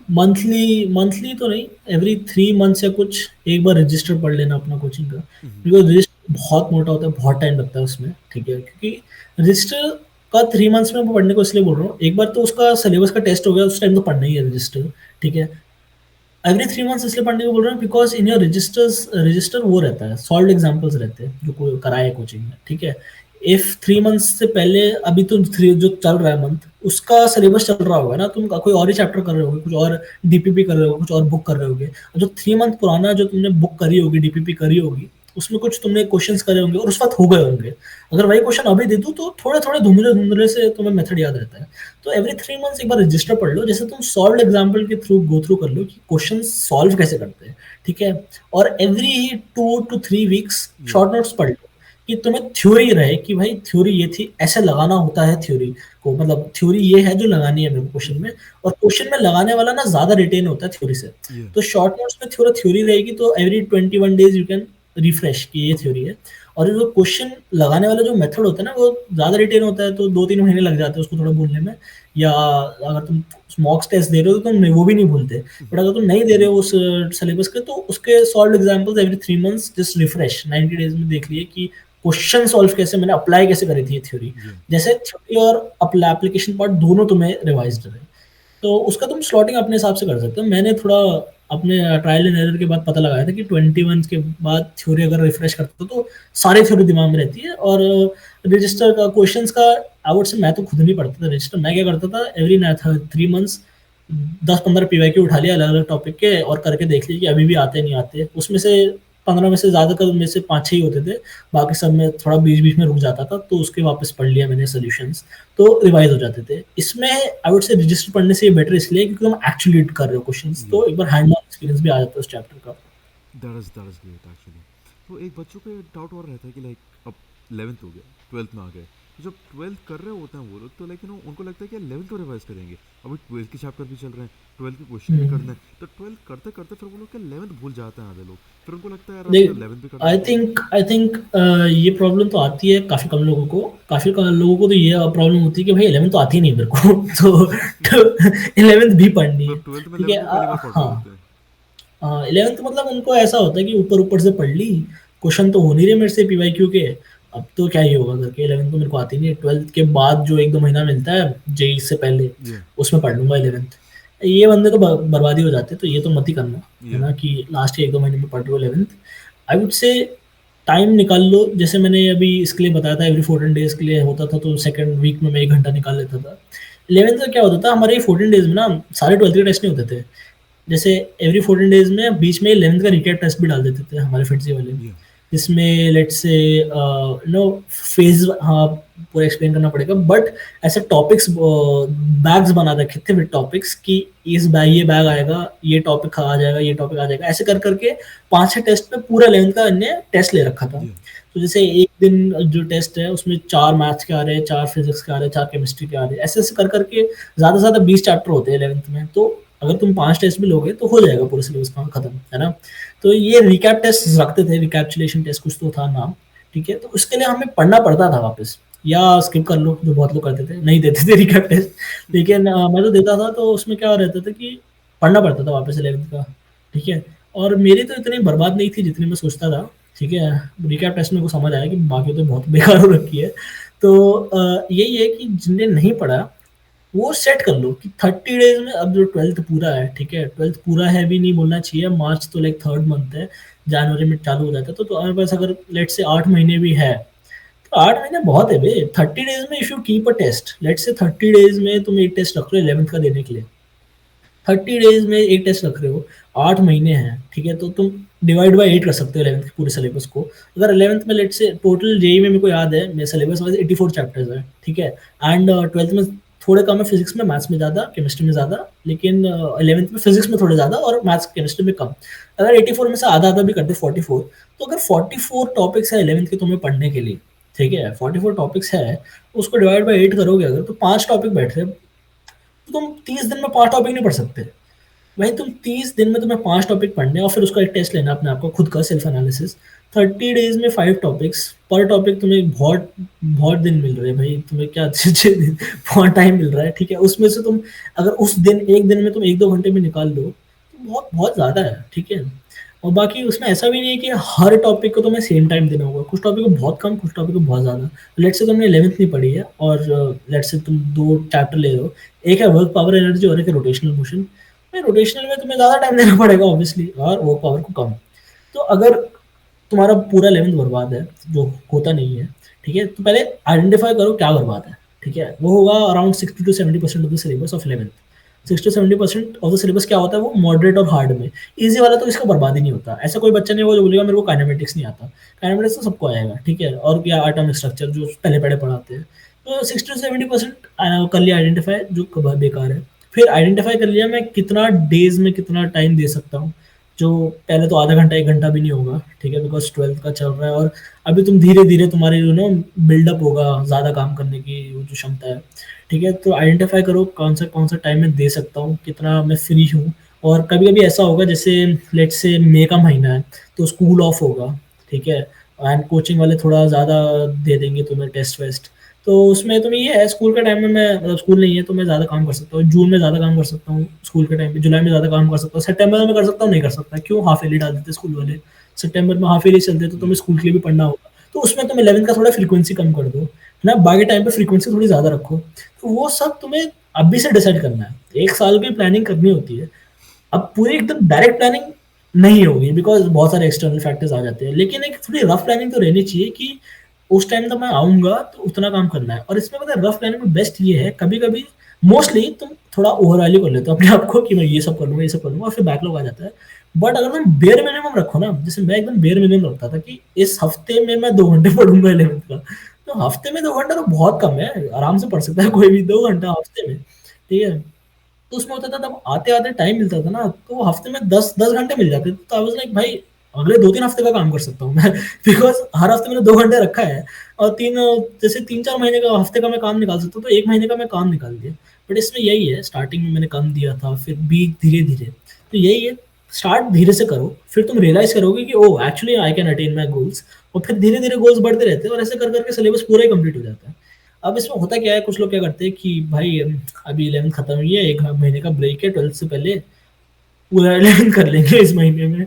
मंथली मंथली तो नहीं, एवरी 3 मंथ्स या कुछ एक बार रजिस्टर पढ़ लेना अपना कोचिंग का। बिकॉज़ रजिस्टर बहुत मोटा होता है, बहुत टाइम लगता है उसमें, ठीक है? क्योंकि रजिस्टर का 3 मंथ्स में मैं पढ़ने को इसलिए बोल रहा हूँ, एक बार तो उसका सिलेबस का टेस्ट हो गया, उस टाइम तो पढ़ना ही है रजिस्टर, ठीक है? एवरी 3 मंथ्स इसलिए पढ़ने को बोल रहा हूँ बिकॉज़ इन योर रजिस्टर वो रहता है, सॉल्व्ड एग्ज़ाम्पल्स रहते हैं, जो कोई कराए कोचिंग में, ठीक है? इफ 3 मंथ्स से पहले, अभी तो 3 जो चल रहा है मंथ, उसका सिलेबस चल रहा होगा ना, तुम कोई और ही चैप्टर कर रहे होगे, कुछ और डीपीपी कर रहे होगे, कुछ और बुक कर रहे होगे। जो 3 मंथ पुराना जो तुमने बुक करी होगी, डीपीपी करी होगी, उसमें कुछ तुमने क्वेश्चंस करे होंगे और उस वक़्त हो गए होंगे। अगर वही क्वेश्चन अभी दे दूँ तो थोड़े-थोड़े धुंधले-धुंधले से तुम्हें मेथड याद रहता है। तो एवरी 3 मंथ्स एक बार रजिस्टर पढ़ लो, जैसे तुम सॉल्व्ड एग्जांपल के थ्रू गो थ्रू कर लो कि क्वेश्चन सॉल्व कैसे करते हैं, ठीक है? और एवरी 2 टू 3 वीक्स या शॉर्ट नोट्स पढ़ लो, कि तुम्हें थ्योरी रहे कि भाई थ्योरी ये थी, ऐसे लगाना होता है थ्योरी को, मतलब थ्योरी ये है जो लगानी है मेरे को क्वेश्चन में, और क्वेश्चन में लगाने वाला ना ज़्यादा रिटेन होता है थ्योरी से। या तो शॉर्ट नोट्स में थोड़ा थ्योरी रहेगी, तो every 21 days you can refresh कि ये थ्योरी है। और जो क्वेश्चन लगाने वाला जो मेथड होता है ना, वो ज़्यादा रिटेन होता है, तो 2-3 महीने लग जाते हैं उसको थोड़ा भूलने में। या अगर तुम मॉक्स टेस्ट दे रहे हो तो तुम वो भी नहीं भूलते। बट अगर तुम नहीं दे रहे हो उस सिलेबस के, तो उसके solved examples every 3 months just refresh 90 days में देख लिए कि क्वेश्चन सॉल्व कैसे, मैंने अप्लाई कैसे करी थी ये थ्योरी। या जैसे थ्योरी और एप्लीकेशन पार्ट दोनों तुम्हें रिवाइज्ड रहे। तो उसका तुम स्लॉटिंग अपने हिसाब से कर सकते हो। मैंने थोड़ा अपने ट्रायल एंड एरर के बाद पता लगाया था कि 21 के बाद थ्योरी अगर रिफ्रेश करते हो तो सारी थ्योरी दिमाग में रहती है। और रजिस्टर का क्वेश्चंस का आउट से मैं तो खुद नहीं पढ़ता था रजिस्टर। मैं क्या करता था, एवरी 3 मंथ्स 10-15 पीवाईक्यू उठा लिया अलग अलग टॉपिक के, और करके देख लिया कि अभी भी आते नहीं आते। उसमें से 15 में से ज़्यादातर में से 5-6 ही होते थे, बाकी सब में थोड़ा बीच-बीच में रुक जाता था, तो उसके वापस पढ़ लिया मैंने सॉल्यूशंस, तो रिवाइज़ हो जाते थे। इसमें आई वुड से रजिस्टर पढ़ने से ये बेटर इसलिए क्योंकि तुम एक्चुअली रीड कर रहे हो क्वेश्चन्स, या तो एक बार हैंड ऑन एक्सपीरियंस भी आ जाता है उस चैप्टर का। That is great actually. तो एक बच्चों को डाउट और रहता है कि लाइक अब 11th हो गया, 12th में आ गए, तो जब 12th कर रहे होते हैं वो लोग, तो लाइक उनको लगता है कि 11th को रिवाइज करेंगे, अभी 12th के चैप्टर भी चल रहे हैं, 12th के क्वेश्चन भी करने हुँ। हैं, तो 12th करते करते फिर वो लोग क्या 11th भूल जाते हैं आधे लोग, फिर उनको लगता है यार अभी तो देख 11th भी करना है तो। आई थिंक ये प्रॉब्लम तो आती है काफ़ी कम लोगों को। काफ़ी क लोगों को तो ये प्रॉब्लम होती है कि भाई 11th तो आती ही नहीं मेरे को तो 11th भी पढ़नी है। मतलब 12th में ठीक है 11th को पहली बार पढ़ रहे हाँ। होते हैं। 11th मतलब उनको ऐसा होता है कि ऊपर-ऊपर से पढ़ ली, क्वेश्चन तो हो नहीं रहे मेरे से पीवाईक्यू के, अब तो क्या ही होगा करके 11th तो मेरे को आती नहीं है, 12th के बाद जो 1-2 महीना मिलता है जेईई से पहले, या उसमें पढ़ लूँगा 11th। ये बंदे तो बर्बाद ही हो जाते हैं, तो ये तो मत ही करना, है या ना? कि लास्ट के 1-2 महीने में पढ़ रहे हो 11th। आई वुड से टाइम निकाल लो, जैसे मैंने अभी इसके लिए बताया था एवरी 14 डेज़ के लिए होता था, तो सेकंड वीक में मैं 1 घंटा निकाल लेता था। 11th का क्या होता था हमारे 14 डेज़ में ना सारे 12th के टेस्ट नहीं होते थे। जैसे एवरी 14 डेज़ में बीच में 11th का रिकैप टेस्ट भी डाल देते थे हमारे फिटजी वाले। या जिसमें लेट्स से नो फेज़ हाँ, पूरा एक्सप्लेन करना पड़ेगा बट ऐसे टॉपिक्स बैग्स बना रखे थे विद टॉपिक्स कि इस बैग ये बैग आएगा, ये टॉपिक आ जाएगा, ये टॉपिक आ जाएगा। ऐसे कर के 5-6 टेस्ट में पूरा 11th का हमने टेस्ट ले रखा था। या तो जैसे एक दिन जो टेस्ट है उसमें 4 मैथ्स के आ रहे हैं, 4 फिज़िक्स के आ रहे हैं, 4 केमिस्ट्री के आ रहे हैं। ऐसे-ऐसे कर के ज़्यादा से ज़्यादा 20 चैप्टर होते हैं 11th में। तो अगर तुम 5 टेस्ट भी लोगे तो हो जाएगा पूरा सिलेबस का खत्म, है ना? तो ये रिकैप टेस्ट रखते थे, रिकैप्चुलेशन टेस्ट कुछ तो था नाम, ठीक है? तो उसके लिए हमें पढ़ना पड़ता था वापस या स्किप कर लो, जो बहुत लोग करते थे, नहीं देते थे रिकैप टेस्ट। लेकिन मैं तो देता था तो उसमें क्या रहता था कि पढ़ना पड़ता था वापस 11th का, ठीक है? और मेरी तो इतनी बर्बाद नहीं थी जितनी मैं सोचता था, ठीक है? रिकैप टेस्ट मेरे को समझ आया कि बाकी तो बहुत बेकार हो रखी है। तो यही है कि जिनने नहीं पढ़ा वो सेट कर लो कि 30 डेज़ में अब जो 12th पूरा है, ठीक है? 12th पूरा है भी नहीं बोलना चाहिए, मार्च तो लाइक 3rd मंथ है, जनवरी में चालू हो जाता है, तो तुम्हारे पास अगर लेट्स से 8 महीने भी है, तो 8 महीने बहुत है बे। 30 डेज़ में if you keep a test, let's say 30 days में तुम एक टेस्ट रख रहे हो 11th का देने के लिए। 30 डेज़ में एक टेस्ट रख रहे हो, 8 महीने हैं, ठीक है? तो तुम डिवाइड बाय 8 कर सकते हो 11th के पूरे सिलेबस को। अगर 11th में लेट्स से टोटल जेईई में मेरे को याद है, मेरे सिलेबस वाइज़ 84 चैप्टर्स हैं, ठीक है? एंड 12th में थोड़े कम है फिज़िक्स में, मैथ्स में ज़्यादा, केमिस्ट्री में ज़्यादा, लेकिन 11th में फिज़िक्स में थोड़े ज़्यादा और मैथ्स, केमिस्ट्री में कम। अगर 84 में से आधा-आधा भी कर दे 44, तो अगर 44 टॉपिक्स हैं 11th के तुम्हें पढ़ने के लिए, ठीक है? 44 टॉपिक्स है, उसको डिवाइड बाय 8 करोगे अगर, तो 5 टॉपिक बैठ रहे हैं, तो तुम 30 दिन में 5 टॉपिक नहीं पढ़ सकते। वहीं तुम 30 दिन में तुम्हें 5 टॉपिक पढ़ने हैं और फिर उसका एक टेस्ट लेना अपने आप को खुद का सेल्फ एनालिसिस। 30 डेज़ में 5 टॉपिक्स, पर टॉपिक तुम्हें बहुत बहुत दिन मिल रहे हैं भाई, तुम्हें क्या 6-6 दिन बहुत टाइम मिल रहा है, ठीक है? उसमें से तुम अगर उस दिन 1 दिन में तुम 1-2 घंटे भी निकाल लो, तो बहुत बहुत ज़्यादा है, ठीक है? और बाकी उसमें ऐसा भी नहीं है कि हर टॉपिक को तुम्हें सेम टाइम देना होगा। कुछ टॉपिक को बहुत कम, कुछ टॉपिक को बहुत ज़्यादा। लेट्स से तुमने 11th नहीं पढ़ी है और लेट्स से तुम 2 चैप्टर ले रहे हो। एक है वर्क पावर एनर्जी और एक है रोटेशनल मोशन। भाई रोटेशनल में तुम्हें ज़्यादा टाइम देना पड़ेगा ऑब्वियसली और वर्क पावर को कम। तो अगर तुम्हारा पूरा 11th बर्बाद है, जो होता नहीं है, ठीक है? तो पहले आइडेंटिफ़ाई करो क्या बर्बाद है, ठीक है? वो होगा around 60 to 70% of the syllabus of 11th। 60-70% of the syllabus क्या होता है वो मॉडरेट और हार्ड में। ईज़ी वाला तो इसका बर्बाद ही नहीं होता। ऐसा कोई बच्चा नहीं होगा जो बोलेगा मेरे को काइनेमेटिक्स नहीं आता। काइनेमेटिक्स तो सबको आएगा, ठीक है? और क्या एटॉमिक स्ट्रक्चर जो पहले-पहले पढ़ाते हैं। तो 60-70% कर लिया आइडेंटिफ़ाई जो बेकार है। फिर आइडेंटिफ़ाई कर लिया मैं कितना डेज़ में कितना टाइम दे सकता हूँ। जो पहले तो आधा घंटा 1 घंटा भी नहीं होगा, ठीक है? बिकॉज़ 12th का चल रहा है और अभी तुम धीरे-धीरे तुम्हारी बिल्डअप होगा ज़्यादा काम करने की वो जो क्षमता है, ठीक है? तो आइडेंटिफ़ाई करो कौन-सा टाइम मैं दे सकता हूँ, कितना मैं फ्री हूँ और कभी-कभी ऐसा होगा जैसे लेट्स से मई का महीना है, तो स्कूल ऑफ होगा, ठीक है? एंड कोचिंग वाले थोड़ा ज़्यादा दे देंगे तुम्हें टेस्ट-वेस्ट। तो उसमें तुम्हें ये है स्कूल के टाइम में मैं स्कूल नहीं है तो मैं ज़्यादा काम कर सकता हूँ। जून में ज़्यादा काम कर सकता हूँ स्कूल के टाइम पे, जुलाई में ज़्यादा काम कर सकता हूँ, सितंबर में कर सकता हूँ, नहीं कर सकता। क्यों? हाफ ईयरली डाल देते हैं स्कूल वाले। सितंबर में हाफ ईयरली चलते हैं तो तुम्हें या स्कूल के लिए भी पढ़ना होगा। तो उसमें तुम 11th का थोड़ा फ्रीक्वेंसी कम कर दो, है ना? बाकी टाइम पे फ्रीक्वेंसी थोड़ी ज़्यादा रखो। तो वो सब तुम्हें अभी से डिसाइड करना है। 1 साल की प्लानिंग करनी होती है। अब पूरी एकदम डायरेक्ट प्लानिंग नहीं होगी बिकॉज़ बहुत सारे एक्सटर्नल फैक्टर्स आ जाते हैं। लेकिन एक थोड़ी रफ प्लानिंग तो रहनी चाहिए कि उस टाइम तक मैं आऊँगा तो उतना काम करना है। और इसमें पता है रफ प्लानिंग में बेस्ट ये है कभी-कभी मोस्टली तुम थोड़ा ओवर वैल्यू कर लेते हो अपने आप को कि मैं ये सब कर लूँगा, ये सब कर लूँगा और फिर बैकलॉग आ जाता है। बट अगर तुम बेयर मिनिमम रखो ना, जैसे मैं एकदम बेयर मिनिमम रखता था कि इस हफ्ते में मैं 2 घंटे पढ़ूंगा 11th का, तो हफ्ते में 2 घंटा तो बहुत कम है, आराम से पढ़ सकता है कोई भी 2 घंटा हफ्ते में, ठीक है। तो उसमें होता था तब आते-आते टाइम मिलता था ना, तो हफ्ते में 10 घंटे मिल जाते थे। तो आई वाज़ लाइक भाई अगले 2-3 हफ्ते का काम कर सकता हूँ मैं बिकॉज़ हर हफ्ते मैंने 2 घंटे रखा है और 3 जैसे 3-4 महीने का हफ्ते का मैं काम निकाल सकता हूँ, तो 1 महीने का मैं काम निकाल दिया। बट इसमें यही है, स्टार्टिंग में मैंने कम दिया था, फिर भी धीरे-धीरे। तो यही है, स्टार्ट धीरे से करो, फिर तुम रियलाइज़ करोगे कि oh! Actually I can attain my goals, और फिर धीरे-धीरे गोल्स बढ़ते रहते हैं और ऐसे कर-कर के सिलेबस पूरा ही कंप्लीट हो जाता है। अब इसमें होता क्या है, कुछ लोग क्या करते हैं कि भाई अभी 11th खत्म हुई है, 1 महीने का ब्रेक है 12th से पहले, पूरा 11th कर लेंगे इस महीने में।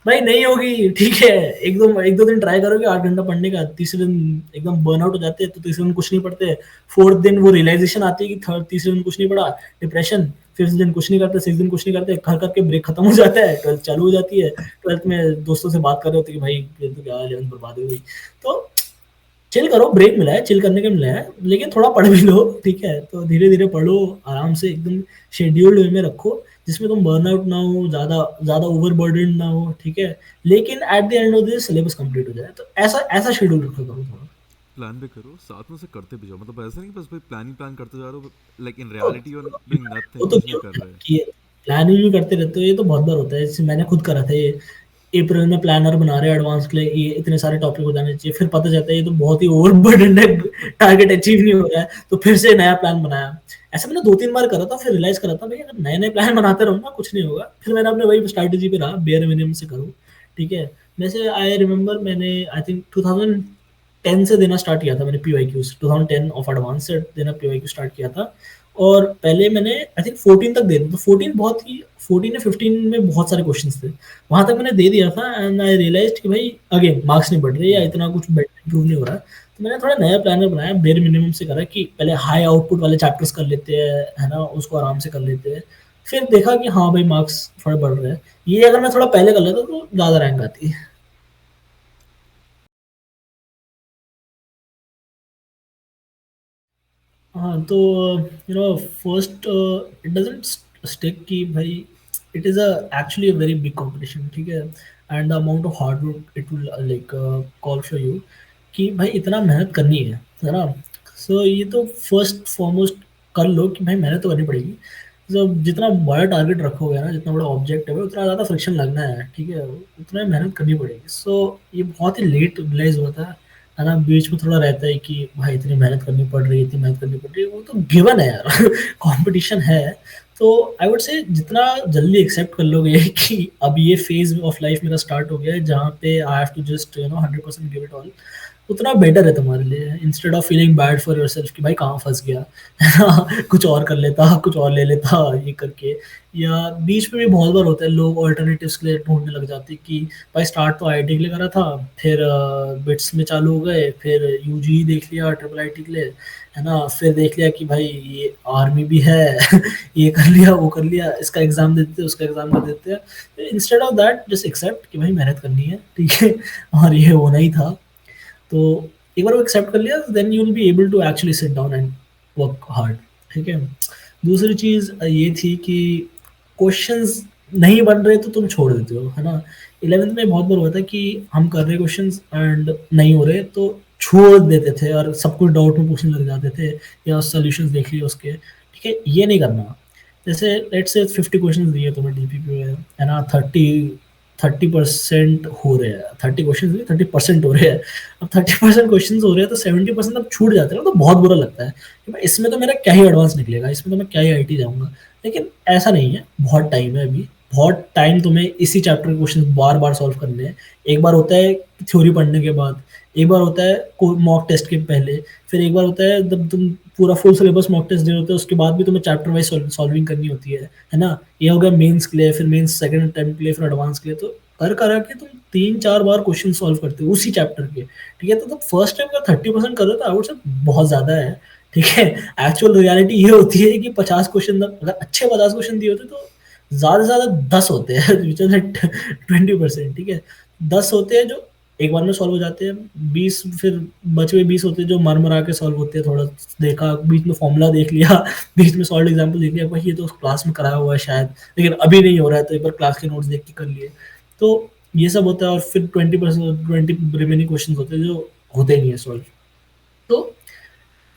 भाई नहीं होगी, ठीक है, 1-2 दिन ट्राई करोगे 8 घंटा पढ़ने का, तीसरे दिन एकदम बर्नआउट हो जाते हैं, तो तीसरे दिन कुछ नहीं पढ़ते, 4th दिन वो रियलाइज़ेशन आती है कि थर्ड तीसरे दिन कुछ नहीं पढ़ा, डिप्रेशन, 5th दिन कुछ नहीं करते, 6th दिन कुछ नहीं करते, कर-कर के ब्रेक खत्म हो जाता है, 12th चालू हो जाती है, 12th में दोस्तों से बात कर रहे होते हैं कि भाई ये तो क्या 11th बर्बाद हो गई। तो चिल करो, ब्रेक मिला है, चिल करने के मिला है, लेकिन थोड़ा पढ़ भी लो, ठीक है? तो धीरे-धीरे पढ़ो, आराम से एकदम शेड्यूल्ड वे में रखो, जिसमें तुम बर्नआउट ना हो, ज़्यादा ज़्यादा ओवरबर्डन्ड ना हो, ठीक है? लेकिन at the end of the day syllabus complete हो जाए, तो ऐसा ऐसा शेड्यूल रखा करो थोड़ा। प्लान भी करो, साथ में से करते भी जाओ, मतलब ऐसा नहीं बस भाई प्लान ही प्लान करते जा रहे हो, लाइक इन तो रियलिटी यू आर डूइंग वो नथिंग, तो कुछ नहीं क्यों कर रहे। किए प्लानिंग भी करते रहते हो, ये तो बहुत बार होता है, जैसे मैंने खुद करा था ये, अप्रैल में प्लानर बना रहे हैं एडवांस के लिए, ये इतने सारे टॉपिक हो जाने चाहिए, फिर पता चलता है ये तो बहुत ही ओवरबर्डन है, टारगेट अचीव नहीं हो रहा है, तो फिर से नया प्लान बनाया। ऐसा मैंने 2-3 बार करा था, फिर रियलाइज़ करा था भाई अगर नए-नए प्लान बनाते रहो ना कुछ नहीं होगा। फिर मैंने अपने वही स्ट्रैटेजी पे रहा, बेयर मिनिमम से करो, ठीक है। वैसे आई रिमेंबर मैंने आई थिंक 2010 से देना स्टार्ट किया था मैंने पीवाईक्यूज़, 2010 ऑफ एडवांस से देना पीवाईक्यू स्टार्ट किया था। और पहले मैंने आई थिंक 14 तक दे दिया, तो 14 बहुत ही 14 या 15 में बहुत सारे क्वेश्चंस थे। वहाँ तक मैंने दे दिया था एंड आई रियलाइज़्ड कि भाई अगेन मार्क्स नहीं बढ़ रहे या इतना कुछ बेटर इम्प्रूव नहीं हो रहा है। तो मैंने थोड़ा नया प्लानर बनाया, बेयर मिनिमम से करा कि पहले हाई आउटपुट वाले चैप्टर्स कर लेते हैं, है ना? उसको आराम से कर लेते हैं। फिर देखा कि हाँ भाई मार्क्स थोड़े बढ़ रहे हैं। ये अगर मैं थोड़ा पहले कर लेता तो ज़्यादा रैंक आती। हाँ, तो फर्स्ट इट डज़न्ट स्टिक कि भाई it is actually a very big competition, ठीक है? And the amount of hard work it will like call for you कि भाई इतना मेहनत करनी है ना? सो ये तो फर्स्ट फॉरमोस्ट कर लो कि भाई मेहनत तो करनी पड़ेगी। जब जितना बड़ा टारगेट रखोगे ना, जितना बड़ा ऑब्जेक्टिव है, उतना ज़्यादा फ्रिक्शन लगना है, ठीक है? उतना ही मेहनत करनी पड़ेगी। सो ये बहुत ही लेट रियलाइज़ हुआ था, है ना? बीच में थोड़ा रहता है कि भाई इतनी मेहनत करनी पड़ रही है, इतनी मेहनत करनी पड़ रही है, वो तो गिवन है यार कॉम्पिटिशन है। तो आई वुड से जितना जल्दी एक्सेप्ट कर लोगे कि अब ये फेज़ ऑफ लाइफ मेरा स्टार्ट हो गया है, जहाँ पे I have to just 100% give it all, उतना बेटर है तुम्हारे लिए, instead of feeling bad for yourself कि भाई कहाँ फँस गया, है ना? कुछ और कर लेता, कुछ और ले लेता ये करके। या बीच में भी बहुत बार होता है लोग अल्टरनेटिव्स के लिए ढूँढने लग जाते हैं कि भाई स्टार्ट तो आईआईटी के लिए करा था, फिर बिट्स में चालू हो गए, फिर यूजी देख लिया ट्रिपल आईटी के लिए, है ना? फिर देख लिया कि भाई ये आर्मी भी है ये कर लिया, वो कर लिया, इसका एग्ज़ाम दे देते हैं, उसका एग्ज़ाम दे देते हैं। Instead of that just accept कि भाई मेहनत करनी है, ठीक है? और ये होना ही था। तो एक बार वो एक्सेप्ट कर लिया, then you will be able to actually sit down and work hard, ठीक है। दूसरी चीज़ ये थी कि क्वेश्चंस नहीं बन रहे तो तुम छोड़ देते हो, है ना? 11th में बहुत बार हुआ था कि हम कर रहे क्वेश्चंस एंड नहीं हो रहे तो छोड़ देते थे और सब कुछ डाउट में पूछने लग जाते थे या सॉल्यूशंस देख लिए उसके, ठीक है? ये नहीं करना। जैसे लेट्स से 50 क्वेश्चंस दिए तुम्हें डीपीपी में, है ना? 30% हो रहे हैं, 30 क्वेश्चंस नहीं 30% हो रहे हैं। अब 30% क्वेश्चंस हो रहे हैं तो 70% अब छूट जाते हैं ना, तो बहुत बुरा लगता है कि भाई इसमें तो मेरा क्या ही एडवांस निकलेगा, इसमें तो मैं क्या ही आईटी जाऊँगा। लेकिन ऐसा नहीं है, बहुत टाइम है अभी, बहुत टाइम तुम्हें इसी चैप्टर के क्वेश्चंस बार-बार सॉल्व करने हैं। एक बार होता है थ्योरी पढ़ने के बाद, एक बार होता है को मॉक टेस्ट के पहले, फिर एक बार होता है जब तुम पूरा फुल सिलेबस मॉक टेस्ट दे रहे होते हो, उसके बाद भी तुम्हें चैप्टर वाइज़ सॉल्विंग करनी होती है ना? ये हो गया मेंस के लिए, फिर मेंस सेकंड अटेम्प्ट के लिए, फिर एडवांस के लिए, तो कर-करा के तुम 3-4 बार क्वेश्चन सॉल्व करते हो उसी चैप्टर के, ठीक है? तो तुम फर्स्ट टाइम अगर 30% कर रहे हो तो आई वुड से बहुत ज़्यादा है, ठीक है? एक्चुअल रियलिटी ये होती है कि 50 क्वेश्चन अगर अच्छे 50 क्वेश्चन दिए होते तो ज़्यादा से ज़्यादा 10 होते हैं व्हिच इज़ लाइक 20%, ठीक है? 10 होते हैं जो एक बार में सॉल्व हो जाते हैं, 20 फिर बचे हुए 20 होते हैं जो मर-मरा के सॉल्व होते हैं, थोड़ा देखा, बीच में फ़ॉर्मूला देख लिया, बीच में सॉल्व्ड एग्ज़ाम्पल देख लिया, भाई ये तो क्लास में कराया हुआ है शायद, लेकिन अभी नहीं हो रहा है तो एक बार क्लास के नोट्स देख के कर लिए। तो ये सब होता है और फिर 20% 20 रिमेनिंग क्वेश्चन्स होते हैं जो होते ही नहीं है सॉल्व। तो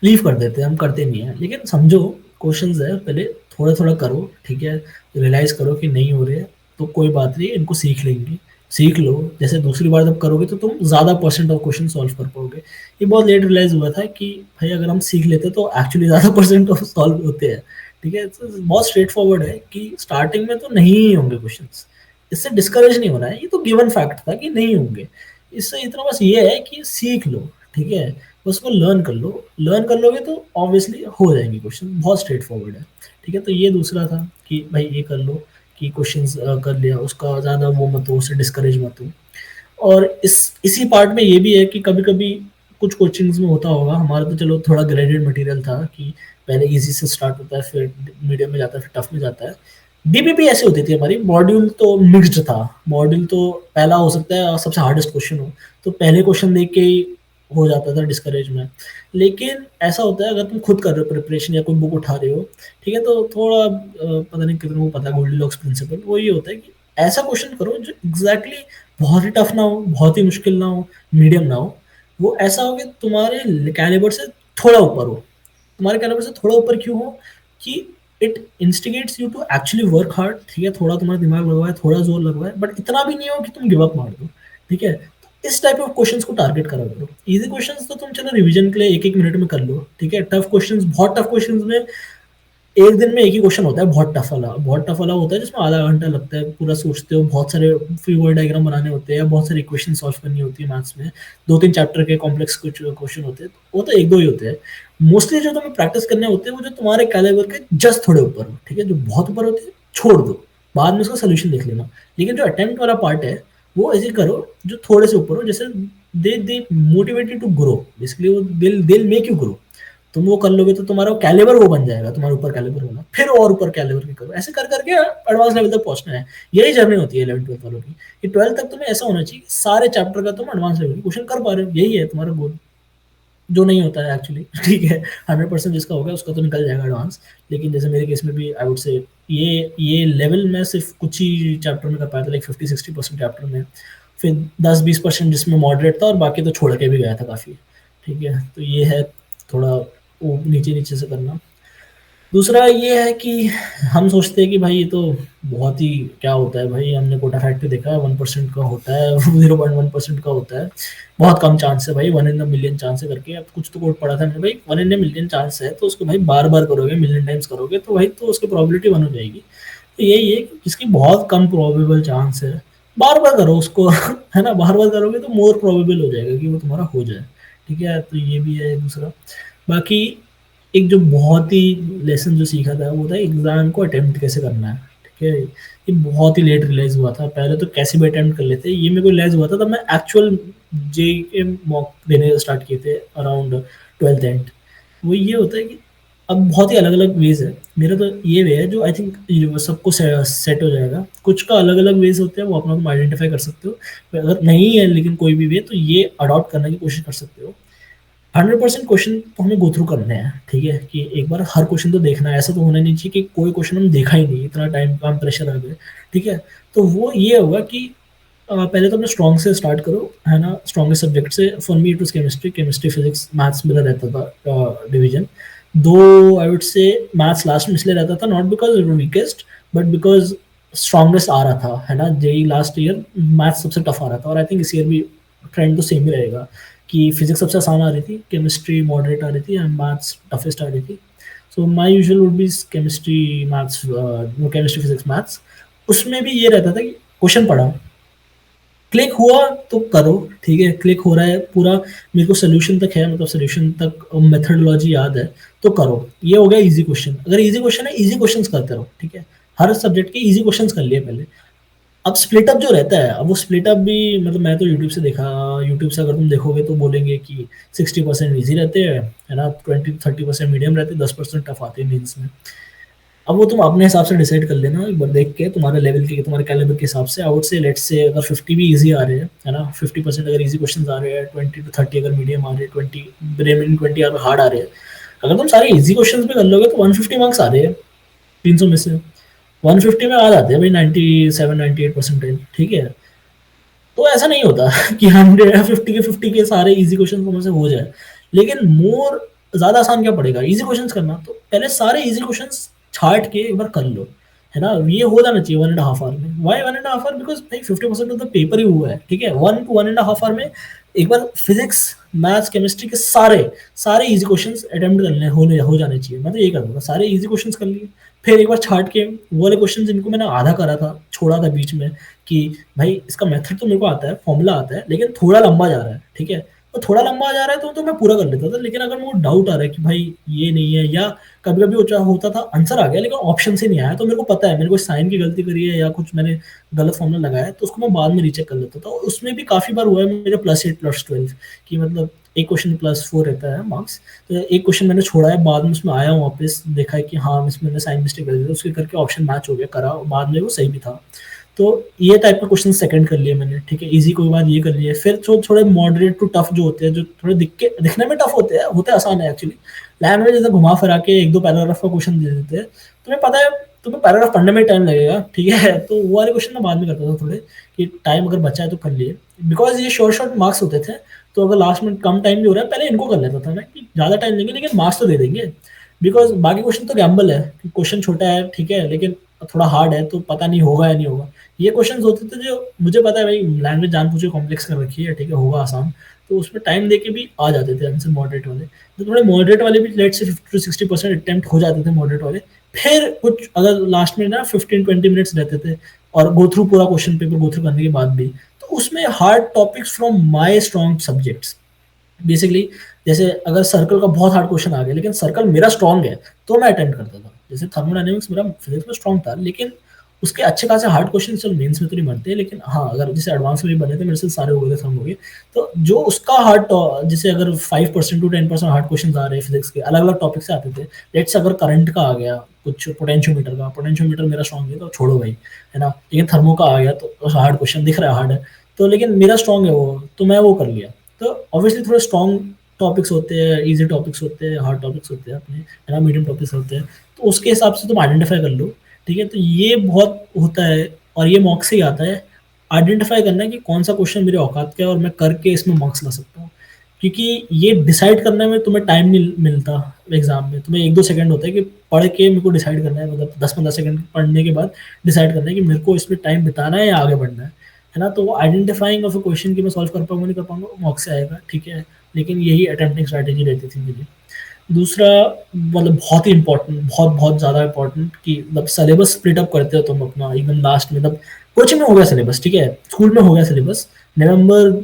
लीव कर देते हैं, हम करते नहीं हैं। लेकिन समझो क्वेश्चंस है, पहले थोड़ा-थोड़ा करो, ठीक है? रियलाइज़ करो कि नहीं हो रहे हैं, तो कोई बात नहीं, इनको सीख लेंगे। सीख लो, जैसे दूसरी बार जब करोगे तो तुम ज़्यादा परसेंट ऑफ क्वेश्चन सॉल्व कर पाओगे। ये बहुत लेट रियलाइज़ हुआ था कि भाई अगर हम सीख लेते तो एक्चुअली ज़्यादा परसेंट ऑफ सॉल्व होते हैं, ठीक है? तो बहुत स्ट्रेट फॉरवर्ड है कि स्टार्टिंग में तो नहीं ही होंगे क्वेश्चंस। इससे डिस्करेज नहीं होना है, ये तो गिवन फैक्ट था कि नहीं होंगे। इससे इतना बस ये है कि सीख लो, ठीक है? उसको लर्न कर लो, लर्न कर लोगे तो ऑब्वियसली हो जाएंगे क्वेश्चन, बहुत स्ट्रेट फॉरवर्ड है, ठीक है? तो ये दूसरा था कि भाई ये कर लो कि क्वेश्चंस कर लिया, उसका ज़्यादा वो मत हो, उससे डिस्करेज मत हो। और इसी पार्ट में ये भी है कि कभी-कभी कुछ कोचिंग्स में होता होगा, हमारा तो चलो थोड़ा ग्रेडेड मटेरियल था कि पहले ईज़ी से स्टार्ट होता है, फिर मीडियम में जाता है, फिर टफ में जाता है। डीबीपी ऐसी होती थी हमारी, मॉड्यूल तो मिक्स्ड था। मॉड्यूल तो पहला हो सकता है सबसे हार्डेस्ट क्वेश्चन हो, तो पहले क्वेश्चन देख के ही हो जाता था डिस्करेज में। लेकिन ऐसा होता है अगर तुम खुद कर रहे हो प्रिपरेशन या कोई बुक उठा रहे हो, ठीक है? तो थोड़ा पता नहीं कितनों को पता है गोल्डीलॉक्स प्रिंसिपल, वो ये होता है कि ऐसा क्वेश्चन करो जो एग्ज़ैक्टली बहुत ही टफ ना हो, बहुत ही मुश्किल ना हो, मीडियम ना हो। वो ऐसा हो कि तुम्हारे कैलिबर से थोड़ा ऊपर हो। तुम्हारे कैलिबर से थोड़ा ऊपर क्यों हो कि it instigates you to actually work hard, ठीक है? थोड़ा तुम्हारा दिमाग लगवाए, थोड़ा ज़ोर लगवाए, बट इतना भी नहीं हो कि तुम गिव अप मार दो, ठीक है? तो इस टाइप ऑफ क्वेश्चंस को टारगेट करा करो। ईज़ी क्वेश्चंस तो तुम चलो रिवीजन के लिए 1-1 मिनट में कर लो, ठीक है? टफ क्वेश्चंस, बहुत टफ क्वेश्चंस में एक दिन में एक ही क्वेश्चन होता है, बहुत टफ वाला होता है जिसमें आधा घंटा लगता है, पूरा सोचते हो, बहुत सारे फिगर डायग्राम बनाने होते हैं, बहुत सारी इक्वेशन सॉल्व करनी होती है मैथ्स में, 2-3 चैप्टर के कॉम्प्लेक्स कुछ क्वेश्चन होते हैं, वो तो 1-2 ही होते हैं। मोस्टली जो तुम्हें प्रैक्टिस करने होते हैं वो जो तुम्हारे कैलिबर के जस्ट थोड़े ऊपर हो, ठीक है? जो बहुत ऊपर होते हैं छोड़ दो, बाद में उसका सॉल्यूशन देख लेना। लेकिन जो अटेम्प्ट वाला पार्ट है वो ऐसे करो जो थोड़े से ऊपर हो, जैसे they motivate you to grow, basically वो दे मेक यू ग्रो। तुम वो कर लोगे तो तुम्हारा कैलिबर वो बन जाएगा, तुम्हारे ऊपर कैलिबर होगा, फिर और ऊपर कैलिबर की करो, ऐसे कर करके एडवांस लेवल तक पहुंचना है। यही जर्नी होती है 11th 12th वालों की, कि 12th तक तुम्हें ऐसा होना चाहिए कि सारे चैप्टर का तुम एडवांस लेवल के क्वेश्चन कर पा रहे हो, यही है तुम्हारा गोल। जो नहीं होता है एक्चुअली, ठीक है? 100% जिसका होगा उसका तो निकल जाएगा एडवांस। लेकिन जैसे मेरे केस में भी आई वुड से ये लेवल मैं सिर्फ कुछ ही चैप्टर में कर पाया था, लाइक 50-60% चैप्टर में, फिर 10-20% जिसमें मॉडरेट था और बाकी तो छोड़ के भी गया था काफ़ी, ठीक है? तो ये है थोड़ा वो नीचे नीचे से करना। दूसरा ये है कि हम सोचते हैं कि भाई ये तो बहुत ही क्या होता है भाई, हमने कोटा फैक्ट्री देखा है, 1% का होता है, 0.1% का होता है, बहुत कम चांस है भाई, 1 इन अ मिलियन चांस है करके। अब कुछ तो कोट पढ़ा था मैंने, भाई 1 इन अ मिलियन चांस है तो उसको भाई बार बार करोगे, मिलियन टाइम्स करोगे तो भाई तो उसकी प्रोबेबिलिटी 1 हो जाएगी। तो यही है कि जिसकी बहुत कम प्रोबेबल चांस है, बार बार करो उसको, है ना? बार बार करोगे तो मोर प्रोबेबल हो जाएगा कि वो तुम्हारा हो जाए, ठीक है? तो ये भी है दूसरा। बाकी एक जो बहुत ही लेसन जो सीखा था वो था एग्ज़ाम को अटेम्प्ट कैसे करना है, ठीक है? ये बहुत ही लेट रियलाइज़ हुआ था, पहले तो कैसे भी अटेम्प्ट कर लेते, ये मेरे को रियलाइज़ हुआ था तब मैं एक्चुअल जेईई के मॉक देने स्टार्ट किए थे अराउंड 12th एंड। वो ये होता है कि अब बहुत ही अलग-अलग वेज़ है। मेरा तो ये वे है जो आई थिंक ये सबको सेट हो जाएगा। कुछ का अलग-अलग वेज़ होते हैं, वो अपना तुम आइडेंटिफ़ाई कर सकते हो। अगर नहीं है लेकिन कोई भी वे तो ये अडॉप्ट करने की कोशिश कर सकते हो। 100% क्वेश्चन तो हमें गो थ्रू करने हैं, ठीक है? कि एक बार हर क्वेश्चन तो देखना है, ऐसा तो होना नहीं चाहिए कि कोई क्वेश्चन हम देखा ही नहीं, इतना टाइम काम प्रेशर आ गया, ठीक है? तो वो ये होगा कि पहले तो अपने स्ट्रॉन्ग से स्टार्ट करो, है ना? स्ट्रॉन्गेस्ट सब्जेक्ट से, for me it was chemistry, physics, maths मेरा रहता था division. Though I would say maths last में इसलिए रहता था not because it was weakest but because strongest आ रहा था, है ना? जेईई लास्ट ईयर मैथ्स सबसे टफ आ रहा था और आई थिंक इस ईयर भी ट्रेंड तो सेम ही रहेगा कि फिज़िक्स सबसे आसान आ रही थी, केमिस्ट्री मॉडरेट आ रही थी एंड मैथ्स टफेस्ट आ रही थी। So my usual would be chemistry, maths, chemistry, physics, maths. उसमें भी ये रहता था कि क्वेश्चन पढ़ा, क्लिक हुआ तो करो, ठीक है? क्लिक हो रहा है पूरा, मेरे को सॉल्यूशन तक है, मतलब सॉल्यूशन तक मेथोडोलॉजी याद है, तो करो। ये हो गया ईज़ी क्वेश्चन। अगर ईज़ी क्वेश्चन है, ईज़ी क्वेश्चन्स करते रहो, ठीक है? हर सब्जेक्ट के ईज़ी क्वेश्चन्स कर लिए पहले। अब स्प्लिट अप जो रहता है, अब वो स्प्लिट अप भी मतलब मैं तो यूट्यूब से देखा, यूट्यूब से अगर तुम देखोगे तो बोलेंगे कि 60% ईज़ी रहते हैं, है ना? 20-30% मीडियम रहते हैं, 10% टफ आते हैं मेंस में। अब वो तुम अपने हिसाब से डिसाइड कर लेना एक बार देख के, तुम्हारे लेवल के, तुम्हारे कैलिबर के हिसाब से। आई वुड से लेट्स से अगर 50 भी इजी आ रहे हैं, है ना, 50% अगर इजी क्वेश्चंस आ रहे हैं, 20 टू 30 अगर मीडियम आ रहे हैं, 20 रिमेनिंग 20 अगर हार्ड आ रहे हैं, अगर तुम सारे इजी क्वेश्चंस भी कर लोगे तो 150 मार्क्स आ रहे हैं 300 में से। 150 में आ जाते हैं भाई 97 98%। ठीक है, तो ऐसा नहीं होता कि 150 के सारे इजी क्वेश्चन में से हो जाए। लेकिन मोर ज्यादा आसान क्या पड़ेगा इजी क्वेश्चंस करना, तो पहले सारे इजी क्वेश्चंस छाट के एक बार कर लो, है ना। ये हो जाना चाहिए 1.5 आवर में। Y 1.5 our? बिकॉज भाई 50% ऑफ द पेपर ही हुआ है, ठीक है। 1 to 1.5 आवर में एक बार फिजिक्स, मैथ्स, केमिस्ट्री के सारे सारे इजी क्वेश्चंस अटेम्प्ट करने होने हो जाने चाहिए। मैं तो यही कर दूंगा, सारे इजी क्वेश्चंस कर लिए, फिर एक बार छाट के वो वाले क्वेश्चन जिनको मैंने आधा करा था, छोड़ा था बीच में, कि भाई इसका मेथड तो मेरे को आता है, फॉर्मूला आता है, लेकिन थोड़ा लंबा जा रहा है, ठीक है। तो थोड़ा लंबा जा रहा है तो मैं पूरा कर लेता था। लेकिन अगर मेरे को डाउट आ रहा है कि भाई ये नहीं है, या कभी कभी होता था आंसर आ गया लेकिन ऑप्शन से नहीं आया, तो मेरे को पता है मैंने कोई साइन की गलती करी है या कुछ मैंने गलत फॉर्मूला लगाया है, तो उसको मैं बाद में रीचेक कर लेता था। और उसमें भी काफी बार हुआ है मेरे +8 +12 कि मतलब एक क्वेश्चन +4 रहता है मार्क्स, तो एक क्वेश्चन मैंने छोड़ा है, बाद में उसमें आया हूँ वापस, देखा है कि हाँ इसमें मैंने साइन मिस्टेक कर दी थी, उसके करके ऑप्शन मैच हो गया, करा, और बाद में वो सही भी था। तो ये टाइप के क्वेश्चन सेकंड कर लिए मैंने, ठीक है। इजी कोई बात ये कर लिए, फिर थोड़े मॉडरेट टू टफ जो होते हैं, जो थोड़े दिखने में टफ होते आसान है एक्चुअली। लैंग्वेज जैसे घुमा फिरा के एक दो पैराग्राफ का क्वेश्चन दे देते हैं, तुम्हें पता है तुम्हें पैराग्राफ पढ़ने में टाइम लगेगा, ठीक है। तो वो वाले क्वेश्चन मैं बाद में करता था थोड़े, कि टाइम अगर बचा है तो कर लिए, बिकॉज ये शॉर्ट शॉर्ट मार्क्स होते थे। तो अगर लास्ट में कम टाइम भी हो रहा है, पहले इनको कर लेता था मैं, कि ज़्यादा टाइम लेंगे लेकिन मार्क्स तो दे देंगे। बिकॉज बाकी क्वेश्चन तो गैम्बल है, कि क्वेश्चन छोटा है ठीक है, लेकिन थोड़ा हार्ड है, तो पता नहीं होगा या नहीं होगा। ये क्वेश्चन होते थे जो मुझे पता है भाई लैंग्वेज जान पूछे कॉम्प्लेक्स कर रखी है, ठीक है, होगा आसान, तो उसमें टाइम देके भी आ जाते थे आंसर मॉडरेट वाले। तो थोड़े मॉडरेट वाले भी लेट से 50 to 60% अटेम्प्ट हो जाते थे मॉडरेट वाले। फिर कुछ अगर लास्ट में ना 15-20 मिनट्स रहते थे, और गो थ्रू पूरा क्वेश्चन पेपर गो थ्रू करने के बाद भी, तो उसमें hard topics from my strong subjects, basically. जैसे अगर सर्कल का बहुत हार्ड क्वेश्चन आ गया लेकिन सर्कल मेरा स्ट्रॉन्ग है, तो मैं अटेम्प्ट करता था। जैसे थर्मोडायनेमिक्स मेरा फिजिक्स में स्ट्रॉन्ग था, लेकिन उसके अच्छे खासे हार्ड क्वेश्चन चलो मेंस में तो नहीं बनते, लेकिन हाँ अगर जैसे एडवांस में भी बने थे मेरे से सारे हो गए थे, थर्म हो गए। तो जो उसका हार्ड, जैसे अगर 5% to 10% हार्ड क्वेश्चन आ रहे हैं फिजिक्स के, अलग अलग टॉपिक से आते थे। लेट्स अगर करंट का आ गया, कुछ पोटेंशियोमीटर मेरा स्ट्रॉन्ग है तो छोड़ो भाई, है ना। लेकिन थर्मो का आ गया तो हार्ड क्वेश्चन दिख रहा है हार्ड है, तो लेकिन मेरा स्ट्रॉन्ग है वो, तो मैं वो कर लिया। तो ऑब्वियसली थोड़े स्ट्रॉन्ग टॉपिक्स होते हैं, इजी टॉपिक्स होते हैं, हार्ड टॉपिक्स होते हैं अपने, है ना, मीडियम टॉपिक्स होते हैं, तो उसके हिसाब से तुम आइडेंटिफाई कर लो, ठीक है। तो ये बहुत होता है, और ये मॉक्स से ही आता है, आइडेंटिफाई करना है कि कौन सा क्वेश्चन मेरे औकात का है और मैं करके इसमें मार्क्स ला सकता हूँ। क्योंकि ये डिसाइड करने में तुम्हें टाइम नहीं मिलता एग्जाम में, तुम्हें 1-2 सेकंड होता है कि पढ़ के मेरे को डिसाइड करना है, मतलब 10-15 सेकंड पढ़ने के बाद डिसाइड करना है कि मेरे को इसमें टाइम बिताना है या आगे बढ़ना है ना। तो वो आइडेंटिफाइंग ऑफ अ क्वेश्चन की मैं सॉल्व कर पाऊंगा नहीं कर पाऊंगा, मॉक्स से आएगा, ठीक है। लेकिन यही अटेम्प्टिंग स्ट्रैटेजी रहती थी मेरी। दूसरा, मतलब बहुत ही इंपॉर्टेंट, बहुत बहुत ज़्यादा इंपॉर्टेंट, कि मतलब सिलेबस स्प्लिट अप करते हो तुम अपना एकदम लास्ट में, मतलब कोचिंग में हो गया सिलेबस, ठीक है, स्कूल में हो गया syllabus, November,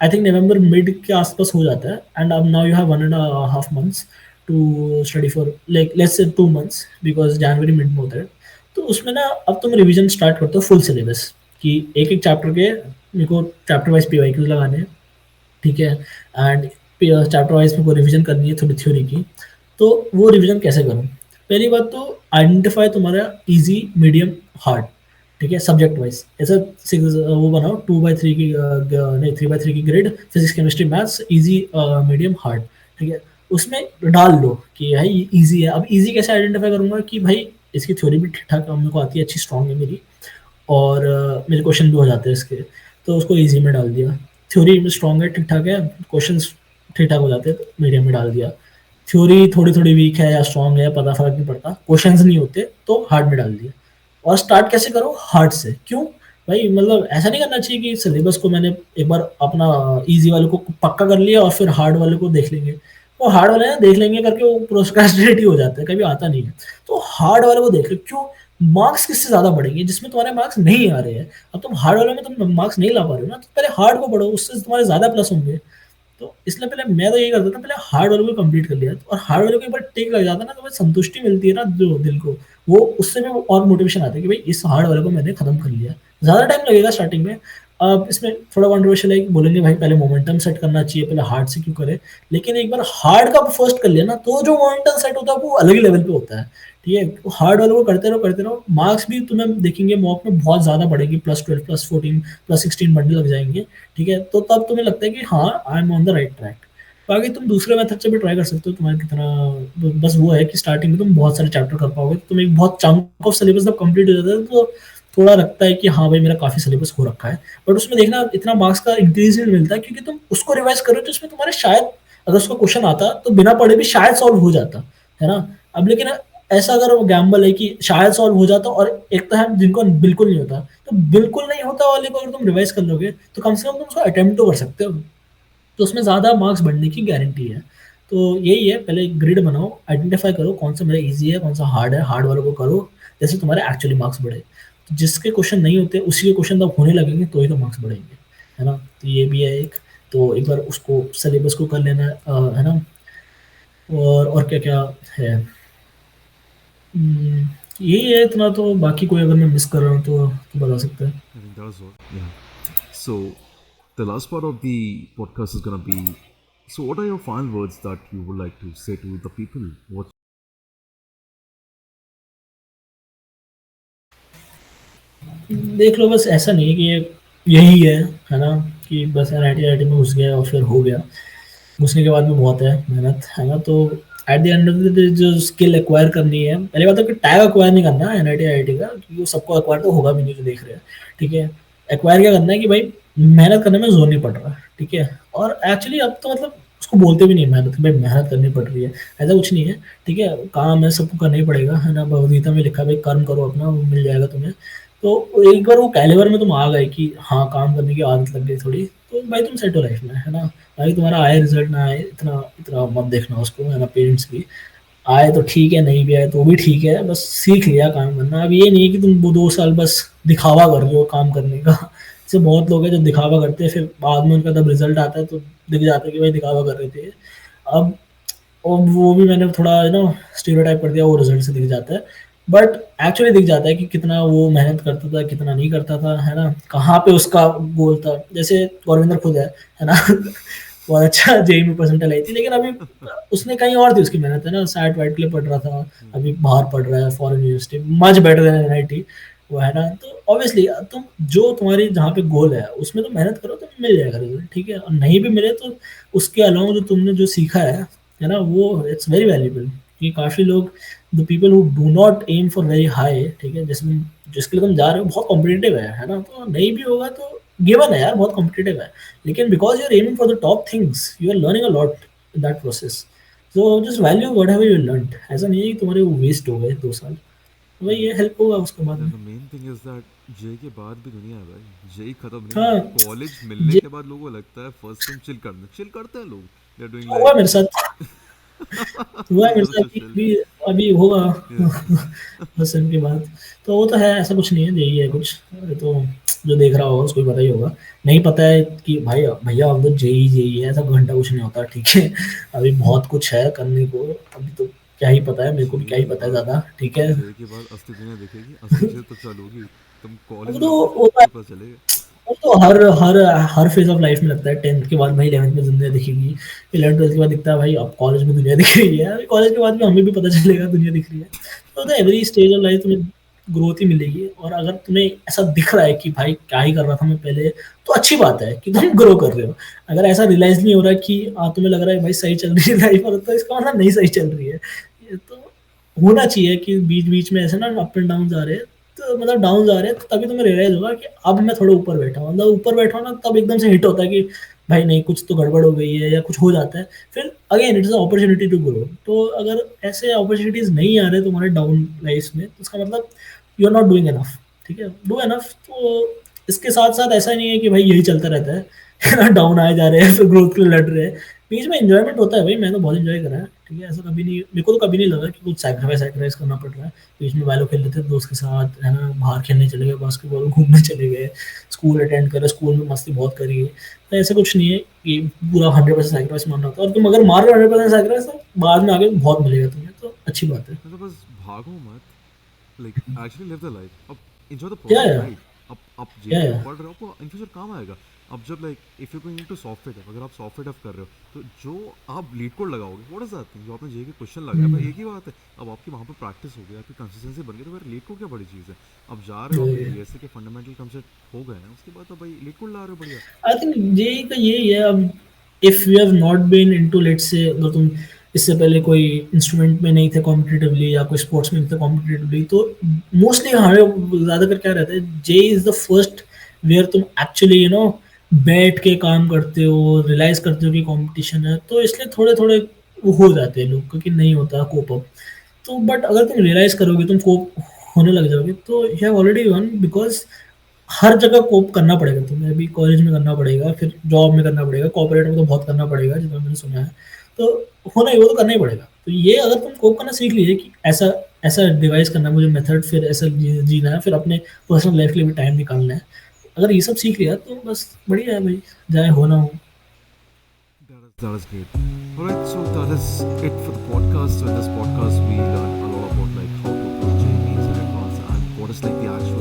I think November mid के आसपास हो जाता है, एंड अब now you have 1.5 months to study for, like let's say 2 months, because January mid में होता है। तो उसमें ना अब तुम रिवीजन स्टार्ट करते हो फुल सिलेबस, कि एक एक चैप्टर के मेरे को चैप्टर वाइज PYQs लगाने हैं, ठीक है। एंड चैप्टर वाइज में को रिवीजन करनी है थोड़ी थ्योरी की। तो वो रिवीजन कैसे करूँ? पहली बात तो आइडेंटिफाई तुम्हारा इजी, मीडियम, हार्ड, ठीक है, सब्जेक्ट वाइज। ऐसा वो बनाओ 2/3 की नहीं 3/3 की grade, physics chemistry maths, easy, medium, hard, ठीक है। उसमें डाल लो कि भाई इजी है। अब इजी कैसे आइडेंटिफाई करूंगा कि भाई इसकी थ्योरी भी ठीक ठाक मेरे को आती है, अच्छी स्ट्रॉन्ग है मेरी, और मेरे क्वेश्चन भी हो जाते हैं इसके, तो उसको इजी में डाल दिया। थ्योरी में स्ट्रॉन्ग है, ठीक ठाक है, क्वेश्चन ठीक ठाक हो जाते हैं, तो मीडियम में डाल दिया। थ्योरी थोड़ी थोड़ी वीक है या स्ट्रॉन्ग है पता फर्क नहीं पड़ता, क्वेश्चंस नहीं होते तो हार्ड में डाल दिया। और स्टार्ट कैसे करो? हार्ड से। क्यों भाई? मतलब ऐसा नहीं करना चाहिए कि सिलेबस को मैंने एक बार अपना इजी वाले को पक्का कर लिया और फिर हार्ड वाले को देख लेंगे। वो हार्ड वाले ना देख लेंगे करके वो प्रोस्क्रास्टिनेट ही हो जाता है, कभी आता नहीं है। तो हार्ड वाले को देख लो। क्यों? मार्क्स किससे ज्यादा बढ़ेंगे? जिसमें तुम्हारे मार्क्स नहीं आ रहे हैं। अब तुम हार्ड वाले में तुम मार्क्स नहीं ला पा रहे हो ना, तो पहले हार्ड को पढ़ो, उससे तुम्हारे ज्यादा प्लस होंगे। तो इसलिए पहले मैं तो यही करता था, पहले हार्ड वाले को कंप्लीट कर लिया, और हार्ड वाले को एक बार टेक लग जाता है ना, तो भाई संतुष्टि मिलती है ना जो दिल को, वो उससे भी और मोटिवेशन आता है कि भाई इस हार्ड वाले को मैंने खत्म कर लिया। ज़्यादा टाइम लगेगा स्टार्टिंग में। अब इसमें थोड़ा कंट्रोवर्शियल है कि बोलेंगे भाई पहले मोमेंटम सेट करना चाहिए, पहले हार्ड से क्यों करे। लेकिन एक बार हार्ड का फर्स्ट कर लिया ना, तो जो मोमेंटम सेट होता है वो अलग ही लेवल पे होता है, ठीक है, हार्ड वालों को करते रहो, मार्क्स भी तुम्हें देखेंगे मॉक में बहुत ज़्यादा बढ़ेगी, +12 +14 +16 बढ़ने लग जाएंगे। ठीक है, तो तब तुम्हें लगता है कि हाँ I am on the right track. बाकी तुम दूसरे मेथड से भी ट्राई कर सकते हो, तुम्हारे कितना, बस वो है कि स्टार्टिंग में तुम बहुत सारे चैप्टर कर पाओगे, तो तुम एक बहुत चंक ऑफ सिलेबस जब कंप्लीट हो जाता है तो थोड़ा लगता है कि हाँ भाई मेरा काफ़ी सिलेबस हो रखा है। बट उसमें देखना इतना मार्क्स का इंक्रीज नहीं मिलता, क्योंकि तुम उसको रिवाइज करो तो उसमें तुम्हारे शायद, अगर उसका क्वेश्चन आता तो बिना पढ़े भी शायद सॉल्व हो जाता, है ना। अब लेकिन ऐसा अगर वो गैम्बल है कि शायद सॉल्व हो जाता, और एक तो है जिनको बिल्कुल नहीं होता, तो बिल्कुल नहीं होता वाले को अगर तुम रिवाइज कर लोगे तो कम से कम तुम उसको अटेम्प्ट तो कर सकते हो, तो उसमें ज़्यादा मार्क्स बढ़ने की गारंटी है। तो यही है, पहले ग्रिड बनाओ, आइडेंटिफाई करो कौन सा मेरा ईजी है, कौन सा हार्ड है, हार्ड वालों को करो जैसे तुम्हारे एक्चुअली मार्क्स बढ़े। तो जिसके क्वेश्चन नहीं होते उसी के क्वेश्चन तब होने लगेंगे तो ही तो मार्क्स बढ़ेंगे, है ना। तो ये भी है एक, तो एक बार उसको सिलेबस को कर लेना है ना। और क्या क्या है, यही है इतना, तो बाकी कोई अगर मैं मिस कर रहा हूँ तो बता सकते हैं। I think that was all. Yeah. So the last part of the podcast is gonna be. So, what are your final words that you would like to say to the people? What? देख लो, बस ऐसा नहीं है कि यही है ना, कि बस एनआईटी आईआईटी में घुस गया और फिर हो गया। घुसने के बाद में बहुत है मेहनत, है ना। तो at the end of the day जो स्किल एक्वायर करनी है, पहली बात है कि टैग एक्वायर नहीं करना है एनआईटी आईआईटी का, क्योंकि वो सबको एक्वायर तो होगा भी नहीं जो देख रहे हैं। ठीक है, एक्वायर क्या करना है कि भाई मेहनत करने में जोर नहीं पड़ रहा। ठीक है, और एक्चुअली अब तो मतलब उसको बोलते भी नहीं मेहनत, भाई मेहनत करनी पड़ रही है, ऐसा कुछ नहीं है। ठीक है, काम है, सबको करना ही पड़ेगा, है ना। भगवद गीता में लिखा है भाई कर्म करो अपना, वो मिल जाएगा तुम्हें। तो एक बार वो कैलिबर में तुम आ गए कि हाँ काम करने की आदत लग गई थोड़ी, तो भाई तुम सेट हो लाइफ में, है ना। भाई तुम्हारा आए रिजल्ट ना आए, इतना इतना मत देखना उसको, है ना। पेरेंट्स भी आए तो ठीक है, नहीं भी आए तो भी ठीक है, बस सीख लिया काम करना। अब ये नहीं है कि तुम वो 2 साल बस दिखावा कर रहे हो काम करने का। जैसे बहुत लोग हैं जो दिखावा करते हैं, फिर बाद में उनका जब रिजल्ट आता है तो दिख जाता है कि भाई दिखावा कर रहे थे। अब और वो भी मैंने थोड़ा स्टीरियोटाइप कर दिया, वो रिजल्ट से दिख जाता है। बट एक्चुअली दिख जाता है कि कितना वो मेहनत करता था, कितना नहीं करता था, है ना। कहाँ पे उसका गोल था, जैसे गौरविंदर खुद है ना। बहुत अच्छा जेईई में परसेंटाइल आई थी, लेकिन अभी उसने कहीं और थी उसकी मेहनत, है ना। सैट वाइट के लिए पढ़ रहा था, अभी बाहर पढ़ रहा है foreign university, much better than NIT, वो है ना। तो ऑब्वियसली तुम जो तुम्हारी जहाँ पे गोल है उसमें तो मेहनत करो तो मिल जाएगा रिजल्ट। ठीक है, और नहीं भी मिले तो उसके अलावा जो तुमने जो सीखा है ना, वो इट्स वेरी वैल्यूबल। कि काफ़ी लोग, the people who do not aim for very high, ठीक है, जिसमें जिसके लिए तुम जा रहे हो बहुत कॉम्पिटिटिव है ना। तो नहीं भी होगा तो गिवन है यार, बहुत कॉम्पिटिटिव है, लेकिन because you are aiming for the top things, you are learning a lot in that process. तो just value what have you learned, ऐसा नहीं है कि तुम्हारे वो वेस्ट हो गए 2 साल, तो भाई ये हेल्प होगा उसके बाद में। And the main thing is that जे के बाद भी दुनिया है भाई, जे खत्म नहीं है। हाँ, कॉलेज मिलने ये के बाद लोगों को लगता है फर्स्ट टाइम चिल करते हैं लोग। दे आर डूइंग हुआ लाइक मेरे साथ, हुआ है मेरे साथ तो कि चिल। अभी होगा। या बस इनके बाद तो वो तो है, ऐसा कुछ नहीं है, यही है कुछ। तो जो देख रहा होगा उसको ही पता ही होगा। नहीं पता है कि भाई भैया हम तो जेई है, ऐसा घंटा कुछ नहीं होता। ठीक है, अभी बहुत कुछ है करने को, अभी तो क्या ही पता है, मेरे को भी क्या जे ही के पता है बाद ज़्यादा। ठीक है, जे के बाद असली दुनिया देखेगी, असली जेल तो चालू होगी। तुम कॉलेज वो में तो रहोगे वो तो फिर पता चलेगा। वो तो हर फेज ऑफ लाइफ में लगता है। 10th के बाद भाई 11th में दुनिया दिखेगी, 11th 12th के बाद दिखता है भाई अब कॉलेज में दुनिया दिख रही है, अभी कॉलेज के बाद भी हमें भी पता चलेगा दुनिया दिख रही है। तो एवरी स्टेज ऑफ लाइफ तुम्हें ग्रोथ ही मिलेगी, और अगर तुम्हें ऐसा दिख रहा है कि भाई क्या ही कर रहा था मैं पहले, तो अच्छी बात है कि तुम ग्रो कर रहे हो। अगर ऐसा रियलाइज नहीं हो रहा कि तुम्हें लग रहा है भाई सही चल रही है लाइफ, और तो इसका मतलब नहीं सही चल रही है। ये तो होना चाहिए कि बीच बीच में ऐसे ना अप एंड डाउन आ रहे हैं, तो मतलब डाउन आ रहे हैं, तो तभी तुम्हें रियलाइज होगा कि अब मैं थोड़ा ऊपर बैठा हूँ, मतलब ऊपर बैठा हूँ ना, तब एकदम से हिट होता है कि भाई नहीं कुछ तो गड़बड़ हो गई है या कुछ हो जाता है। फिर again it's opportunity to grow. तो अगर ऐसे अपॉर्चुनिटीज नहीं आ रहे तुम्हारे डाउन लाइफ में, तो इसका मतलब you are not doing enough. ठीक है, डू एनफ। तो इसके साथ साथ ऐसा नहीं है कि भाई यही चलता रहता है। डाउन आए जा रहे हैं फिर ग्रोथ के लिए लड़ रहे हैं, बीच में एंजॉयमेंट होता है भाई, मैंने तो बहुत एंजॉय करा है। ठीक है, ऐसा कभी नहीं, मेरे को तो कभी नहीं लगा कि कुछ सैक्रिफाइस करना पड़ रहा है। बीच में वैलो खेल लेते थे दोस्त के साथ, है ना, बाहर खेलने चले गए, बास्केटबॉल घूमने चले गए, स्कूल अटेंड करे, स्कूल में मस्ती बहुत करी है। तो ऐसा कुछ नहीं है कि पूरा 100% सैक्रिफाइस मानना होता है, और तुम अगर मार रहे हो 100% सैक्रिफाइस तो बाद में आगे बहुत मिलेगा तुम्हें, तो अच्छी बात है। मतलब बस भागो मत, like actually live the life. अब एंजॉय द या प्रोसेस या राइट। अब आप या जेई में या पढ़ रहे हो, आपको इन फ्यूचर काम आएगा। अब जब like if you going to software dev, अगर आप सॉफ्टवेयर डेव कर रहे हो तो जो आप लीड कोड लगाओगे व्हाट इज दैट थिंग, जो आपने जे के क्वेश्चन लगाया भाई, एक ही बात है। अब आपकी वहाँ पर प्रैक्टिस हो गई, आपकी कंसिस्टेंसी बन गई, तो फिर लीड कोड क्या बड़ी चीज़ है। अब जा रहे हो, आपके हम्म। डीएसए के फंडामेंटल कंसेप्ट हो गए हैं, उसके बाद तो भाई लीड कोड ला रहे हो बढ़िया। आई थिंक जेई का यही है। अब if you have not been into, let's say अगर तुम इससे पहले कोई इंस्ट्रूमेंट में नहीं थे कॉम्पिटिटिवली या कोई स्पोर्ट्स में नहीं थे कॉम्पिटिटिवली, तो मोस्टली हमें ज़्यादातर क्या रहता है, जे इज़ द फर्स्ट वेयर तुम एक्चुअली बैठ के काम करते हो, रियलाइज करते हो कि कंपटीशन है, तो इसलिए थोड़े थोड़े वो हो जाते हैं लोग, क्योंकि नहीं होता कोप अप। तो बट अगर तुम रियलाइज करोगे, तुम कोप होने लग जाओगे, तो you have already won, because हर जगह कोप करना पड़ेगा तुम्हें। अभी कॉलेज में करना पड़ेगा, फिर जॉब में करना पड़ेगा, कॉर्पोरेट में तो बहुत करना पड़ेगा जितना मैंने सुना है। तो होना ही, वो तो करना ही पड़ेगा। तो ये अगर तुम कोप करना सीख लीजिए कि ऐसा ऐसा डिवाइस करना है मुझे मेथड, फिर ऐसा जीना है, फिर अपने पर्सनल लाइफ के लिए भी टाइम निकालना है, अगर ये सब सीख लिया तो बस बढ़िया है भाई, चाहे हो ना हो। That is great. All right, so that is it for the podcast. So in this podcast, we learned a lot about like how to approach JEEs in advance and what is like the actual